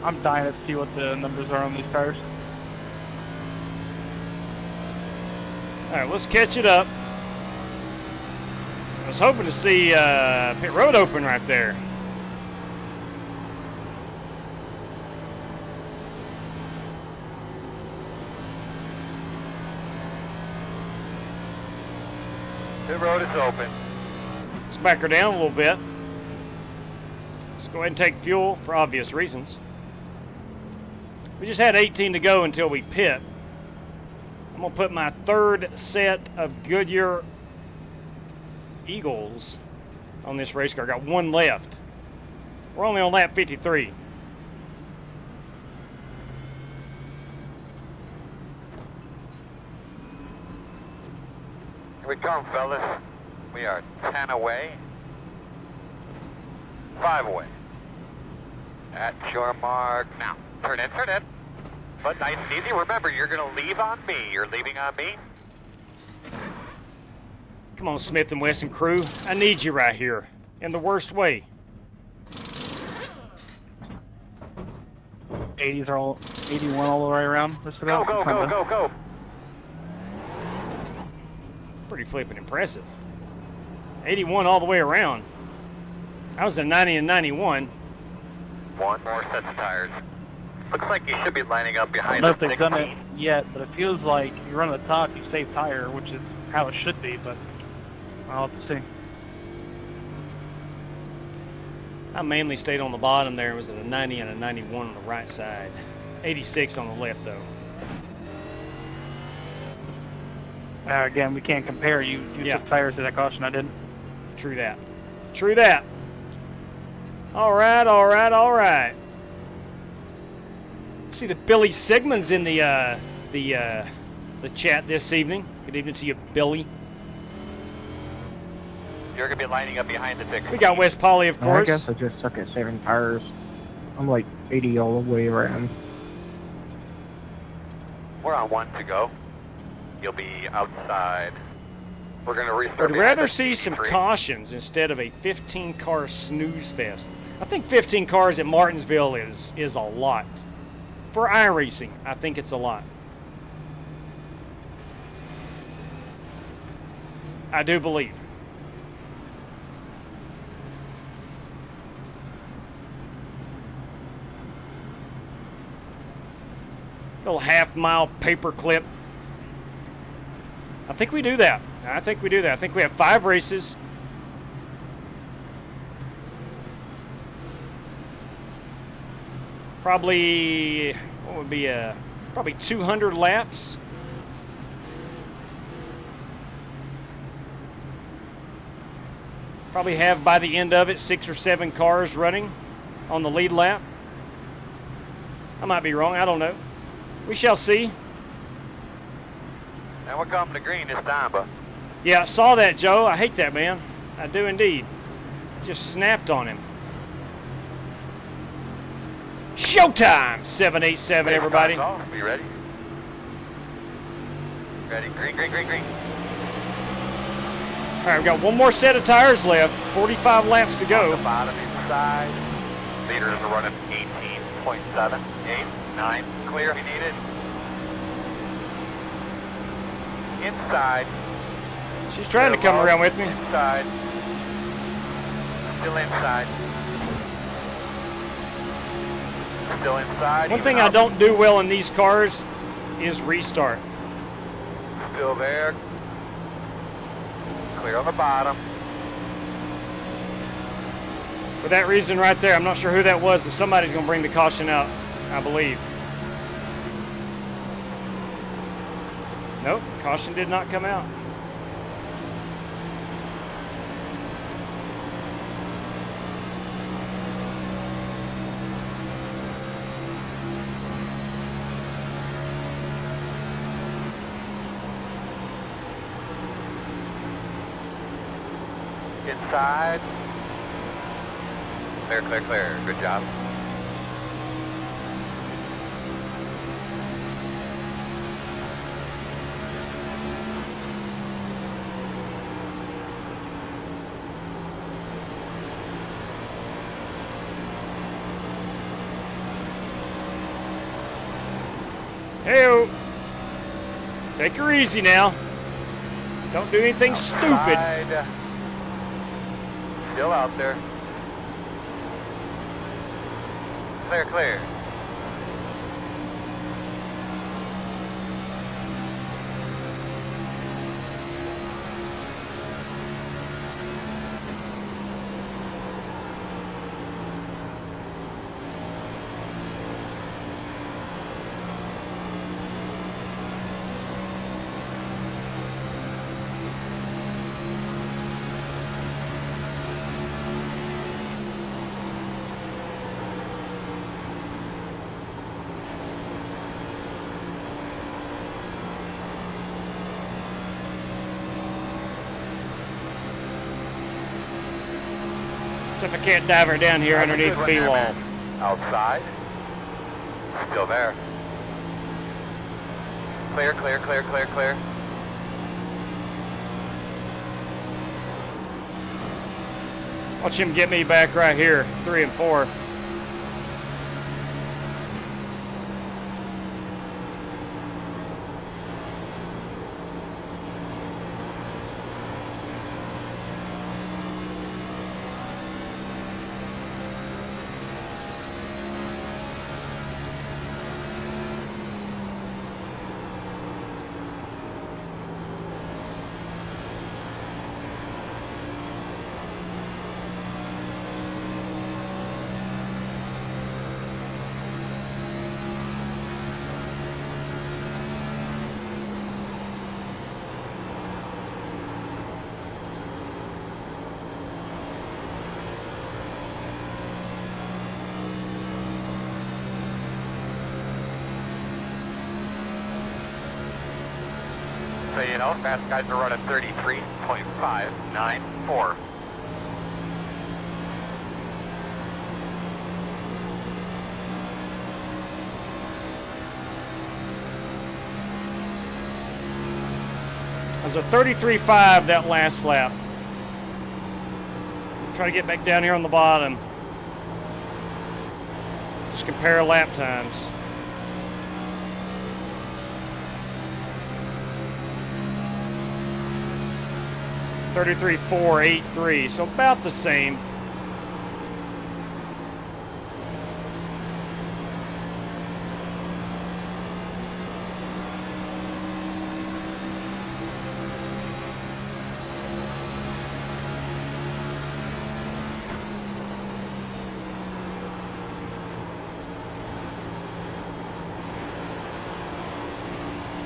I'm dying to see what the numbers are on these tires. All right, let's catch it up. I was hoping to see pit road open right there. Pit road is open. Let's back her down a little bit. Let's go ahead and take fuel for obvious reasons. We just had 18 to go until we pit. I'm going to put my third set of Goodyear Eagles on this race car. Got one left. We're only on lap 53. Here we come, fellas. We are 10 away. 5 away. At your mark now. Turn in, turn in. But nice and easy. Remember, you're going to leave on me. You're leaving on me. Come on, Smith & Wesson crew. I need you right here. In the worst way. 80s are all 81 all the way around. Just Go, about. go, go, go, go. Pretty flippin' impressive. 81 all the way around. I was a 90 and 91. One more set of tires. Looks like you should be lining up I don't behind know the if they've 16. done it yet, but it feels like you run at the top, you save tire, which is how it should be, but I'll have to see. I mainly stayed on the bottom there. It was at a 90 and a 91 on the right side. 86 on the left, though. Again, we can't compare. You took tires to that caution, I didn't. True that. True that. All right, all right, all right. See that Billy Sigmund's in the chat this evening. Good evening to you, Billy. You're going to be lining up behind the 16. We got Wes Polly, of course. I guess I just suck at saving tires. I'm like 80 all the way around. We're on 1 to go. You'll be outside. We're going to restart. I'd rather see some cautions instead of a 15-car snooze fest. I think 15 cars at Martinsville is a lot. For iRacing, I think it's a lot. I do believe. Little half-mile paperclip. I think we do that. I think we do that. I think we have 5 races. Probably, what would be probably 200 laps. Probably have by the end of it 6 or 7 cars running on the lead lap. I might be wrong. I don't know. We shall see. And we're coming to green this time, but Yeah, I saw that, Joe. I hate that, man. I do indeed. Just snapped on him. Showtime! 787, everybody. Be ready. Ready. Green, green, green, green. All right, we've got one more set of tires left. 45 laps to go. On the bottom inside. Leaders are running 18.7. 8, 9. Clear if you need it. Inside. She's trying to come around with me. Inside. Still inside. Still inside. One thing I don't do well in these cars is restart. Still there. Clear on the bottom. For that reason right there, I'm not sure who that was, but somebody's going to bring the caution out, I believe. Nope, caution did not come out. Inside. Clear, clear, clear. Good job. Hey-o. Take her easy now. Don't do anything stupid. Outside. Still out there. Clear, clear. See if I can't dive her down here underneath the B-wall. Outside. Still there. Clear, clear, clear, clear, clear. Watch him get me back right here, 3 and 4. So you know, fast guys are running 33.594. It was a 33.5 that last lap. Try to get back down here on the bottom. Just compare lap times. $33.483, so about the same.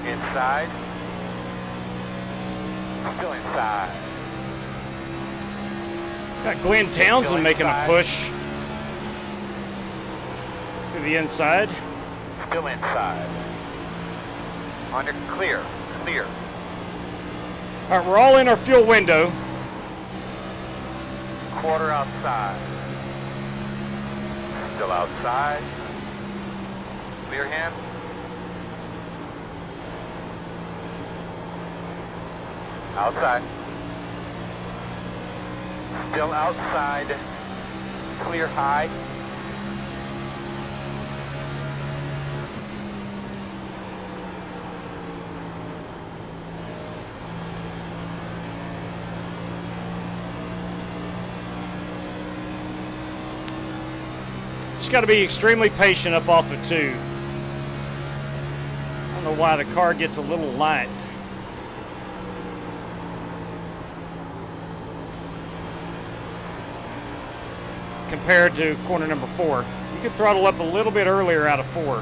Inside. Still inside. Got Glenn Townsend making a push to the inside. Still inside. Under clear, clear. All right, we're all in our fuel window. Quarter outside. Still outside. Clear hand. Outside. Still outside. Clear high. Just got to be extremely patient up off of 2. I don't know why the car gets a little light. Compared to corner number 4. You could throttle up a little bit earlier out of 4.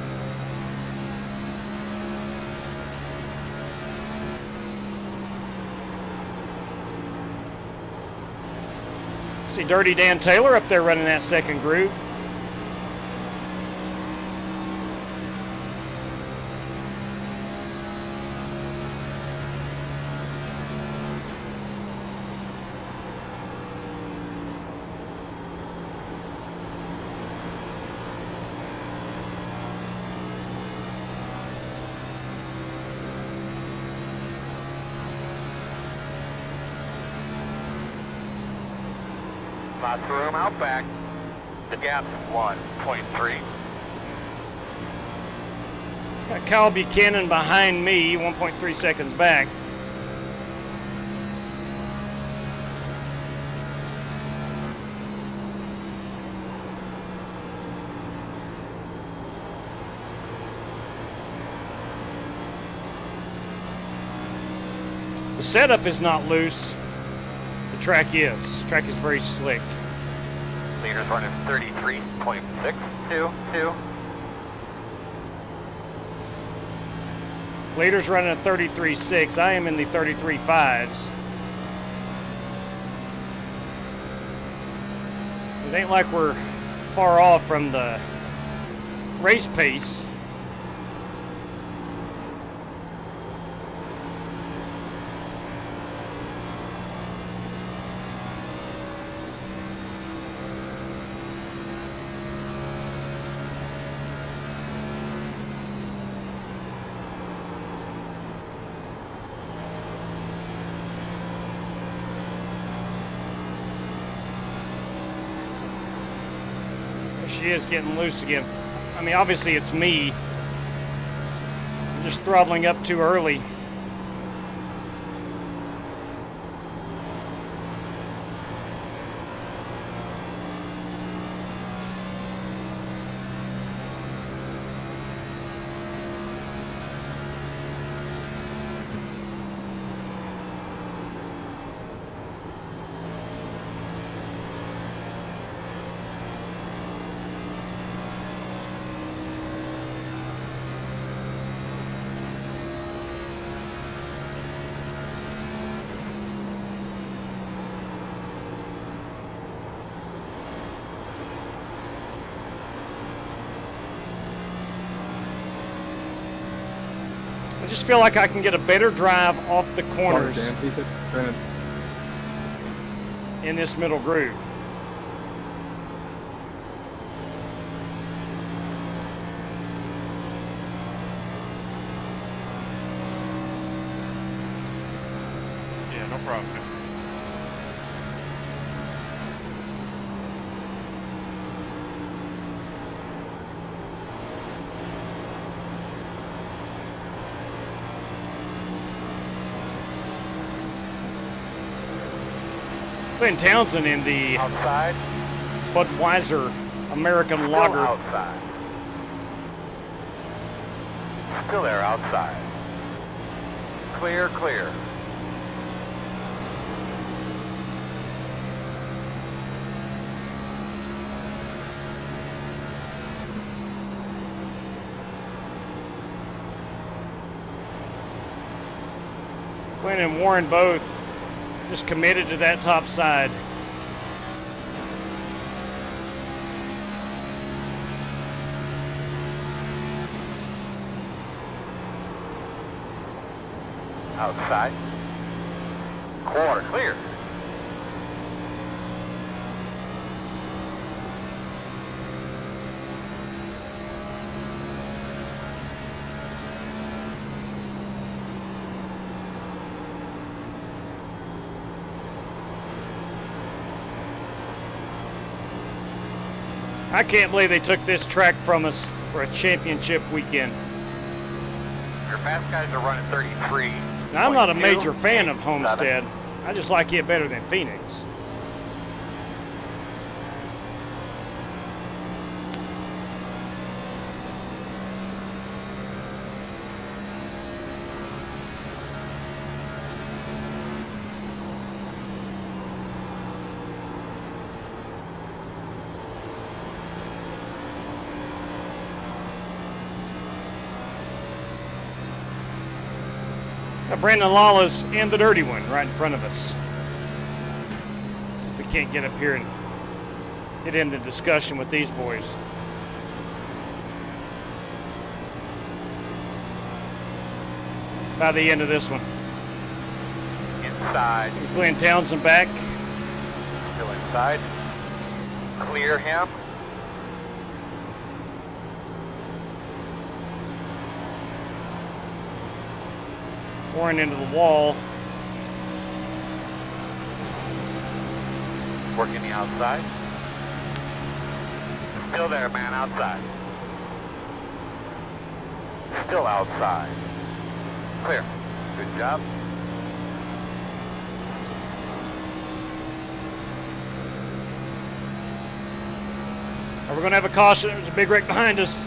See Dirty Dan Taylor up there running that second group. Lots of room out back. The gap's 1.3. Got Kyle Buchanan behind me, 1.3 seconds back. The setup is not loose. The track is. The track is very slick. Leader's running 33.622. Leader's running at 33.6. I am in the 33.5s. It ain't like we're far off from the race pace. She is getting loose again. I mean, obviously it's me. I'm just throttling up too early. I just feel like I can get a better drive off the corners in this middle groove. Yeah, no problem. Glenn Townsend in the outside Budweiser American Still Lager. Outside. Still there outside. Clear, clear. Glenn and Warren both just committed to that top side. Outside. Quarter clear. I can't believe they took this track from us for a championship weekend. Your fast guys are running 33. Now, I'm not a major fan of Homestead. I just like it better than Phoenix. Now Brandon Lawless and the dirty one right in front of us. See if we can't get up here and get into discussion with these boys. By the end of this one. Inside. Glenn Townsend back. Still inside. Clear him. Warren into the wall. Working the outside. Still there, man, outside. Still outside. Clear. Good job. We're going to have a caution. There's a big wreck behind us.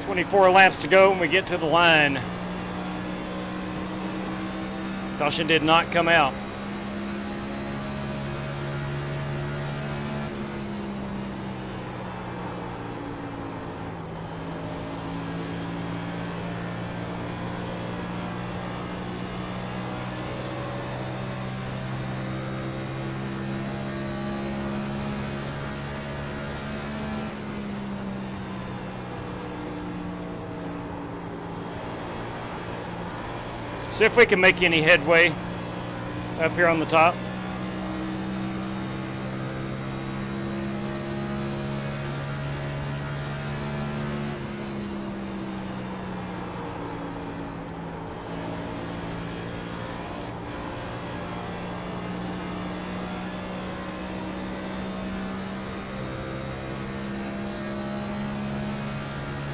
"24 laps to go when we get to the line." Caution did not come out. See if we can make any headway up here on the top.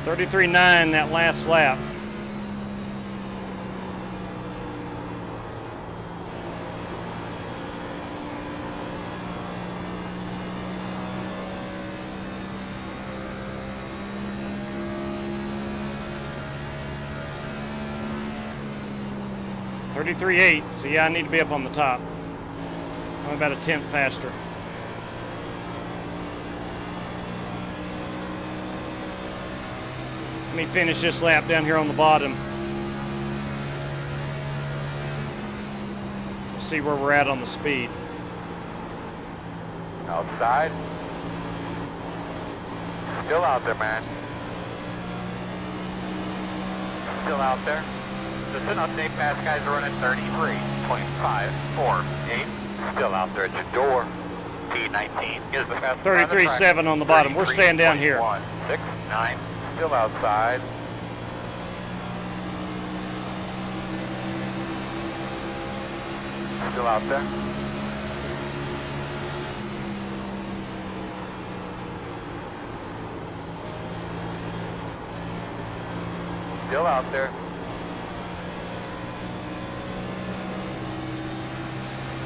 .33.9 that last lap. .33.8, so yeah, I need to be up on the top. I'm about a tenth faster. Let me finish this lap down here on the bottom. We'll see where we're at on the speed. Outside. Still out there, man. Still out there. Just an update, fast guys are running 33.548. Still out there at your door. T19 is the fastest. 33.7 on the bottom. We're staying down here. 169. Still outside. Still out there. Still out there.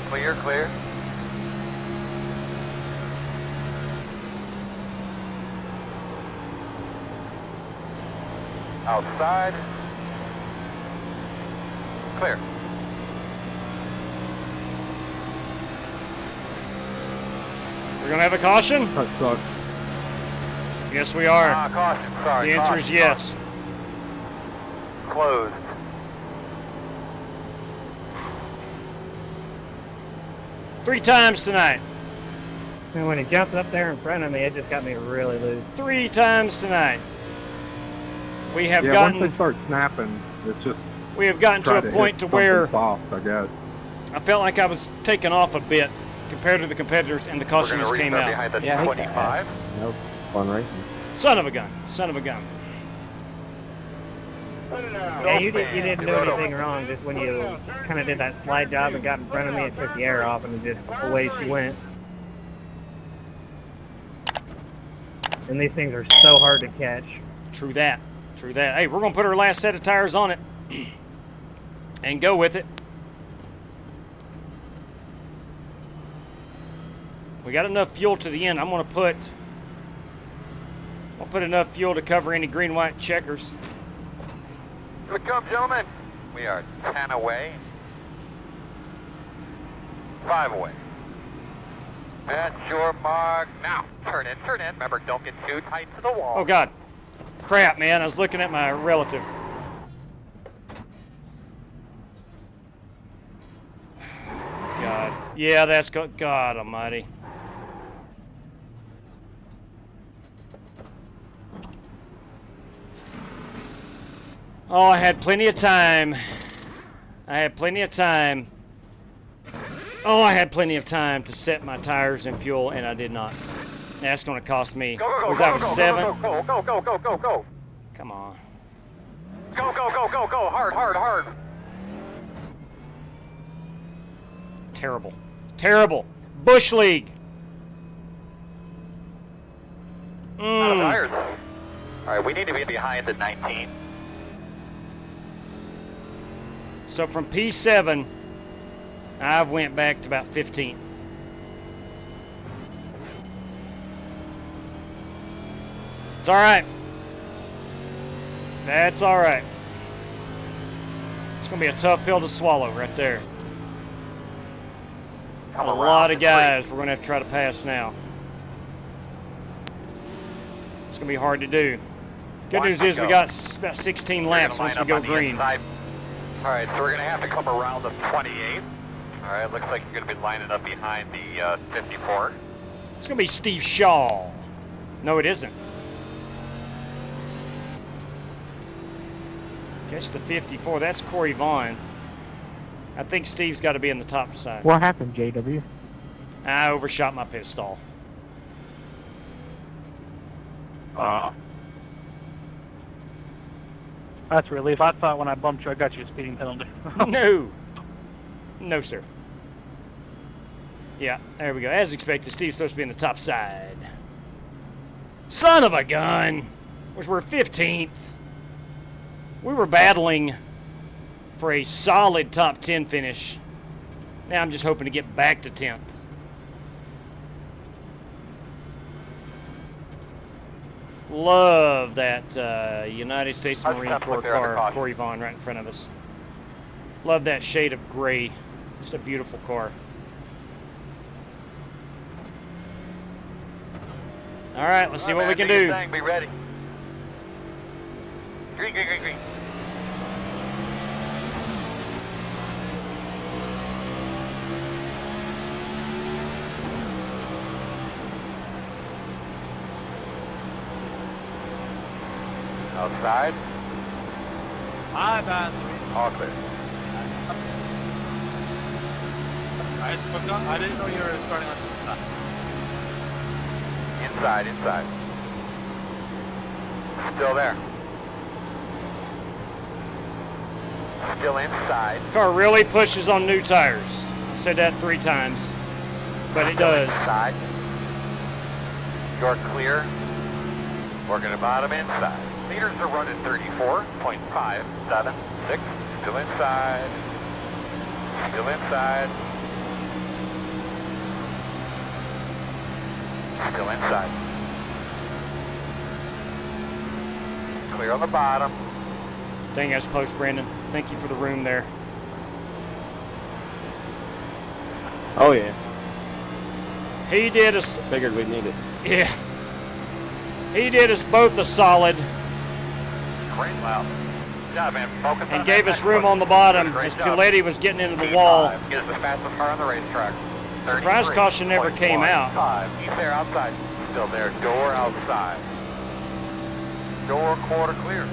Clear, clear. Outside. Clear. We're going to have a caution? That sucks. Yes, we are. Caution, sorry. The answer is yes. Closed. Three times tonight. And when he jumped up there in front of me, it just got me really loose. 3 times tonight. We have Yeah, gotten. once they start snapping, it's just. We have gotten to a point to where soft, I guess. I felt like I was taking off a bit compared to the competitors, and the caution just came out. Behind the Yeah, 25. Nope. Fun racing. Son of a gun. Son of a gun. Yeah, you didn't do anything wrong. Just when you kind of did that slide job and got in front of me, it took the air off, and just away she went. And these things are so hard to catch. True that. True that. Hey, we're going to put our last set of tires on it and go with it. We got enough fuel to the end. I'm going to put enough fuel to cover any green-white checkers. Here we come, gentlemen. We are 10 away. 5 away. At your mark. Now, turn in, turn in. Remember, don't get too tight to the wall. Oh, God. Crap, man. I was looking at my relative. God. Yeah, that's God almighty. Oh, I had plenty of time. I had plenty of time. Oh, I had plenty of time to set my tires and fuel, and I did not. That's going to cost me. Was I 7? Go, go, go, go, go, go. Come on. Go, go, go, go, go. Hard, hard, hard. Terrible. Terrible. Bush League. Tires. All right, we need to be behind at 19. So from P7, I've went back to about 15th. It's all right. That's all right. It's going to be a tough pill to swallow right there. A lot of guys we're going to have to try to pass now. It's going to be hard to do. Good news is we got about 16 laps once we go green. All right, so we're going to have to come around the 28. All right, looks like you're going to be lining up behind the 54. It's going to be Steve Shaw. No, it isn't. Catch the 54. That's Corey Vaughn. I think Steve's got to be in the top side. What happened, JW? I overshot my pit stall. That's a relief. I thought when I bumped you, I got you a speeding penalty. No. No, sir. Yeah, there we go. As expected, Steve's supposed to be in the top side. Son of a gun! Which we're 15th. We were battling for a solid top 10 finish. Now I'm just hoping to get back to 10th. Love that United States Marine Corps car, Corey Vaughn, right in front of us. Love that shade of gray. Just a beautiful car. All right, let's see what we can do. Be ready. Green, green, green, green. Outside. Hi, man. All clear. I didn't know you were starting on the side. Inside, inside. Still there. Still inside. Car really pushes on new tires. I said that 3 times, but it does. Inside. You're clear. Working the bottom inside. Meters are running 34.576. Still inside. Still inside. Still inside. Clear on the bottom. Dang, that's close, Brandon. Thank you for the room there. Oh yeah. He did us. Figured we'd need it. Yeah. He did us both a solid. Great loud. Yeah, man. Focus and gave us room on the bottom as Piletti was getting into the wall. Is the fastest car on the racetrack. Surprise caution never came out. He's there outside. Still there. Door outside. Door quarter clear.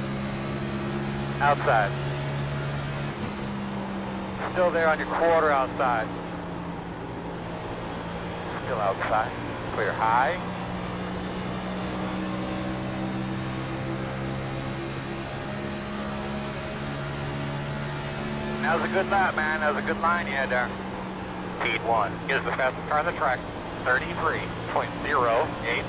Outside. Still there on your quarter outside. Still outside. Clear high. That was a good lap, man. That was a good line you had there. Speed 1 is the fastest car on the track. 33.08.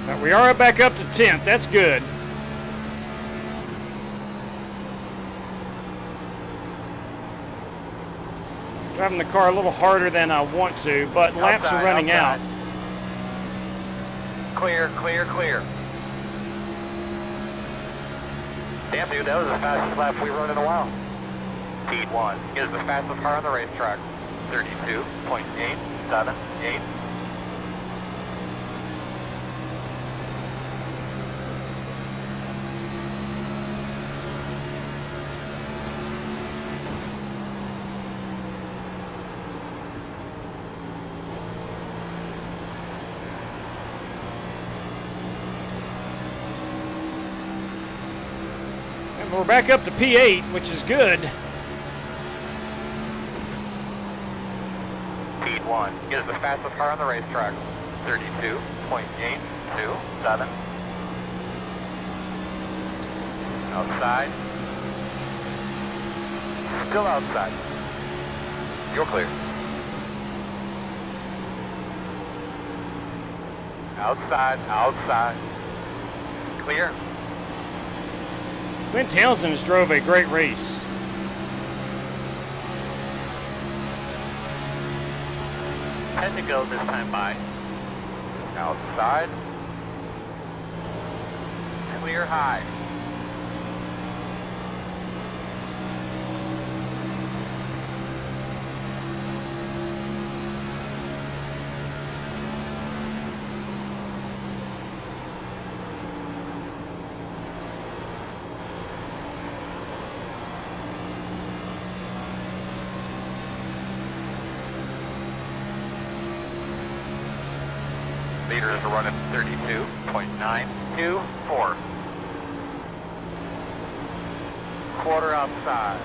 Now we are back up to 10th. That's good. Driving the car a little harder than I want to, but laps are running out. Clear, clear, clear. Damn, dude, that was the fastest lap we run in a while. Speed 1 is the fastest car on the racetrack. 32.878. We're back up to P8, which is good. Speed 1 is the fastest car on the racetrack. 32.827. Outside. Still outside. You're clear. Outside, outside. Clear. Clint Townsend has drove a great race. Ten to go this time by. Outside. Clear high. Leader is running 32.924. Quarter outside.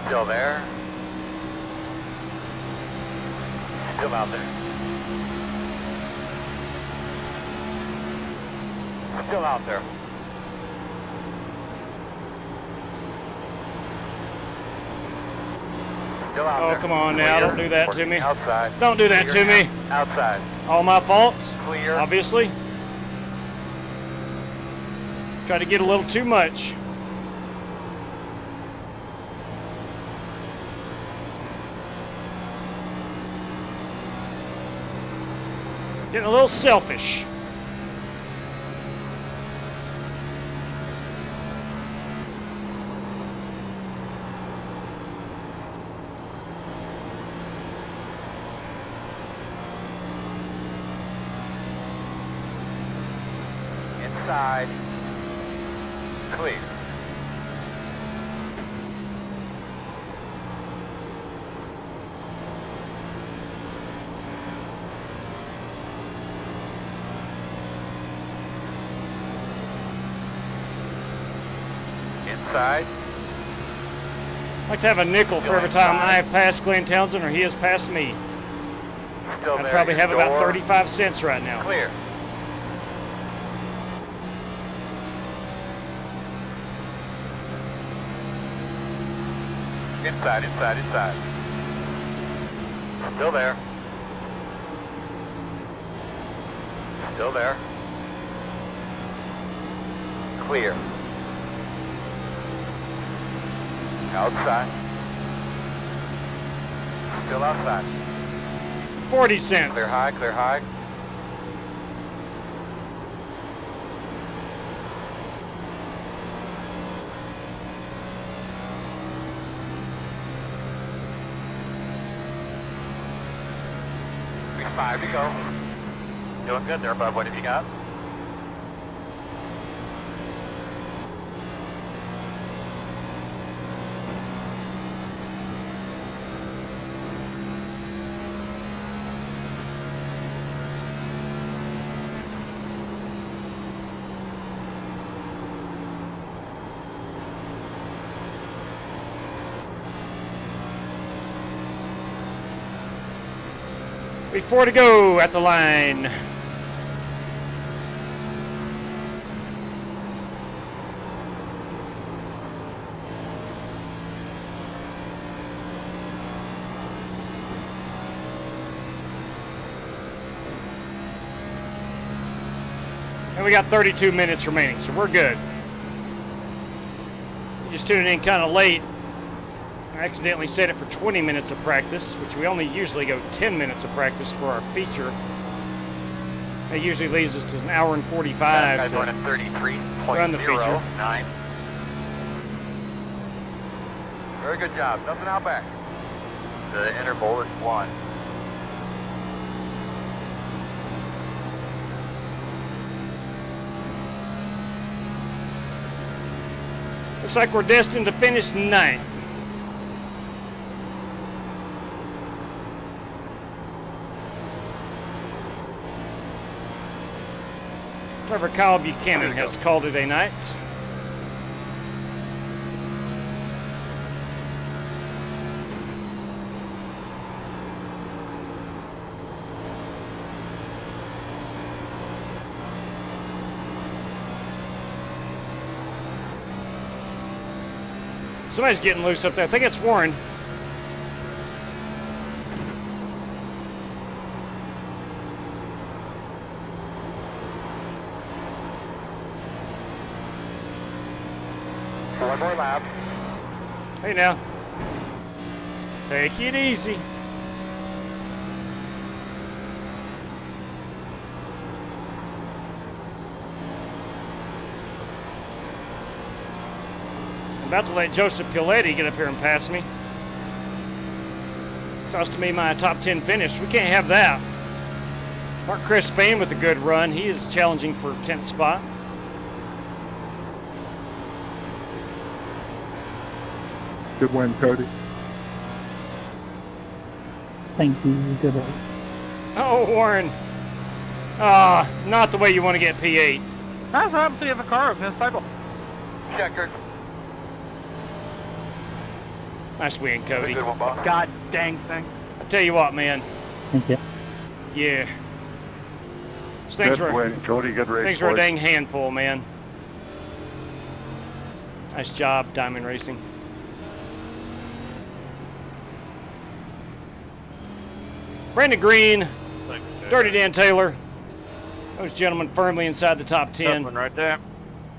Still there. Still out there. Still out there. Still out Oh, there. come on now. Clear. Don't do that to me. Outside. Don't do that to Clear me. now. Outside. All my fault, Clear. obviously. Try to get a little too much. Getting a little selfish. Inside. Clear. Inside. I'd like to have a nickel for every time I have passed Glenn Townsend or he has passed me. Still I'd there. probably Your have about door. 35 cents right now. Clear. Inside, inside, inside. Still there. Still there. Clear. Outside. Still outside. 40 cents. Clear high, clear high. Five to go. Doing good there, bud. What have you got? Before to go at the line. And we got 32 minutes remaining, so we're good. You just tuned in kind of late. I accidentally set it for 20 minutes of practice, which we only usually go 10 minutes of practice for our feature. That usually leaves us to an hour and 45 Guys to running 33.09. run the feature. Very good job. Nothing out back. The interval is 1. Looks like we're destined to finish 9th. Driver Kyle Buchanan has called it a night. Somebody's getting loose up there. I think it's Warren. One more lap. Hey now. Take it easy. I'm about to let Joseph Piletti get up here and pass me. Supposed to be my top 10 finish. We can't have that. Mark Chris Spain with a good run. He is challenging for 10th spot. Good win, Cody. Thank you. Good one. Oh, Warren. Not the way you want to get P8. That's what happens to you have a car of his type of. Checker. Nice win, Cody. Good one, boss. God dang thing. I tell you what, man. Thank you. Yeah. Things Good were, win, Cody. Good race. things were a boys. dang handful, man. Nice job, Diamond Racing. Brandon Green, Dirty Dan Taylor. Those gentlemen firmly inside the top 10. That one right there.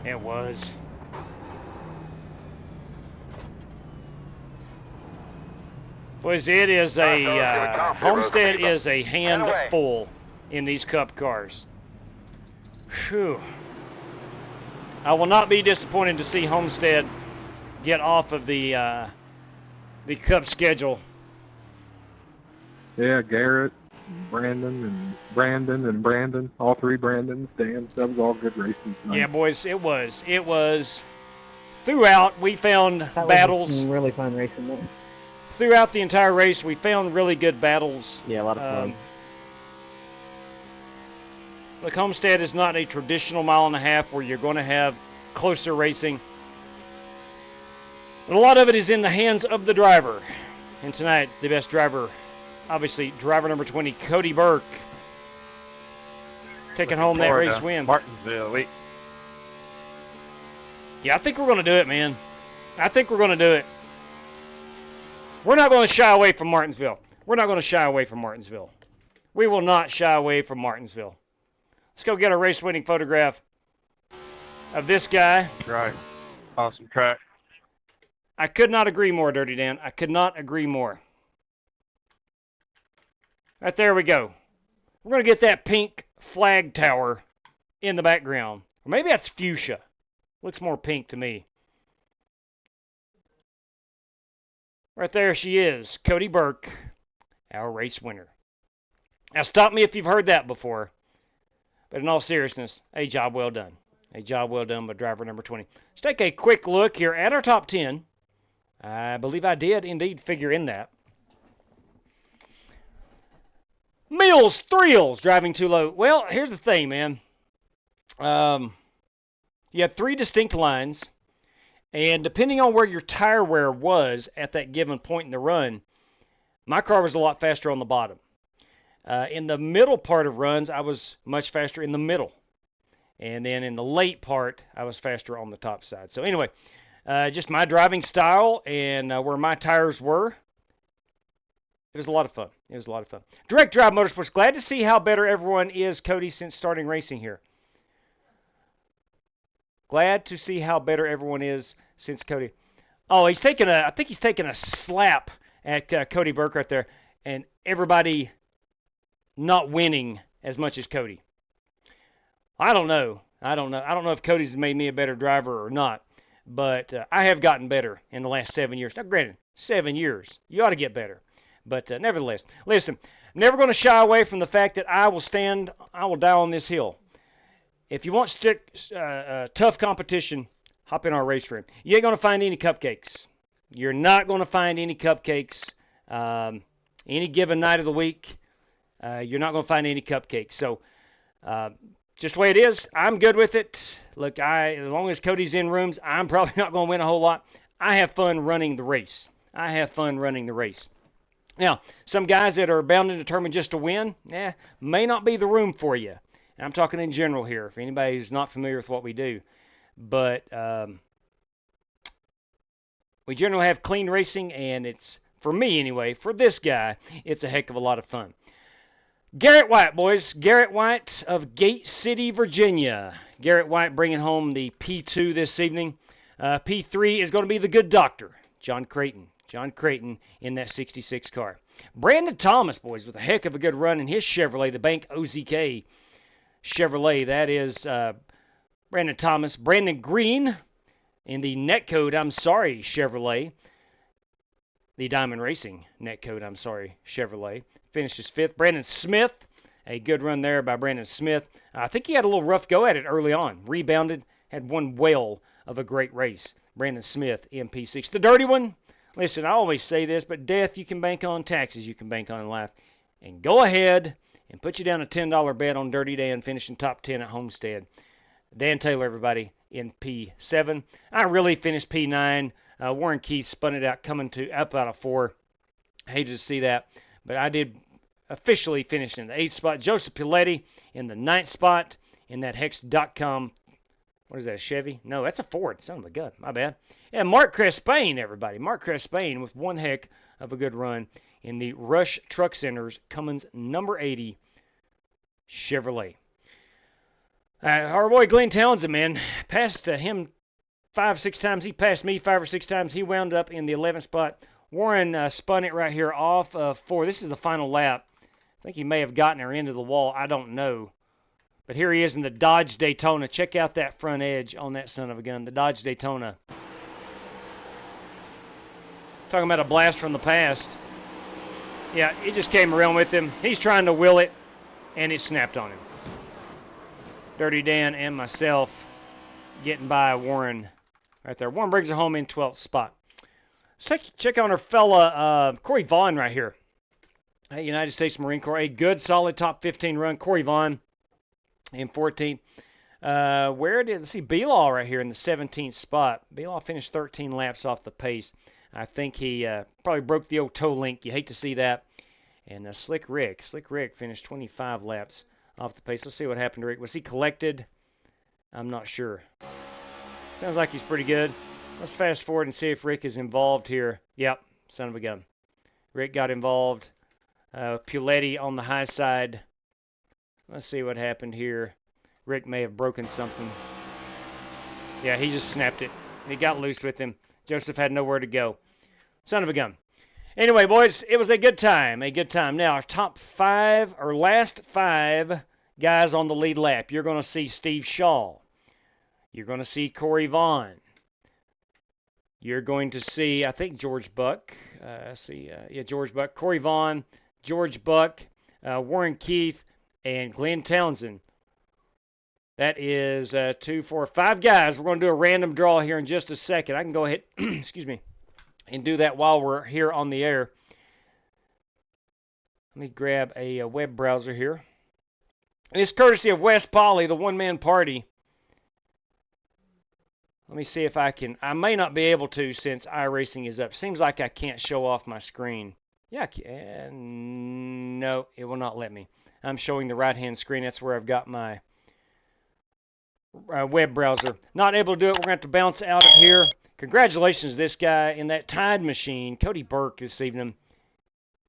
It was. Boys, it is a Homestead is a handful in these Cup cars. Whew. I will not be disappointed to see Homestead get off of the Cup schedule. Yeah, Garrett, Brandon, all three Brandons, Dan. That was all good racing tonight. Yeah, boys, it was. It was. Throughout, we found That battles. was really fun racing there. Throughout the entire race, we found really good battles. Yeah, a lot of fun. Look, Homestead is not a traditional mile and a half where you're going to have closer racing. But a lot of it is in the hands of the driver. And tonight, the best driver, obviously, driver number 20, Cody Burke, taking home that race win. Martinsville. Yeah, I think we're going to do it, man. I think we're going to do it. We're not going to shy away from Martinsville. We're not going to shy away from Martinsville. We will not shy away from Martinsville. Let's go get a race-winning photograph of this guy. Right. Awesome track. I could not agree more, Dirty Dan. I could not agree more. Right there we go. We're going to get that pink flag tower in the background. Or maybe that's fuchsia. Looks more pink to me. Right there she is, Cody Burke, our race winner. Now stop me if you've heard that before. But in all seriousness, a job well done. A job well done by driver number 20. Let's take a quick look here at our top 10. I believe I did indeed figure in that. Meals, thrills, driving too low. Well, here's the thing, man. You have three distinct lines. And depending on where your tire wear was at that given point in the run, my car was a lot faster on the bottom. In the middle part of runs, I was much faster in the middle. And then in the late part, I was faster on the top side. So anyway, just my driving style and where my tires were. It was a lot of fun. It was a lot of fun. Direct Drive Motorsports. Glad to see how better everyone is, Cody, since starting racing here. Glad to see how better everyone is since Cody. Oh, I think he's taking a slap at Cody Burke right there. And everybody not winning as much as Cody. I don't know. I don't know if Cody's made me a better driver or not. But I have gotten better in the last 7 years. Now, granted, 7 years. You ought to get better. But nevertheless, listen, I'm never going to shy away from the fact that I will die on this hill. If you want tough competition, hop in our race room. You ain't going to find any cupcakes. You're not going to find any cupcakes any given night of the week. You're not going to find any cupcakes. So just the way it is, I'm good with it. Look, as long as Cody's in rooms, I'm probably not going to win a whole lot. I have fun running the race. Now, some guys that are bound and determined just to win, may not be the room for you. And I'm talking in general here, for anybody who's not familiar with what we do. But We generally have clean racing, and it's, for me anyway, for this guy, it's a heck of a lot of fun. Garrett White, boys. Garrett White of Gate City, Virginia. Garrett White bringing home the P2 this evening. P3 is going to be the good doctor, John Creighton. John Creighton in that 66 car. Brandon Thomas, boys, with a heck of a good run in his Chevrolet, the Bank OZK Chevrolet. That is Brandon Thomas. Brandon Green in the Netcode, Chevrolet. The Diamond Racing Netcode, Chevrolet. Finishes 5th. Brandon Smith, a good run there by Brandon Smith. I think he had a little rough go at it early on. Rebounded, had one whale of a great race. Brandon Smith, MP6. The dirty one, listen, I always say this, but death you can bank on, taxes you can bank on in life. And go ahead and put you down a $10 bet on Dirty Dan finishing top 10 at Homestead. Dan Taylor, everybody, in P7. I really finished P9. Warren Keith spun it out, coming to up out of 4. Hated to see that, but I did officially finish in the 8th spot. Joseph Piletti in the 9th spot in that Hex.com. What is that, a Chevy? No, that's a Ford. Son of a gun. My bad. And Mark Crespain, everybody. Mark Crespain with one heck of a good run in the Rush Truck Center's Cummins number 80 Chevrolet. Our boy Glenn Townsend, man, passed him 5-6 times. He passed me 5 or 6 times. He wound up in the 11th spot. Warren spun it right here off of 4. This is the final lap. I think he may have gotten her into the wall. I don't know. But here he is in the Dodge Daytona. Check out that front edge on that son of a gun. The Dodge Daytona. Talking about a blast from the past. Yeah, it just came around with him. He's trying to wheel it, and it snapped on him. Dirty Dan and myself getting by Warren right there. Warren brings it home in 12th spot. Let's check on our fella Corey Vaughn right here. United States Marine Corps. A good, solid top 15 run. Corey Vaughn in 14th. Let's see, B-Law right here in the 17th spot. B-Law finished 13 laps off the pace. I think he probably broke the old toe link. You hate to see that. And Slick Rick finished 25 laps off the pace. Let's see what happened to Rick. Was he collected? I'm not sure. Sounds like he's pretty good. Let's fast forward and see if Rick is involved here. Yep, son of a gun. Rick got involved. Puletti on the high side. Let's see what happened here. Rick may have broken something. Yeah, he just snapped it. He got loose with him. Joseph had nowhere to go. Son of a gun. Anyway, boys, it was a good time. A good time. Now, our top 5, or last 5 guys on the lead lap. You're going to see Steve Shaw. You're going to see Corey Vaughn. You're going to see, I think, George Buck. George Buck. Corey Vaughn, George Buck, Warren Keith, and Glenn Townsend. That is 2, 4, 5 guys. We're going to do a random draw here in just a second. I can go ahead, excuse me, and do that while we're here on the air. Let me grab a web browser here. It's courtesy of Wes Polly, the one-man party. Let me see if I can. I may not be able to since iRacing is up. Seems like I can't show off my screen. Yeah, no, it will not let me. I'm showing the right-hand screen. That's where I've got my web browser. Not able to do it. We're going to have to bounce out of here. Congratulations to this guy in that Tide Machine, Cody Burke, this evening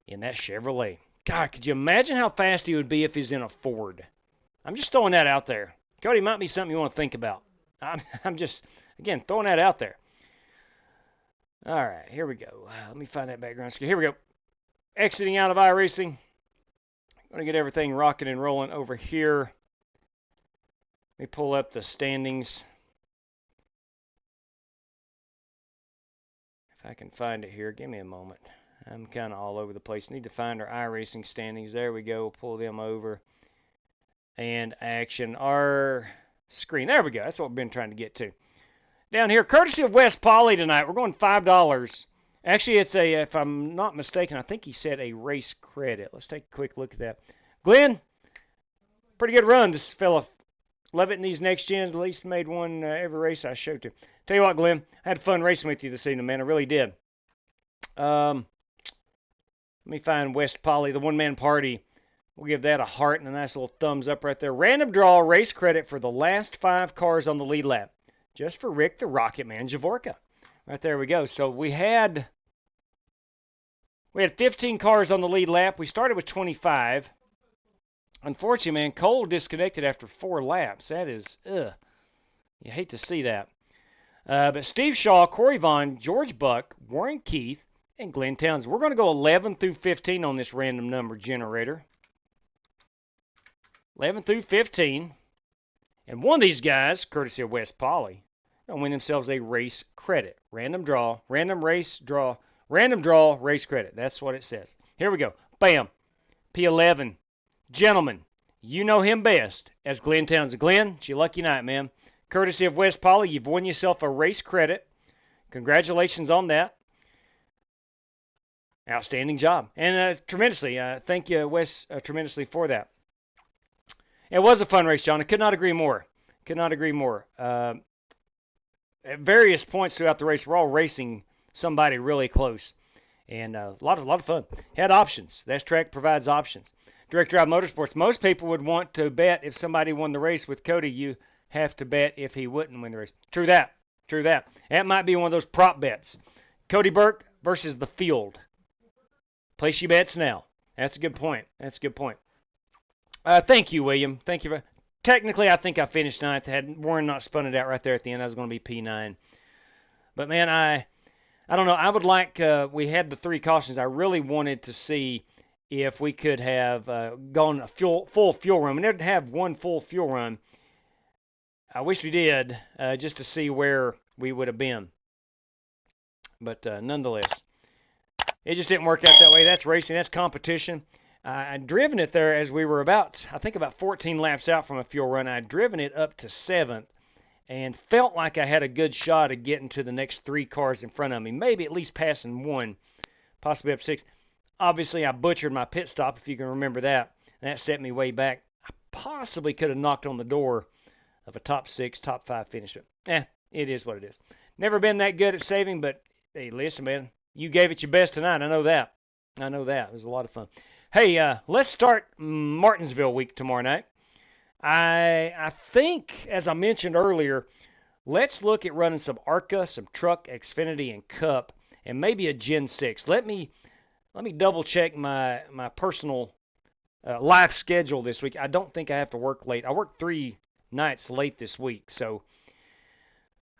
in that Chevrolet. God, could you imagine how fast he would be if he's in a Ford? I'm just throwing that out there. Cody, might be something you want to think about. I'm just, again, throwing that out there. All right, here we go. Let me find that background screen. Here we go. Exiting out of iRacing. I'm going to get everything rocking and rolling over here. Let me pull up the standings. If I can find it here, give me a moment. I'm kind of all over the place. Need to find our iRacing standings. There we go. We'll pull them over. And action. Our screen. There we go. That's what we've been trying to get to. Down here, courtesy of Wes Polly tonight, we're going $5. Actually, it's a, if I'm not mistaken, I think he said a race credit. Let's take a quick look at that. Glenn, pretty good run. This fella, love it in these next gens. At least made one every race I showed to. Tell you what, Glenn, I had fun racing with you this evening, man. I really did. Let me find Wes Polly, the one-man party. We'll give that a heart and a nice little thumbs up right there. Random draw race credit for the last 5 cars on the lead lap. Just for Rick the Rocket Man Javorka. Right there we go. So we had 15 cars on the lead lap. We started with 25. Unfortunately, man, Cole disconnected after 4 laps. That is, ugh. You hate to see that. But Steve Shaw, Corey Vaughn, George Buck, Warren Keith, and Glenn Towns. We're going to go 11 through 15 on this random number generator. 11 through 15. And one of these guys, courtesy of West Poly, will win themselves a race credit. Random draw, random race draw, random draw, race credit. That's what it says. Here we go. Bam. P11. Gentlemen, you know him best as Glenn Townsend. Glenn, it's your lucky night, man. Courtesy of West Poly, you've won yourself a race credit. Congratulations on that. Outstanding job. And tremendously, thank you, Wes, tremendously for that. It was a fun race, John. I could not agree more. Could not agree more. At various points throughout the race, we're all racing somebody really close. And a lot of fun. Had options. That track provides options. Direct Drive Motorsports. Most people would want to bet if somebody won the race. With Cody, you have to bet if he wouldn't win the race. True that. True that. That might be one of those prop bets. Cody Burke versus the field. Place your bets now. That's a good point. That's a good point. Thank you, William. Thank you. Technically, I think I finished 9th. Had Warren not spun it out right there at the end, I was going to be P9. But, man, I don't know. I would like, we had the 3 cautions. I really wanted to see if we could have gone a full fuel run. We never have one full fuel run. I wish we did, just to see where we would have been. But nonetheless, it just didn't work out that way. That's racing. That's competition. I'd driven it there as we were about 14 laps out from a fuel run. I'd driven it up to 7th and felt like I had a good shot at getting to the next 3 cars in front of me, maybe at least passing 1, possibly up 6. Obviously, I butchered my pit stop, if you can remember that. That set me way back. I possibly could have knocked on the door of a top 6, top 5 finish. But, it is what it is. Never been that good at saving, but, hey, listen, man, you gave it your best tonight. I know that. It was a lot of fun. Hey, let's start Martinsville week tomorrow night. I think, as I mentioned earlier, let's look at running some ARCA, some Truck, Xfinity, and Cup, and maybe a Gen 6. Let me double check my personal live schedule this week. I don't think I have to work late. I worked 3 nights late this week, so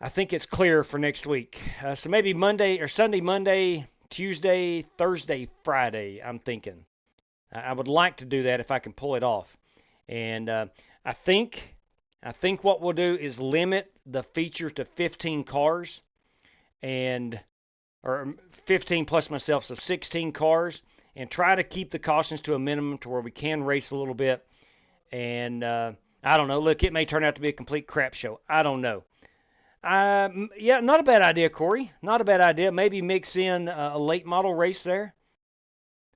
I think it's clear for next week. So maybe Monday or Sunday, Monday, Tuesday, Thursday, Friday, I'm thinking. I would like to do that if I can pull it off. And I think what we'll do is limit the feature to 15 cars, or 15 plus myself, so 16 cars, and try to keep the cautions to a minimum to where we can race a little bit. And I don't know. Look, it may turn out to be a complete crap show. I don't know. Yeah, not a bad idea, Corey. Not a bad idea. Maybe mix in a late model race there.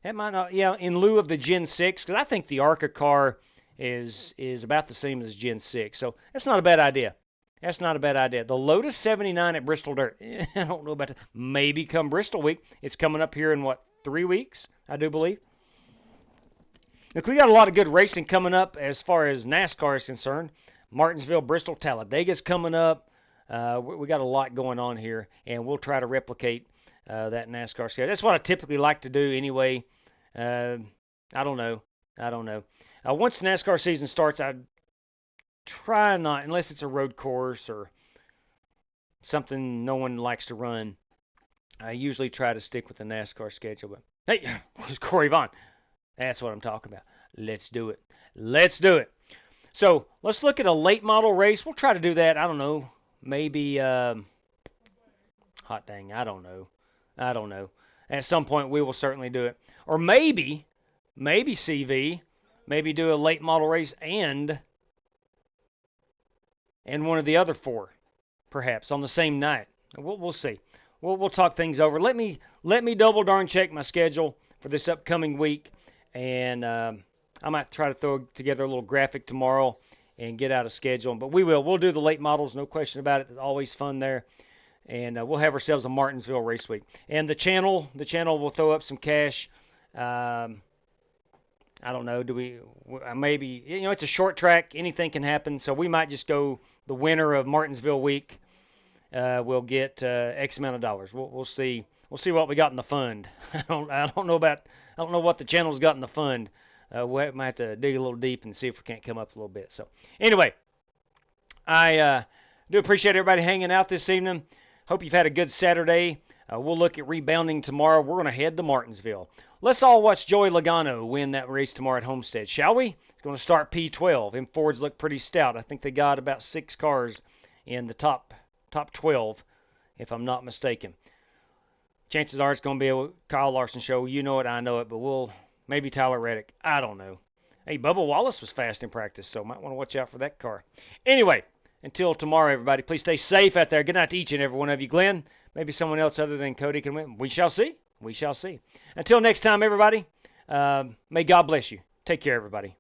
That might not, in lieu of the Gen 6, because I think the ARCA car is about the same as Gen 6. So that's not a bad idea. That's not a bad idea. The Lotus 79 at Bristol Dirt. I don't know about that. Maybe come Bristol week. It's coming up here in, 3 weeks, I do believe. Look, we got a lot of good racing coming up as far as NASCAR is concerned. Martinsville, Bristol, Talladega's coming up. We got a lot going on here, and we'll try to replicate that NASCAR schedule. That's what I typically like to do anyway. I don't know. Once the NASCAR season starts, I try not, unless it's a road course or something no one likes to run, I usually try to stick with the NASCAR schedule. But hey, where's Corey Vaughn? That's what I'm talking about. Let's do it. So let's look at a late model race. We'll try to do that. I don't know. Maybe, hot dang, I don't know. At some point, we will certainly do it. Or maybe CV, maybe do a late model race and one of the other 4, perhaps, on the same night. We'll see. We'll talk things over. Let me double darn check my schedule for this upcoming week, and I might try to throw together a little graphic tomorrow and get out a schedule. But we'll do the late models, no question about it. It's always fun there. And we'll have ourselves a Martinsville race week. And the channel will throw up some cash. I don't know. Maybe, it's a short track. Anything can happen. So we might just go the winner of Martinsville week will get X amount of dollars. We'll see. We'll see what we got in the fund. I don't know what the channel's got in the fund. We might have to dig a little deep and see if we can't come up a little bit. So anyway, I do appreciate everybody hanging out this evening. Hope you've had a good Saturday. We'll look at rebounding tomorrow. We're going to head to Martinsville. Let's all watch Joey Logano win that race tomorrow at Homestead, shall we? It's going to start P12. Them Fords look pretty stout. I think they got about 6 cars in the top 12, if I'm not mistaken. Chances are it's going to be a Kyle Larson show. You know it, I know it, but maybe Tyler Reddick. I don't know. Hey, Bubba Wallace was fast in practice, so might want to watch out for that car. Anyway, until tomorrow, everybody, please stay safe out there. Good night to each and every one of you. Glenn, maybe someone else other than Cody can win. We shall see. We shall see. Until next time, everybody, may God bless you. Take care, everybody.